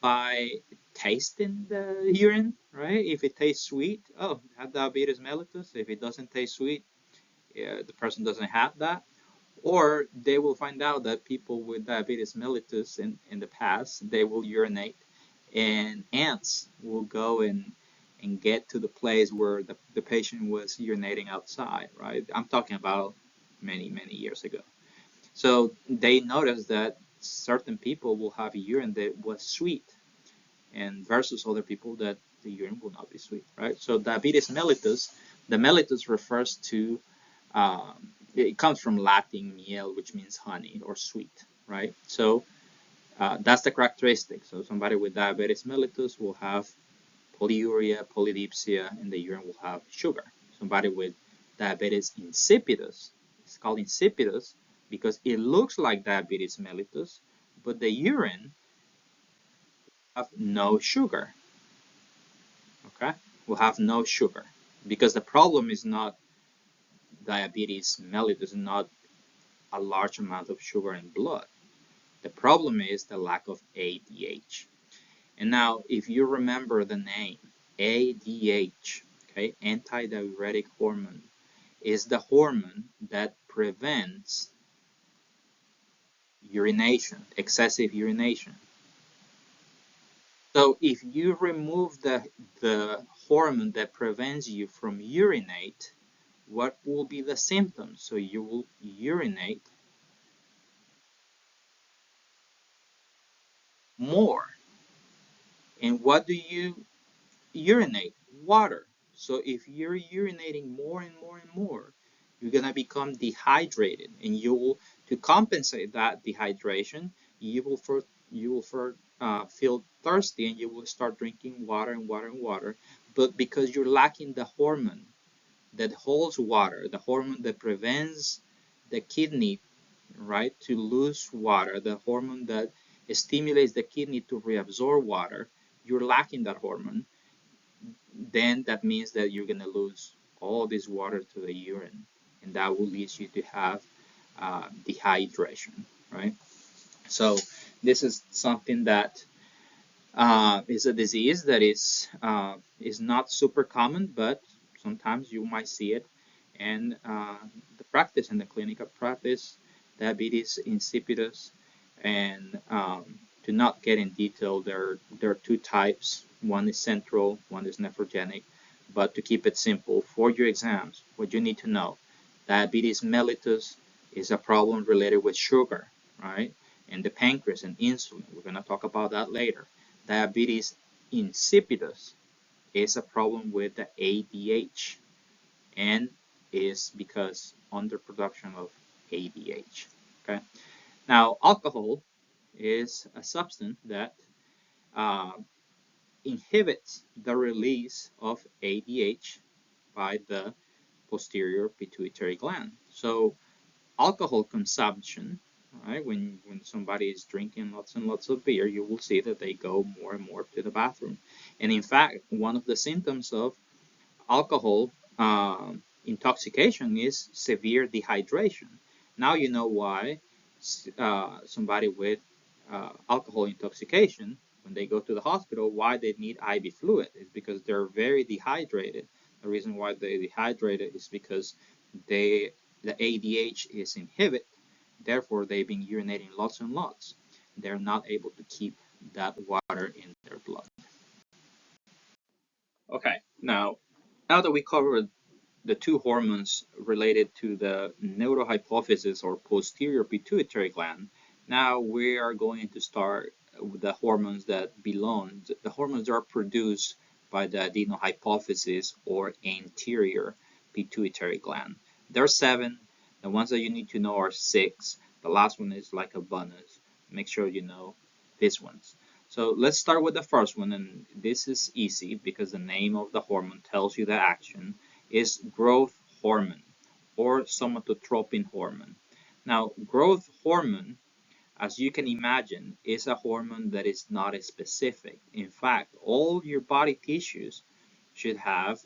S1: by tasting the urine, right? If it tastes sweet, oh, have diabetes mellitus. If it doesn't taste sweet, yeah, the person doesn't have that. Or they will find out that people with diabetes mellitus in the past, they will urinate and ants will go and get to the place where the patient was urinating outside, right? I'm talking about many, many years ago. So they noticed that certain people will have urine that was sweet and versus other people that the urine will not be sweet, right? So diabetes mellitus, the mellitus refers to, it comes from Latin miel, which means honey or sweet, right? So that's the characteristic. So somebody with diabetes mellitus will have polyuria, polydipsia, and the urine will have sugar. Somebody with diabetes insipidus, it's called insipidus because it looks like diabetes mellitus, but the urine have no sugar. Okay, will have no sugar because the problem is not diabetes mellitus, not a large amount of sugar in blood. The problem is the lack of ADH. And now, if you remember the name ADH, okay, antidiuretic hormone, is the hormone that prevents urination, excessive urination. So if you remove the hormone that prevents you from urinate, what will be the symptoms? So you will urinate more. And what do you urinate? Water. So if you're urinating more and more and more, you're gonna become dehydrated, and you will, to compensate that dehydration, you will first feel thirsty, and you will start drinking water and water and water. But because you're lacking the hormone that holds water, the hormone that prevents the kidney, right, to lose water, the hormone that stimulates the kidney to reabsorb water, you're lacking that hormone, then that means that you're going to lose all this water to the urine, and that will lead you to have dehydration, right? So this is something that is a disease that is not super common, but sometimes you might see it. And the practice in the clinical practice, diabetes insipidus, and to not get in detail, there are two types. One is central, one is nephrogenic. But to keep it simple, for your exams, what you need to know, diabetes mellitus is a problem related with sugar, right? And the pancreas and insulin. We're going to talk about that later. Diabetes insipidus is a problem with the ADH and is because underproduction of ADH. Okay. Now, alcohol is a substance that uh, inhibits the release of ADH by the posterior pituitary gland. So, alcohol consumption Right? When somebody is drinking lots and lots of beer, you will see that they go more and more to the bathroom. And in fact, one of the symptoms of alcohol intoxication is severe dehydration. Now you know why somebody with alcohol intoxication, when they go to the hospital, why they need IV fluid is because they're very dehydrated. The reason why they're dehydrated is because they the ADH is inhibited. Therefore, they've been urinating lots and lots. They're not able to keep that water in their blood. Okay, now that we covered the two hormones related to the neurohypophysis or posterior pituitary gland, now we are going to start with the hormones that belong, the hormones that are produced by the adenohypophysis or anterior pituitary gland. There are seven. The ones that you need to know are six. The last one is like a bonus. Make sure you know these ones. So let's start with the first one, and this is easy because the name of the hormone tells you the action is growth hormone or somatotropin hormone. Now, growth hormone, as you can imagine, is a hormone that is not specific. In fact, all your body tissues should have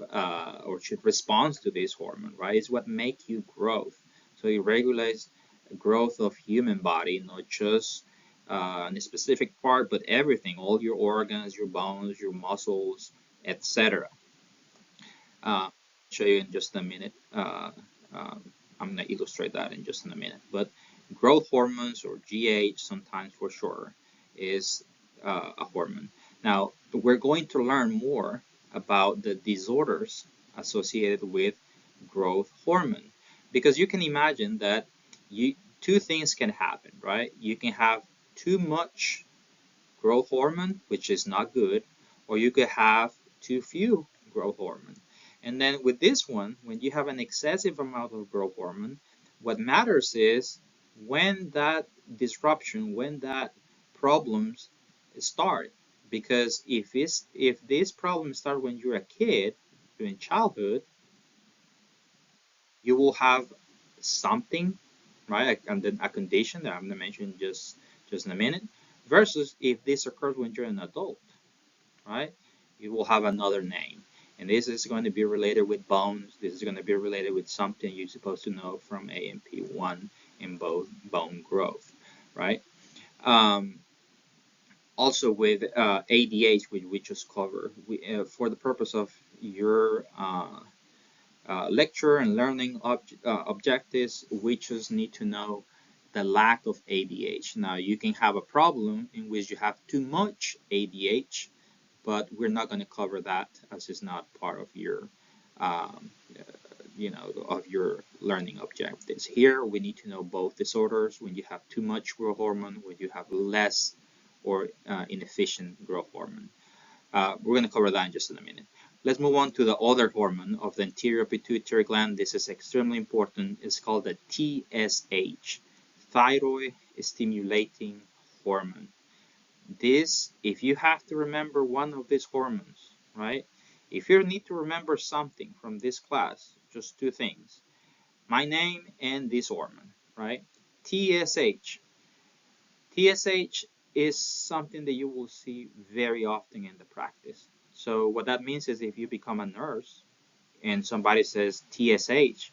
S1: or should respond to this hormone, right? It's what make you growth. So it regulates growth of human body, not just a specific part, but everything, all your organs, your bones, your muscles, etc. Show you in just a minute. I'm going to illustrate that in just in a minute. But growth hormones, or GH sometimes for short, is a hormone. Now, we're going to learn more about the disorders associated with growth hormone. Because you can imagine that two things can happen, right? You can have too much growth hormone, which is not good, or you could have too few growth hormone. And then with this one, when you have an excessive amount of growth hormone, what matters is when that disruption, when that problems start. Because if this problem start when you're a kid, during childhood, you will have something, right? And then a condition that I'm gonna mention just in a minute. Versus if this occurs when you're an adult, right? You will have another name. And this is going to be related with bones. This is going to be related with something you're supposed to know from AMP1 in both bone growth, right? Um, Also with ADH, which we just covered, for the purpose of your lecture and learning objectives, we just need to know the lack of ADH. Now, you can have a problem in which you have too much ADH, but we're not going to cover that as it's not part of your, um, of your learning objectives. Here, we need to know both disorders: when you have too much growth hormone, when you have less or inefficient growth hormone. We're going to cover that in just in a minute. Let's move on to the other hormone of the anterior pituitary gland. This is extremely important. It's called the TSH, thyroid stimulating hormone. This, if you have to remember one of these hormones, right? If you need to remember something from this class, just two things: my name and this hormone, right? TSH. TSH is something that you will see very often in the practice. So what that means is if you become a nurse and somebody says TSH,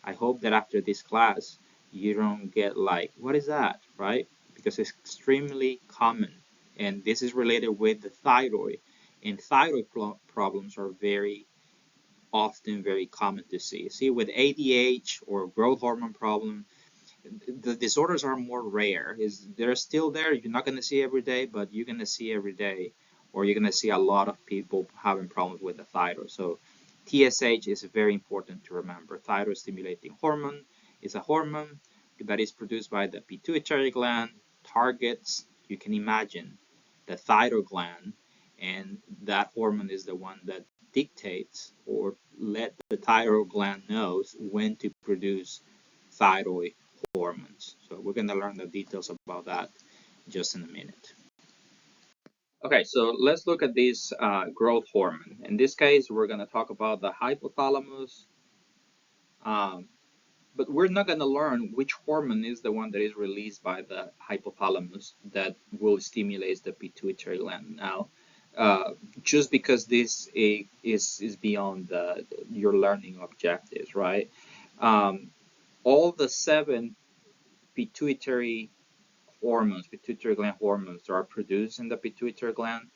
S1: I hope that after this class you don't get like, what is that, right? Because it's extremely common, and this is related with the thyroid. And thyroid problems are very often very common to see. See, with ADH or growth hormone problem, the disorders are more rare. Is they're still there. You're not going to see every day, but you're going to see every day, or you're going to see a lot of people having problems with the thyroid. So TSH is very important to remember. Thyroid stimulating hormone is a hormone that is produced by the pituitary gland, targets, you can imagine, the thyroid gland, and that hormone is the one that dictates or let the thyroid gland knows when to produce thyroid hormones. So we're going to learn the details about that just in a minute. Okay, so let's look at this growth hormone. In this case, we're going to talk about the hypothalamus, um, But we're not going to learn which hormone is the one that is released by the hypothalamus that will stimulate the pituitary gland. Now, uh, just because this is beyond your learning objectives, right? Um, all the seven pituitary hormones, pituitary gland hormones that are produced in the pituitary gland,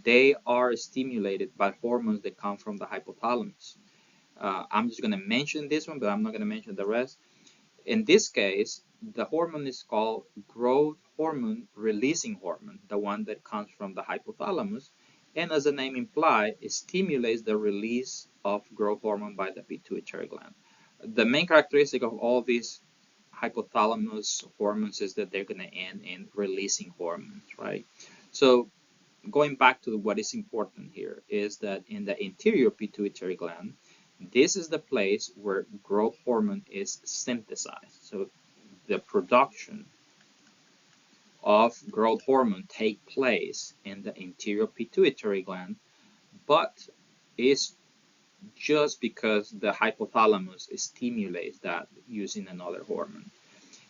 S1: they are stimulated by hormones that come from the hypothalamus. I'm just going to mention this one, but I'm not going to mention the rest. In this case, the hormone is called growth hormone releasing hormone, the one that comes from the hypothalamus. And as the name implies, it stimulates the release of growth hormone by the pituitary gland. The main characteristic of all these hypothalamus hormones is that they're going to end in releasing hormones, right? So going back to what is important here is that in the interior pituitary gland, this is the place where growth hormone is synthesized. So the production of growth hormone take place in the interior pituitary gland, but it's just because the hypothalamus stimulates that using another hormone.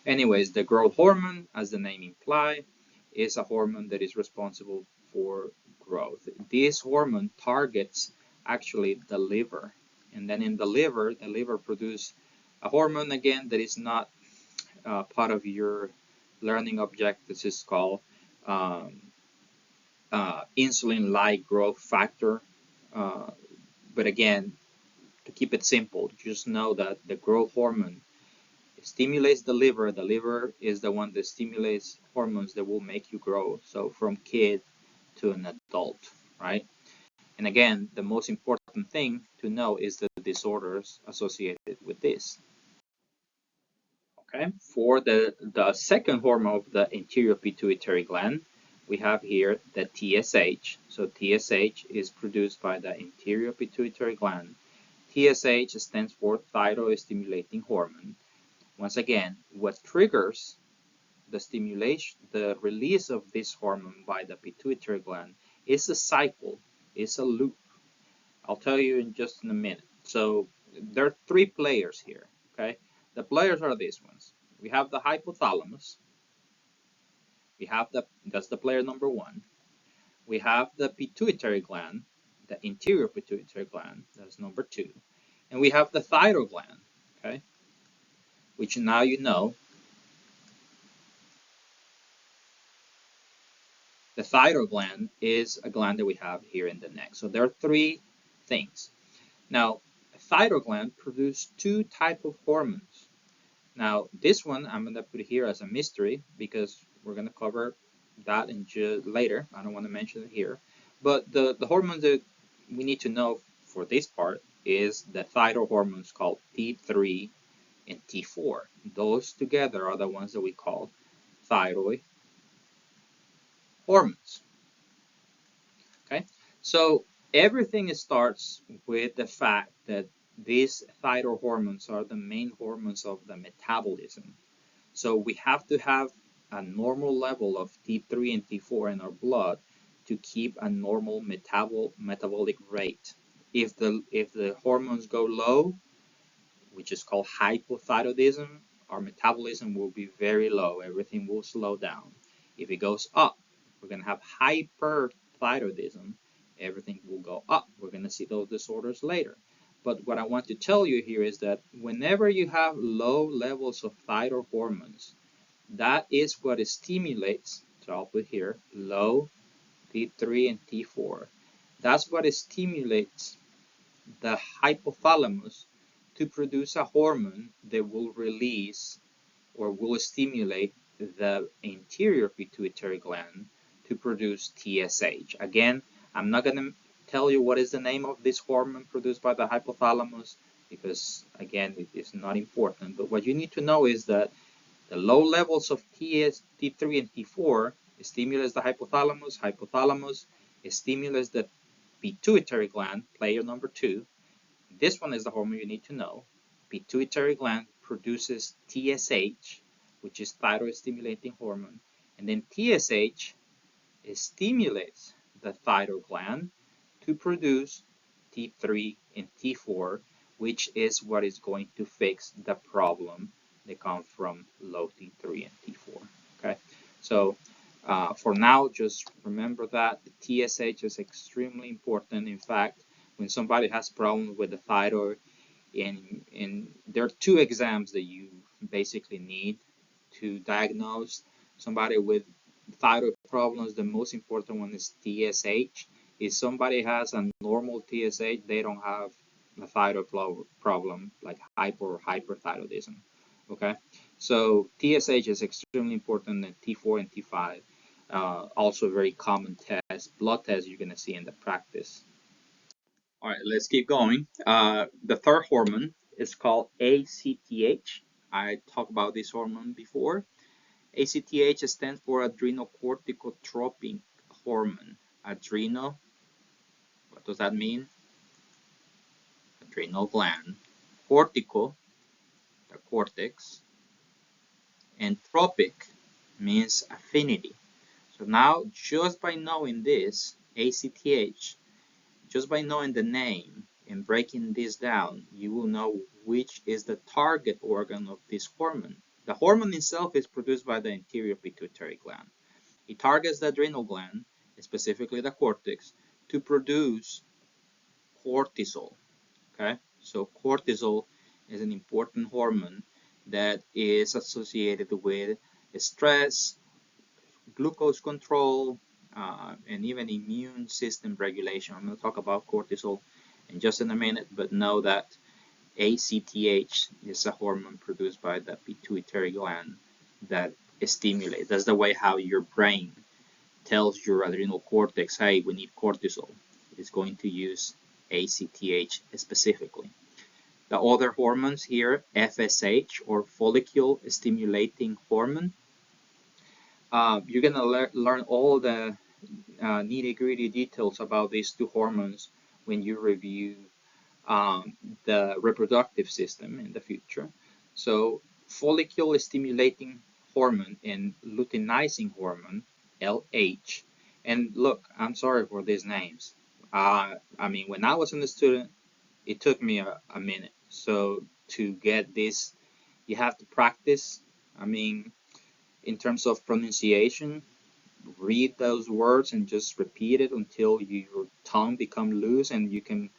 S1: Anyways, the growth hormone, as the name implies, is a hormone that is responsible for growth. This hormone targets actually the liver. And then in the liver produces a hormone again that is not part of your learning objectives. It's called um, insulin-like growth factor. Uh, but again, to keep it simple, just know that the growth hormone stimulates the liver. The liver is the one that stimulates hormones that will make you grow. So from kid to an adult, right? And again, the most important thing to know is the disorders associated with this. Okay, for the second hormone of the interior pituitary gland, we have here the TSH. So TSH is produced by the interior pituitary gland. TSH stands for thyroid stimulating hormone. Once again, what triggers the stimulation, the release of this hormone by the pituitary gland is a cycle, is a loop. I'll tell you in just in a minute. So there are three players here, okay? The players are these ones. We have the hypothalamus. We have that's the player number one. We have the pituitary gland, the interior pituitary gland, that's number two. And we have the thyroid gland, okay? Which now you know the thyroid gland is a gland that we have here in the neck. So there are three things. Now, a thyroid gland produces two types of hormones. Now, this one I'm going to put here as a mystery because we're going to cover that in later. I don't want to mention it here. But the hormones that we need to know for this part is the thyroid hormones called T3 and T4. Those together are the ones that we call thyroid hormones. Okay, so everything starts with the fact that these thyroid hormones are the main hormones of the metabolism. So we have to have a normal level of T3 and T4 in our blood to keep a normal metabolic rate. If the hormones go low, which is called hypothyroidism, our metabolism will be very low. Everything will slow down. If it goes up, we're going to have hyperthyroidism. Everything will go up. We're going to see those disorders later. But what I want to tell you here is that whenever you have low levels of thyroid hormones, that is what stimulates, so I'll put here, low T3 and T4. That's what stimulates the hypothalamus to produce a hormone that will release or will stimulate the interior pituitary gland to produce TSH. Again, I'm not going to tell you what is the name of this hormone produced by the hypothalamus because, again, it is not important. But what you need to know is that the low levels of T3 and T4 stimulates the hypothalamus. Hypothalamus stimulates the pituitary gland, player number two. This one is the hormone you need to know. Pituitary gland produces TSH, which is thyroid stimulating hormone. And then TSH stimulates the thyroid gland to produce T3 and T4, which is what is going to fix the problem that comes from low T3 and T4. Okay, so for now, just remember that the TSH is extremely important. In fact, when somebody has problems with the thyroid, and there are two exams that you basically need to diagnose somebody with thyroid problems. The most important one is TSH. If somebody has a normal TSH, they don't have a thyroid problem like hyper or hyperthyroidism. Okay, so TSH is extremely important, and T4 and T5. Also, very common test, blood test you're going to see in the practice. All right, let's keep going. The third hormone is called ACTH. I talked about this hormone before. ACTH stands for adrenocorticotropic hormone. Adreno, what does that mean? Adrenal gland. Cortico, the cortex. And tropic means affinity. So now, just by knowing this, ACTH, just by knowing the name and breaking this down, you will know which is the target organ of this hormone. The hormone itself is produced by the anterior pituitary gland. It targets the adrenal gland, specifically the cortex, to produce cortisol. Okay, so cortisol is an important hormone that is associated with stress, glucose control, and even immune system regulation. I'm going to talk about cortisol in just in a minute, but know that ACTH is a hormone produced by the pituitary gland that stimulates. That's the way how your brain tells your adrenal cortex, hey, we need cortisol. It's going to use ACTH specifically. The other hormones here, FSH or follicle stimulating hormone. You're going to learn all the nitty-gritty details about these two hormones when you review the reproductive system in the future. So follicle stimulating hormone and luteinizing hormone, LH. And look, I'm sorry for these names. I mean, when I was a student, it took me a minute. So to get this, you have to practice. I mean, in terms of pronunciation, read those words and just repeat it until your tongue become loose and you can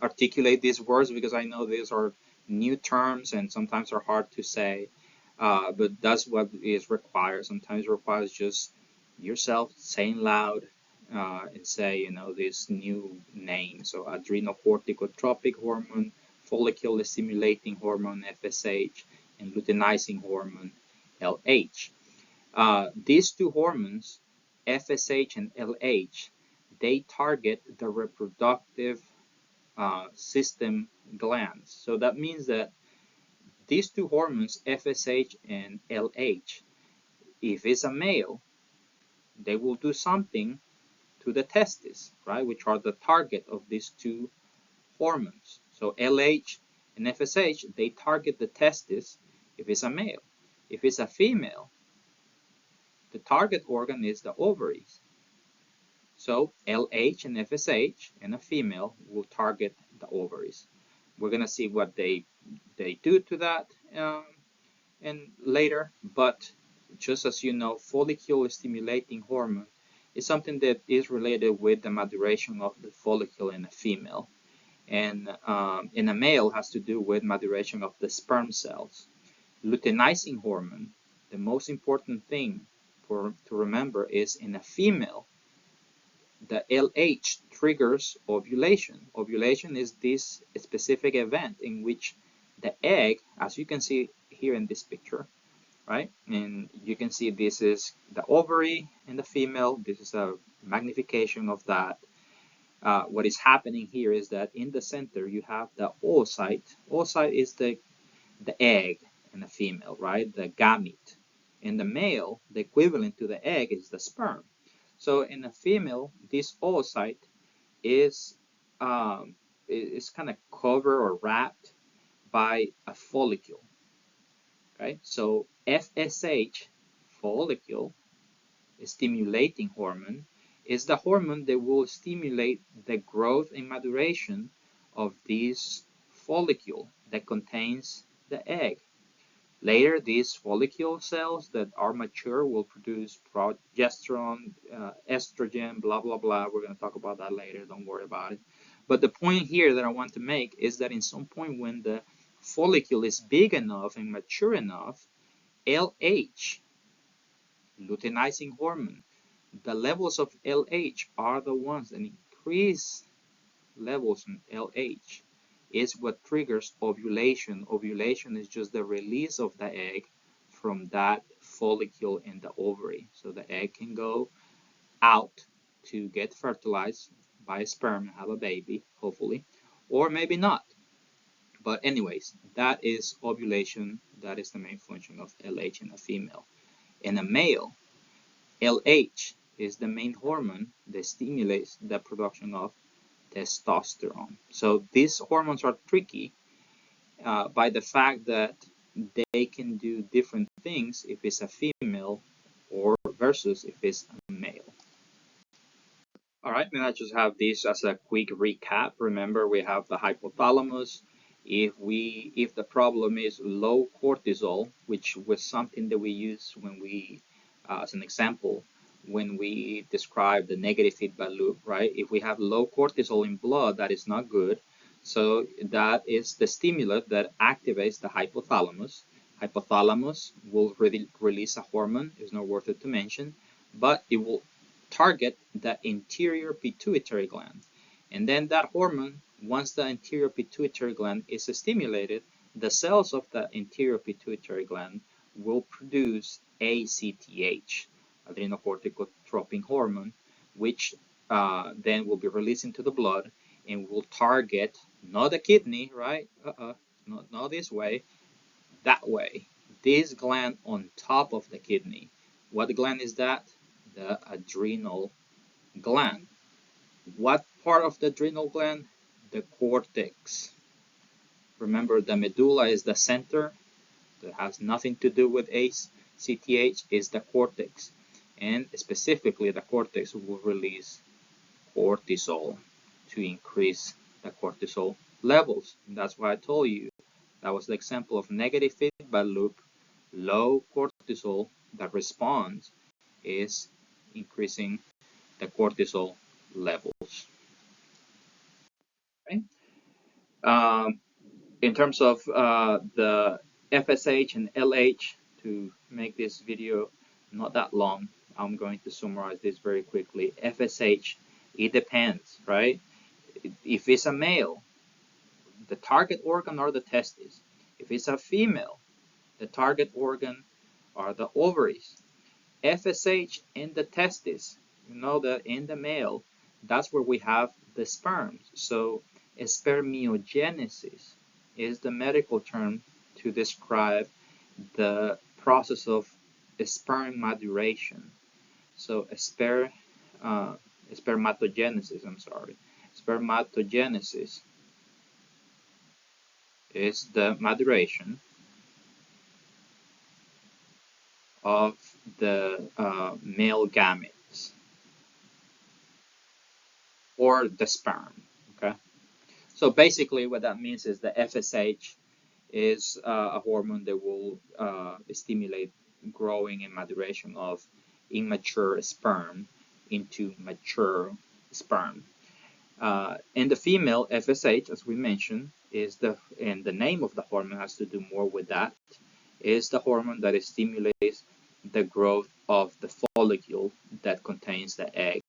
S1: articulate these words, because I know these are new terms and sometimes are hard to say, but that's what is required. Sometimes it requires just yourself saying loud and say, you know, this new name. So adrenocorticotropic hormone, follicle stimulating hormone, FSH, and luteinizing hormone, LH. These two hormones, FSH and LH, they target the reproductive system glands. So that means that these two hormones, FSH and LH, if it's a male, they will do something to the testes, right, which are the target of these two hormones. So LH and FSH, they target the testes if it's a male. If it's a female, the target organ is the ovaries. So LH and FSH in a female will target the ovaries. We're going to see what they do to that and later, but just as you know, follicle stimulating hormone is something that is related with the maturation of the follicle in a female, and in a male has to do with maturation of the sperm cells. Luteinizing hormone, the most important thing to remember is in a female, the LH triggers ovulation. Ovulation is this specific event in which the egg, as you can see here in this picture, right? And you can see this is the ovary in the female. This is a magnification of that. What is happening here is that in the center you have the oocyte. Oocyte is the egg in the female, right? The gamete. In the male, the equivalent to the egg is the sperm. So in a female, this oocyte is kind of covered or wrapped by a follicle. Okay, so FSH, follicle stimulating hormone, is the hormone that will stimulate the growth and maturation of this follicle that contains the egg. Later, these follicle cells that are mature will produce progesterone, estrogen, blah, blah, blah. We're going to talk about that later. Don't worry about it. But the point here that I want to make is that in some point when the follicle is big enough and mature enough, LH, luteinizing hormone, the levels of LH are the ones that increase levels in LH is what triggers ovulation. Ovulation is just the release of the egg from that follicle in the ovary. So the egg can go out to get fertilized by sperm and have a baby, hopefully, or maybe not. But anyways, that is ovulation. That is the main function of LH in a female. In a male, LH is the main hormone that stimulates the production of testosterone. So these hormones are tricky by the fact that they can do different things if it's a female or versus if it's a male. All right, and I just have this as a quick recap. Remember, we have the hypothalamus. If the problem is low cortisol, which was something that we use when we, as an example, when we describe the negative feedback loop, right? If we have low cortisol in blood, that is not good. So that is the stimulant that activates the hypothalamus. Hypothalamus will release a hormone, it's not worth it to mention, but it will target the anterior pituitary gland. And then that hormone, once the anterior pituitary gland is stimulated, the cells of the anterior pituitary gland will produce ACTH, adrenocorticotropin hormone, which then will be released into the blood and will target not the kidney, right? Not this way, that way. This gland on top of the kidney. What gland is that? The adrenal gland. What part of the adrenal gland? The cortex. Remember, the medulla is the center. That has nothing to do with ACTH, is the cortex. And specifically, the cortex will release cortisol to increase the cortisol levels. And that's why I told you that was the example of negative feedback loop. Low cortisol, the response is increasing the cortisol levels. Okay. In terms of the FSH and LH, to make this video not that long, I'm going to summarize this very quickly. FSH, it depends, right? If it's a male, the target organ are the testes. If it's a female, the target organ are the ovaries. FSH in the testes, you know that in the male, that's where we have the sperms. So spermiogenesis is the medical term to describe the process of sperm maturation. So spermatogenesis, I'm sorry. Spermatogenesis is the maturation of the male gametes or the sperm. Okay, so basically what that means is the FSH is a hormone that will stimulate growing and maturation of immature sperm into mature sperm. In the female, FSH, as we mentioned, is and the name of the hormone has to do more with that, is the hormone that stimulates the growth of the follicle that contains the egg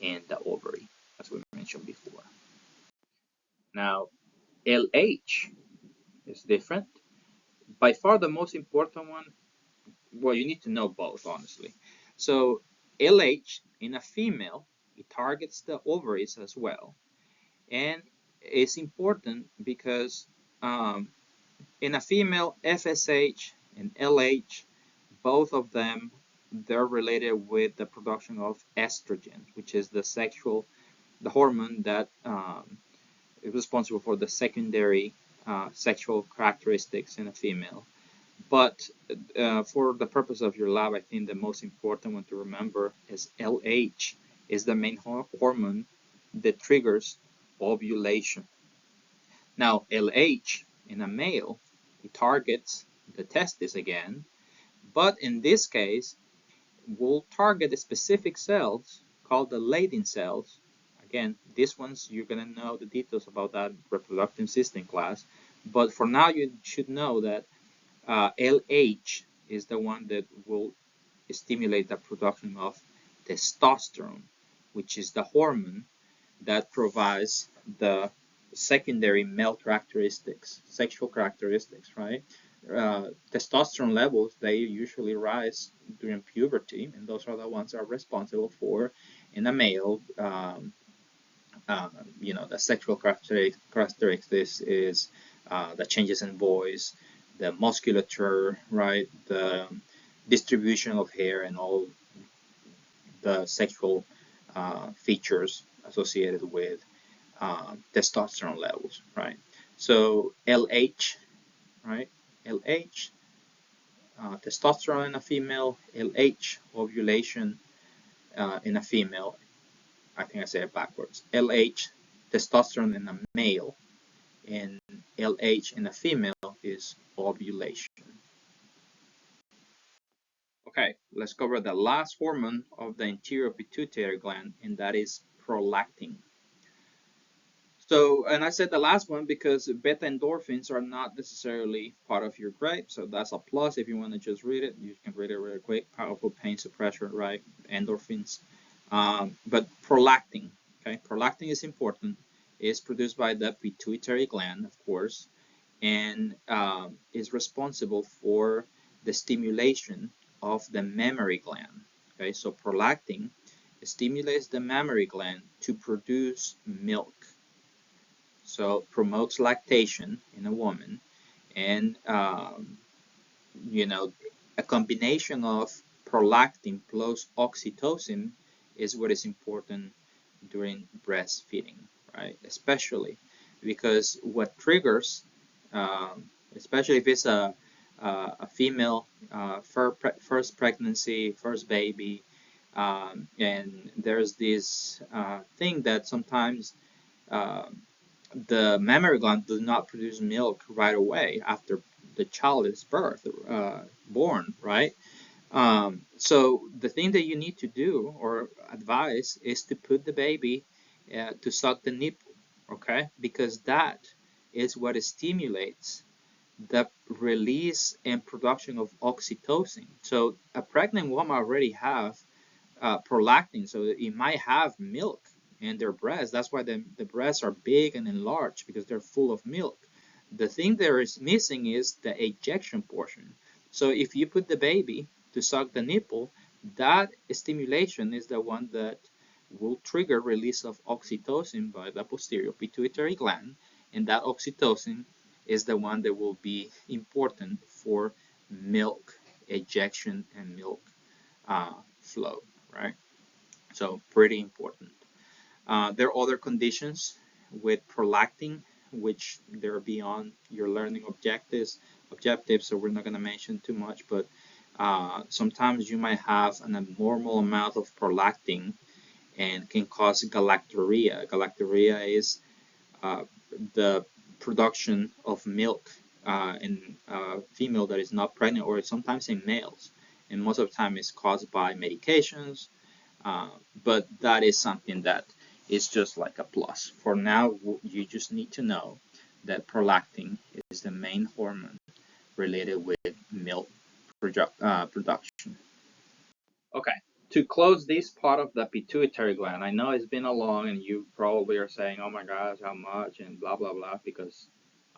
S1: and the ovary, as we mentioned before. Now, LH is different. By far the most important one, well, you need to know both, honestly. So LH in a female, it targets the ovaries as well. And it's important because in a female, FSH and LH, both of them, they're related with the production of estrogen, which is the hormone that is responsible for the secondary sexual characteristics in a female. But for the purpose of your lab, I think the most important one to remember is LH is the main hormone that triggers ovulation. Now, LH in a male, it targets the testis again, but in this case, will target the specific cells called the Leydig cells. Again, these ones you're going to know the details about that reproductive system class. But for now, you should know that LH is the one that will stimulate the production of testosterone, which is the hormone that provides the secondary male characteristics, sexual characteristics, right? Testosterone levels, they usually rise during puberty, and those are the ones that are responsible for, in a male, the sexual characteristics is the changes in voice, the musculature, right? The distribution of hair and all the sexual features associated with testosterone levels, right? So LH, right? LH, testosterone in a female, LH, ovulation in a female. I think I said it backwards. LH, testosterone in a male, and LH in a female is ovulation. Okay, let's cover the last hormone of the anterior pituitary gland, and that is prolactin. So, and I said the last one because beta endorphins are not necessarily part of your grape, so that's a plus. If you want to just read it, you can read it really quick. Powerful pain suppressor, right? Endorphins. But prolactin, okay? Prolactin is important. It's produced by the pituitary gland, of course, and is responsible for the stimulation of the mammary gland. Okay, so prolactin stimulates the mammary gland to produce milk. So promotes lactation in a woman, and a combination of prolactin plus oxytocin is what is important during breastfeeding, right? Especially because what triggers, especially if it's a female first pregnancy, first baby, and there's this thing that sometimes the mammary gland does not produce milk right away after the child is born, right? So the thing that you need to do or advise is to put the baby to suck the nipple, okay? Because that is what stimulates the release and production of oxytocin. So a pregnant woman already have prolactin, so it might have milk in their breasts. That's why the breasts are big and enlarged, because they're full of milk. The thing there is missing is the ejection portion. So if you put the baby to suck the nipple, that stimulation is the one that will trigger release of oxytocin by the posterior pituitary gland, and that oxytocin is the one that will be important for milk ejection and milk flow, right? So pretty important. There are other conditions with prolactin, which they're beyond your learning objectives, so we're not going to mention too much, but sometimes you might have an abnormal amount of prolactin and can cause galactorrhea. Galactorrhea is the production of milk in a female that is not pregnant, or sometimes in males. And most of the time it's caused by medications, but that is something that is just like a plus. For now, you just need to know that prolactin is the main hormone related with milk production. Okay, to close this part of the pituitary gland, I know it's been a long, and you probably are saying, oh my gosh, how much, and blah, blah, blah, because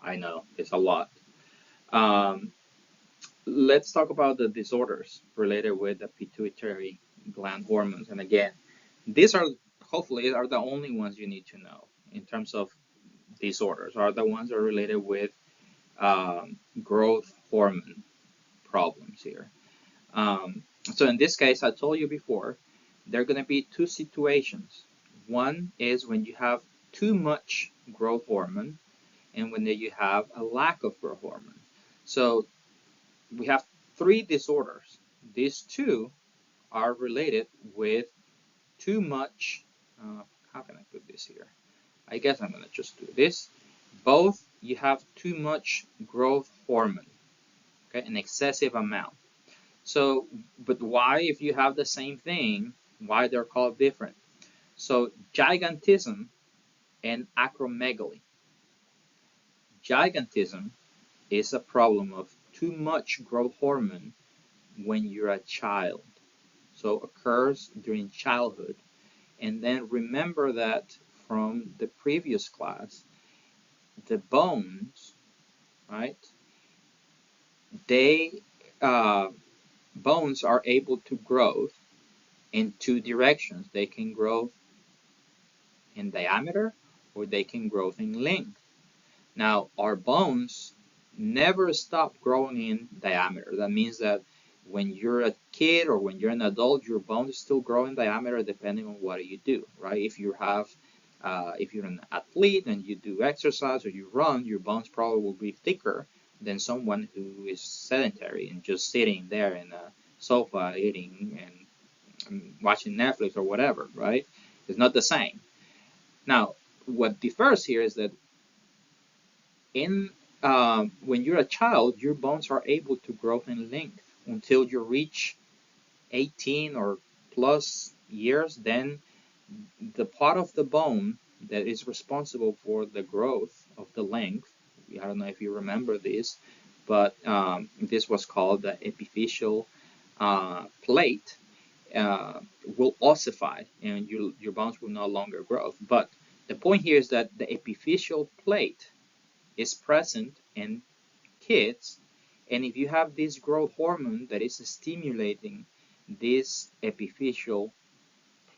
S1: I know it's a lot. Let's talk about the disorders related with the pituitary gland hormones. And again, these are hopefully are the only ones you need to know in terms of disorders, are the ones that are related with growth hormone problems here. So in this case, I told you before, there are going to be two situations. One is when you have too much growth hormone, and when you have a lack of growth hormone. So we have three disorders. These two are related with too much. How can I put this here? I guess I'm going to just do this. Both you have too much growth hormone, okay, an excessive amount. So, but why, if you have the same thing, why they're called different? So, gigantism and acromegaly. Gigantism is a problem of too much growth hormone when you're a child. So, occurs during childhood. And then remember that from the previous class, the bones, right? They uh, bones are able to grow in two directions. They can grow in diameter or they can grow in length. Now, our bones never stop growing in diameter. That means that when you're a kid or when you're an adult, your bones still grow in diameter depending on what you do, right? If you're an athlete and you do exercise or you run, your bones probably will be thicker than someone who is sedentary and just sitting there in a sofa eating and watching Netflix or whatever, right? It's not the same. Now, what differs here is that in when you're a child, your bones are able to grow in length until you reach 18 or plus years. Then the part of the bone that is responsible for the growth of the length, I don't know if you remember this, but this was called the epiphyseal plate, uh, will ossify and your bones will no longer grow. But the point here is that the epiphyseal plate is present in kids, and if you have this growth hormone that is stimulating this epiphyseal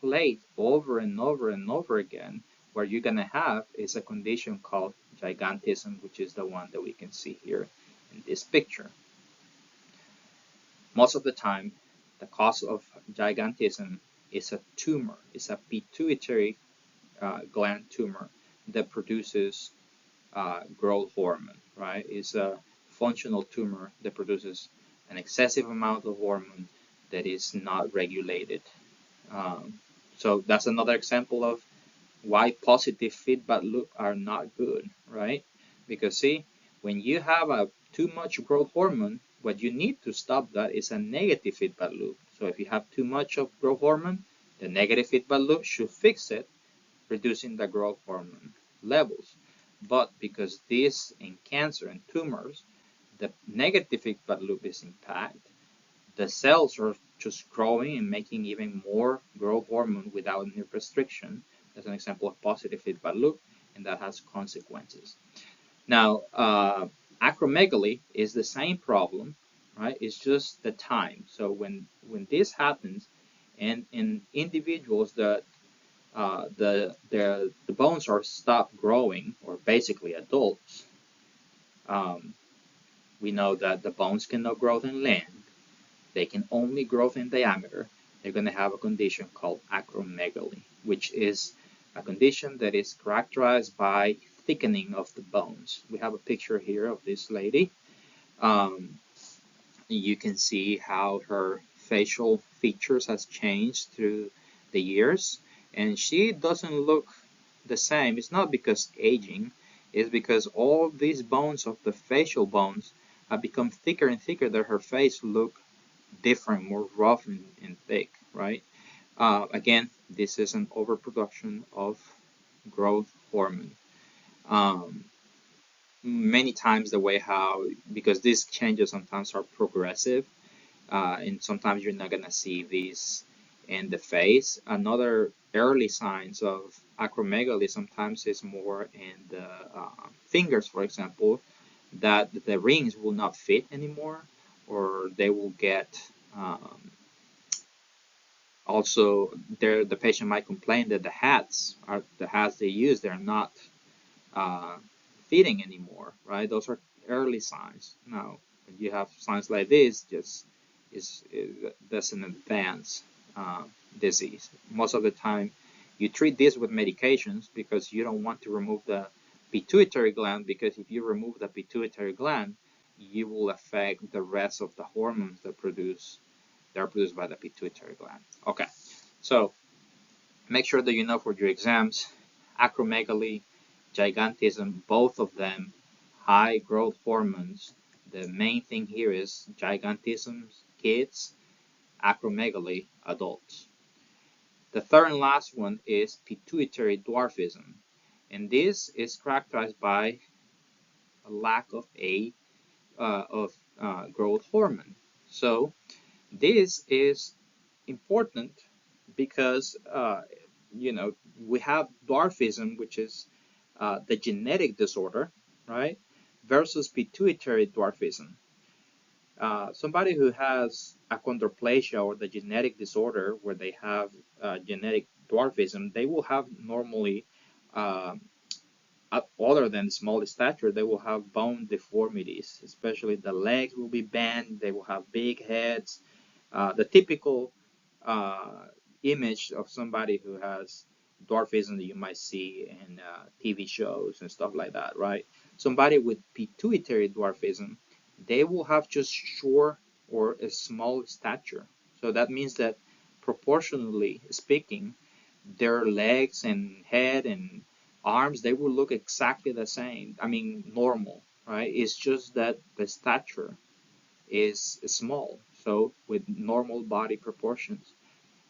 S1: plate over and over and over again, what you're going to have is a condition called gigantism, which is the one that we can see here in this picture. Most of the time, the cause of gigantism is a tumor. It's a pituitary gland tumor that produces growth hormone, right? It's a functional tumor that produces an excessive amount of hormone that is not regulated. So that's another example of why positive feedback loops are not good, right? Because see, when you have a too much growth hormone, what you need to stop that is a negative feedback loop. So if you have too much of growth hormone, the negative feedback loop should fix it, reducing the growth hormone levels. But because this in cancer and tumors, the negative feedback loop is impacted, the cells are just growing and making even more growth hormone without any restriction. That's an example of positive feedback loop, and that has consequences. Now, acromegaly is the same problem, right? It's just the time. So when this happens, and in individuals that the bones are stopped growing, or basically adults, um, we know that the bones cannot grow in length. They can only grow in diameter. They're going to have a condition called acromegaly, which is a condition that is characterized by thickening of the bones. We have a picture here of this lady. Um, you can see how her facial features has changed through the years, and she doesn't look the same. It's not because aging, it's because all these bones of the facial bones have become thicker and thicker that her face look different, more rough and thick, right? Again, this is an overproduction of growth hormone. Um, Many times the way how, because these changes sometimes are progressive, and sometimes you're not gonna see these in the face. Another early signs of acromegaly sometimes is more in the fingers, for example, that the rings will not fit anymore, or they will get also there. The patient might complain that the hats they use, they're not uh, fitting anymore, right? Those are early signs. Now, when you have signs like this, just is that's an advanced uh, disease. Most of the time, you treat this with medications because you don't want to remove the pituitary gland, because if you remove the pituitary gland, you will affect the rest of the hormones that are produced by the pituitary gland. Okay, so make sure that you know for your exams, acromegaly gigantism, both of them high growth hormones. The main thing here is gigantism, kids, acromegaly, adults. The third and last one is pituitary dwarfism, and this is characterized by a lack of growth hormone. So this is important because we have dwarfism, which is the genetic disorder, right, versus pituitary dwarfism. Somebody who has achondroplasia or the genetic disorder where they have genetic dwarfism, they will have normally, uh, other than small stature, they will have bone deformities, especially the legs will be bent, they will have big heads. The typical uh, image of somebody who has dwarfism that you might see in TV shows and stuff like that, right? Somebody with pituitary dwarfism, they will have just short or a small stature. So that means that proportionally speaking, their legs and head and arms, they will look exactly the same. I mean, normal, right? It's just that the stature is small. So with normal body proportions.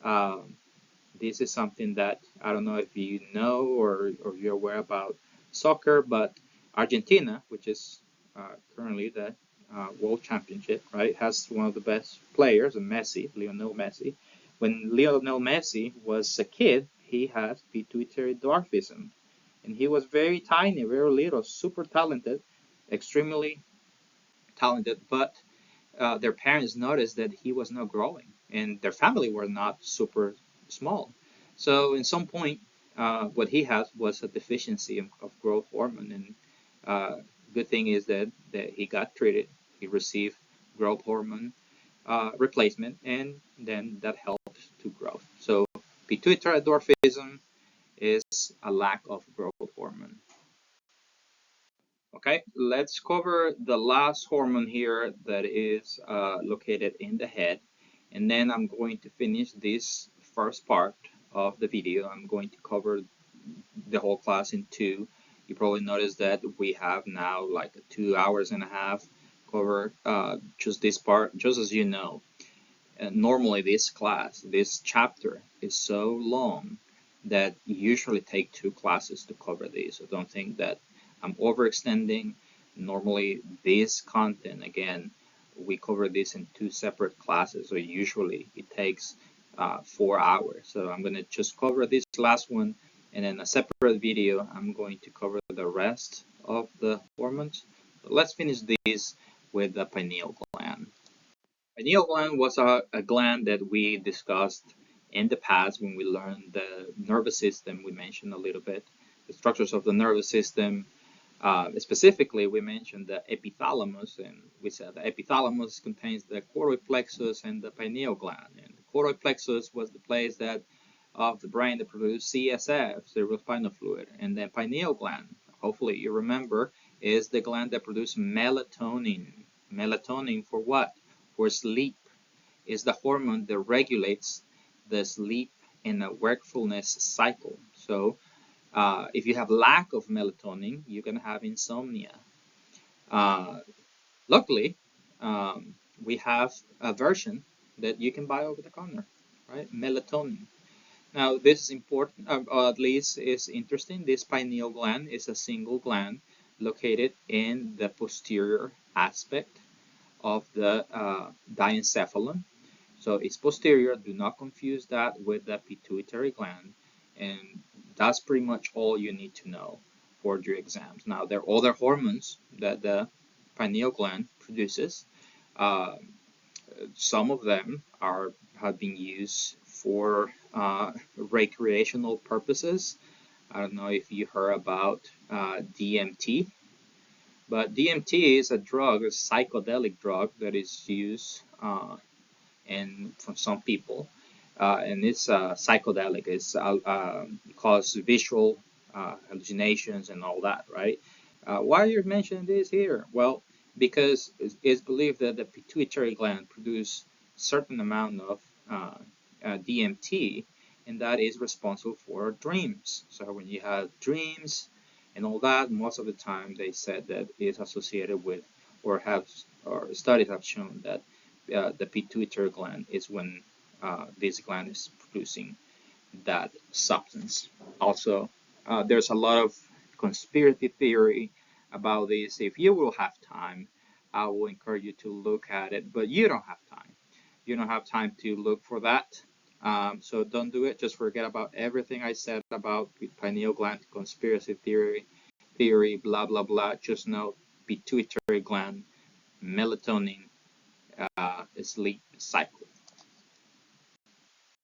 S1: Um, this is something that I don't know if you know or you're aware about soccer, but Argentina, which is currently the world championship, right, has one of the best players, Messi, Lionel Messi. When Lionel Messi was a kid, he had pituitary dwarfism, and he was very tiny, very little, super talented, extremely talented, but their parents noticed that he was not growing, and their family were not super small. So, in some point, what he had was a deficiency of growth hormone, and good thing is that he got treated. He received growth hormone replacement, and then that helped to grow. So, pituitary dwarfism is a lack of growth hormone. Okay, let's cover the last hormone here that is located in the head. And then I'm going to finish this first part of the video. I'm going to cover the whole class in two. You probably noticed that we have now like 2 hours and a half cover just this part, just as you know. Normally this class, this chapter is so long that you usually take 2 classes to cover this. So don't think that I'm overextending. Normally this content, again, we cover this in 2 separate classes. So usually it takes 4 hours. So I'm going to just cover this last one, and in a separate video, I'm going to cover the rest of the hormones. But let's finish this with the pineal gland. Pineal gland was a gland that we discussed in the past when we learned the nervous system. We mentioned a little bit the structures of the nervous system. Specifically, we mentioned the epithalamus, and we said the epithalamus contains the choroid plexus and the pineal gland. And the choroid plexus was the place that of the brain that produced CSF, cerebrospinal fluid, and the pineal gland, hopefully you remember, is the gland that produces melatonin. Melatonin for what? For sleep. Is the hormone that regulates the sleep and the wakefulness cycle. So if you have lack of melatonin, you're going to have insomnia. Uh, Luckily, we have a version that you can buy over the counter, right? Melatonin. Now, this is important, or at least is interesting. This pineal gland is a single gland located in the posterior aspect of the diencephalon. So it's posterior. Do not confuse that with the pituitary gland. And that's pretty much all you need to know for your exams. Now, there are other hormones that the pineal gland produces. Uh, some of them have been used for recreational purposes. I don't know if you heard about DMT, but DMT is a drug, a psychedelic drug that is used and for some people, and it's psychedelic. It's cause visual hallucinations and all that, right? Why are you mentioning this here? Well, because it's believed that the pituitary gland produces certain amount of DMT, and that is responsible for dreams. So when you have dreams, and all that. Most of the time, they said that it's associated with, or studies have shown that the pituitary gland is when this gland is producing that substance. Also, there's a lot of conspiracy theory about this. If you will have time, I will encourage you to look at it, but you don't have time. You don't have time to look for that. So don't do it. Just forget about everything I said about pineal gland conspiracy theory, blah blah blah. Just know pituitary gland, melatonin, sleep cycle.